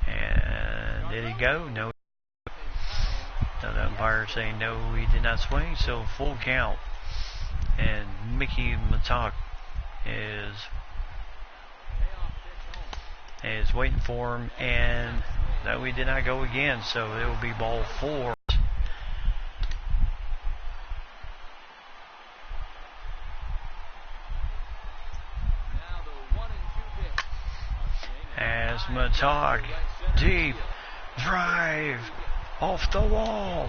And did he go? No. The umpire saying no, he did not swing. So full count. And Mickey Matok is waiting for him, and no, he did not go again, so it will be ball 4. As Matok, deep drive off the wall,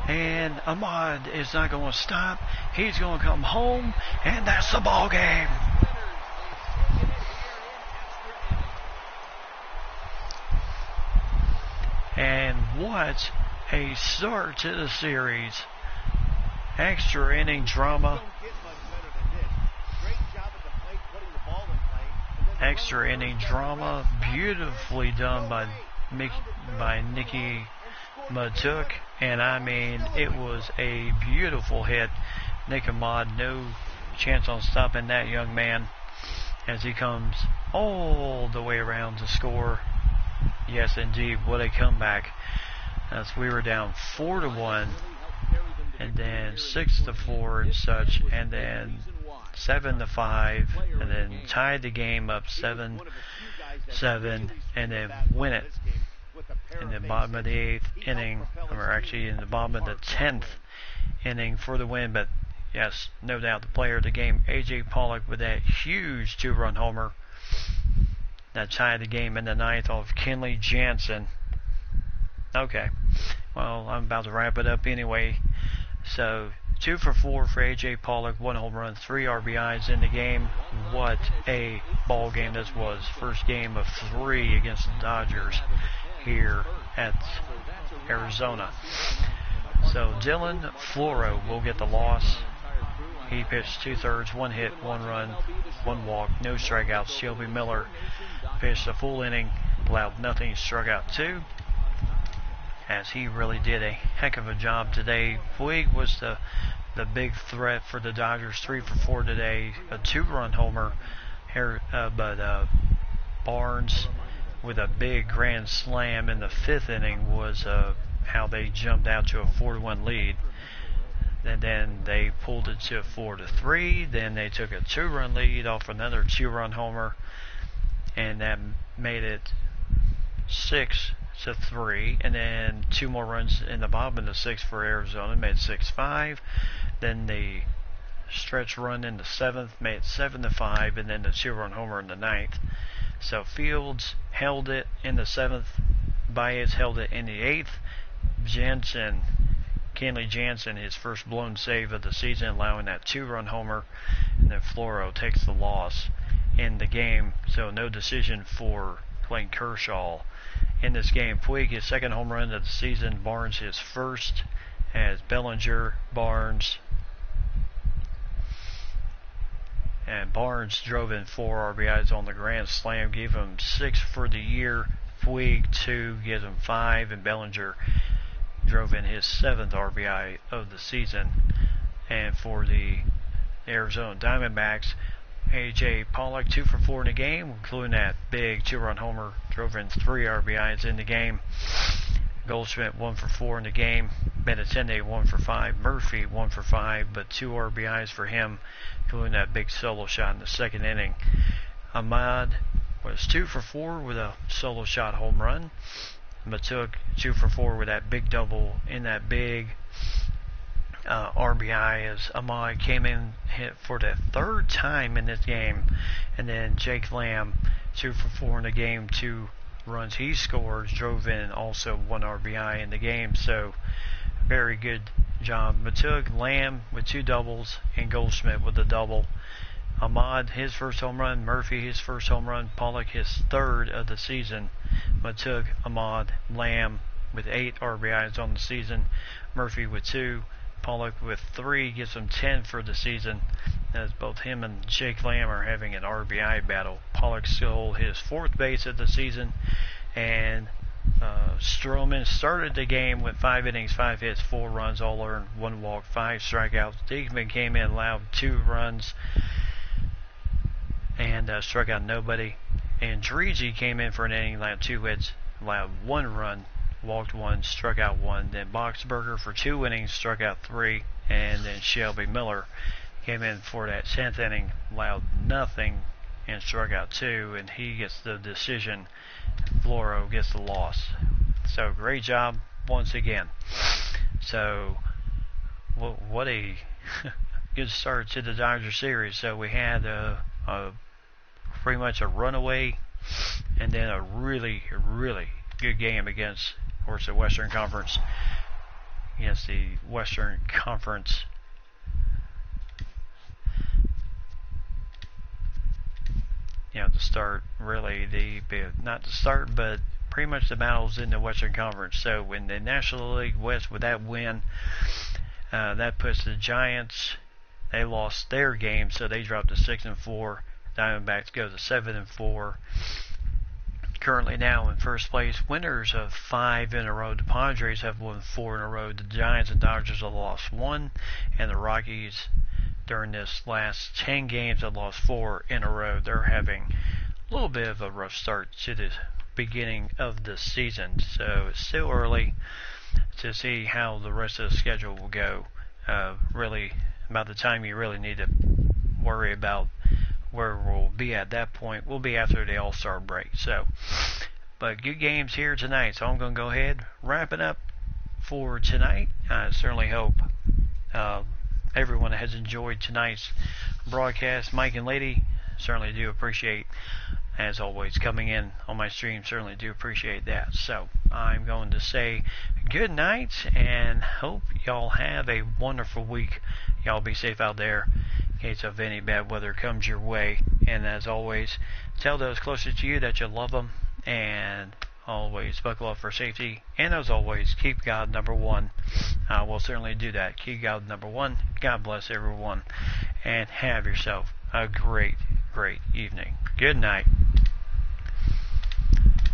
and Ahmad is not going to stop. He's going to come home, and that's the ball game. And what a start to the series. Extra inning drama. Extra inning drama. Beautifully done by Nicky Matuk. And I mean, it was a beautiful hit. Nick Ahmad, no chance on stopping that young man as he comes all the way around to score. Yes, indeed, what a comeback. As we were down 4-1, and then 6-4 and such, and then 7-5, and then tied the game up 7-7, and then win it in the bottom of the 8th inning, or actually in the bottom of the 10th inning for the win. But yes, no doubt the player of the game, A.J. Pollock, with that huge 2-run homer that tied the game in the 9th off Kenley Jansen. Okay, well, I'm about to wrap it up anyway. So 2 for 4 for A.J. Pollock, 1 home run, 3 RBIs in the game. What a ball game this was. First game of 3 against the Dodgers here at Arizona. So Dylan Floro will get the loss. He pitched 2/3, 1 hit, 1 run, 1 walk, no strikeouts. Shelby Miller pitched a full inning, allowed nothing, struck out 2. As he really did a heck of a job today. Puig was the big threat for the Dodgers, 3 for 4 today, a 2-run homer. But Barnes with a big grand slam in the 5th inning was how they jumped out to a 4-1 lead. And then they pulled it to 4-3. Then they took a 2-run lead off another 2-run homer, and that made it 6-3. And then 2 more runs in the bottom of the 6th for Arizona, made it 6-5. Then the stretch run in the 7th made it 7-5, and then the 2-run homer in the 9th. So Fields held it in the 7th. Baez held it in the 8th. Jensen Kenley Jansen his first blown save of the season, allowing that 2-run homer, and then Floro takes the loss in the game. So no decision for Clayton Kershaw in this game. Puig his second home run of the season, Barnes his first, as Bellinger, Barnes, and Barnes drove in 4 RBIs on the grand slam, gave him 6 for the year. Puig 2, gives him 5, and Bellinger drove in his 7th RBI of the season. And for the Arizona Diamondbacks, A.J. Pollock 2 for 4 in the game, including that big 2-run homer, drove in 3 RBIs in the game. Goldschmidt 1 for 4 in the game. Benintendi 1 for 5. Murphy 1 for 5, but 2 RBIs for him, including that big solo shot in the second inning. Ahmad was 2 for 4 with a solo shot home run. Matuk 2 for 4 with that big double in that big RBI, as Ahmad came in hit for the 3rd time in this game. And then Jake Lamb 2 for 4 in the game, 2 runs he scored, drove in also 1 RBI in the game. So very good job. Matuk, Lamb with 2 doubles, and Goldschmidt with a double. Ahmad his first home run, Murphy his first home run, Pollock his 3rd of the season. Matuk, Ahmad, Lamb with 8 RBIs on the season. Murphy with 2, Pollock with 3, gives him 10 for the season, as both him and Jake Lamb are having an RBI battle. Pollock stole his 4th base of the season, and Stroman started the game with 5 innings, 5 hits, 4 runs, all earned, 1 walk, 5 strikeouts. Diekman came in, allowed 2 runs, and struck out nobody. And Drigi came in for an inning, allowed 2 hits, allowed 1 run, walked 1, struck out 1. Then Boxberger for 2 innings, struck out 3. And then Shelby Miller came in for that 10th inning, allowed nothing, and struck out 2. And he gets the decision. Floro gets the loss. So great job once again. So what a good start to the Dodger series. So we had pretty much a runaway, and then a really good game against, of course, the Western Conference, against the Western Conference to start really not to start, but pretty much the battles in the Western Conference. So in the National League West, with that win, that puts the Giants, they lost their game, so they dropped to 6-4. Diamondbacks go to 7-4. Currently now in first place, winners of 5 in a row. The Padres have won 4 in a row. The Giants and Dodgers have lost 1, and the Rockies, during this last 10 games, have lost 4 in a row. They're having a little bit of a rough start to the beginning of the season, so it's still early to see how the rest of the schedule will go. Really, about the time you really need to worry about where we'll be at that point will be after the All-Star break. So, but good games here tonight, so I'm going to go ahead, wrap it up for tonight. I certainly hope everyone has enjoyed tonight's broadcast. Mike and Lady, certainly do appreciate, as always, coming in on my stream. Certainly do appreciate that. So I'm going to say good night and hope y'all have a wonderful week. Y'all be safe out there in case of any bad weather comes your way. And as always, tell those closest to you that you love them, and always buckle up for safety. And as always, keep God number one. We'll certainly do that. Keep God number one. God bless everyone, and have yourself a great evening. Good night.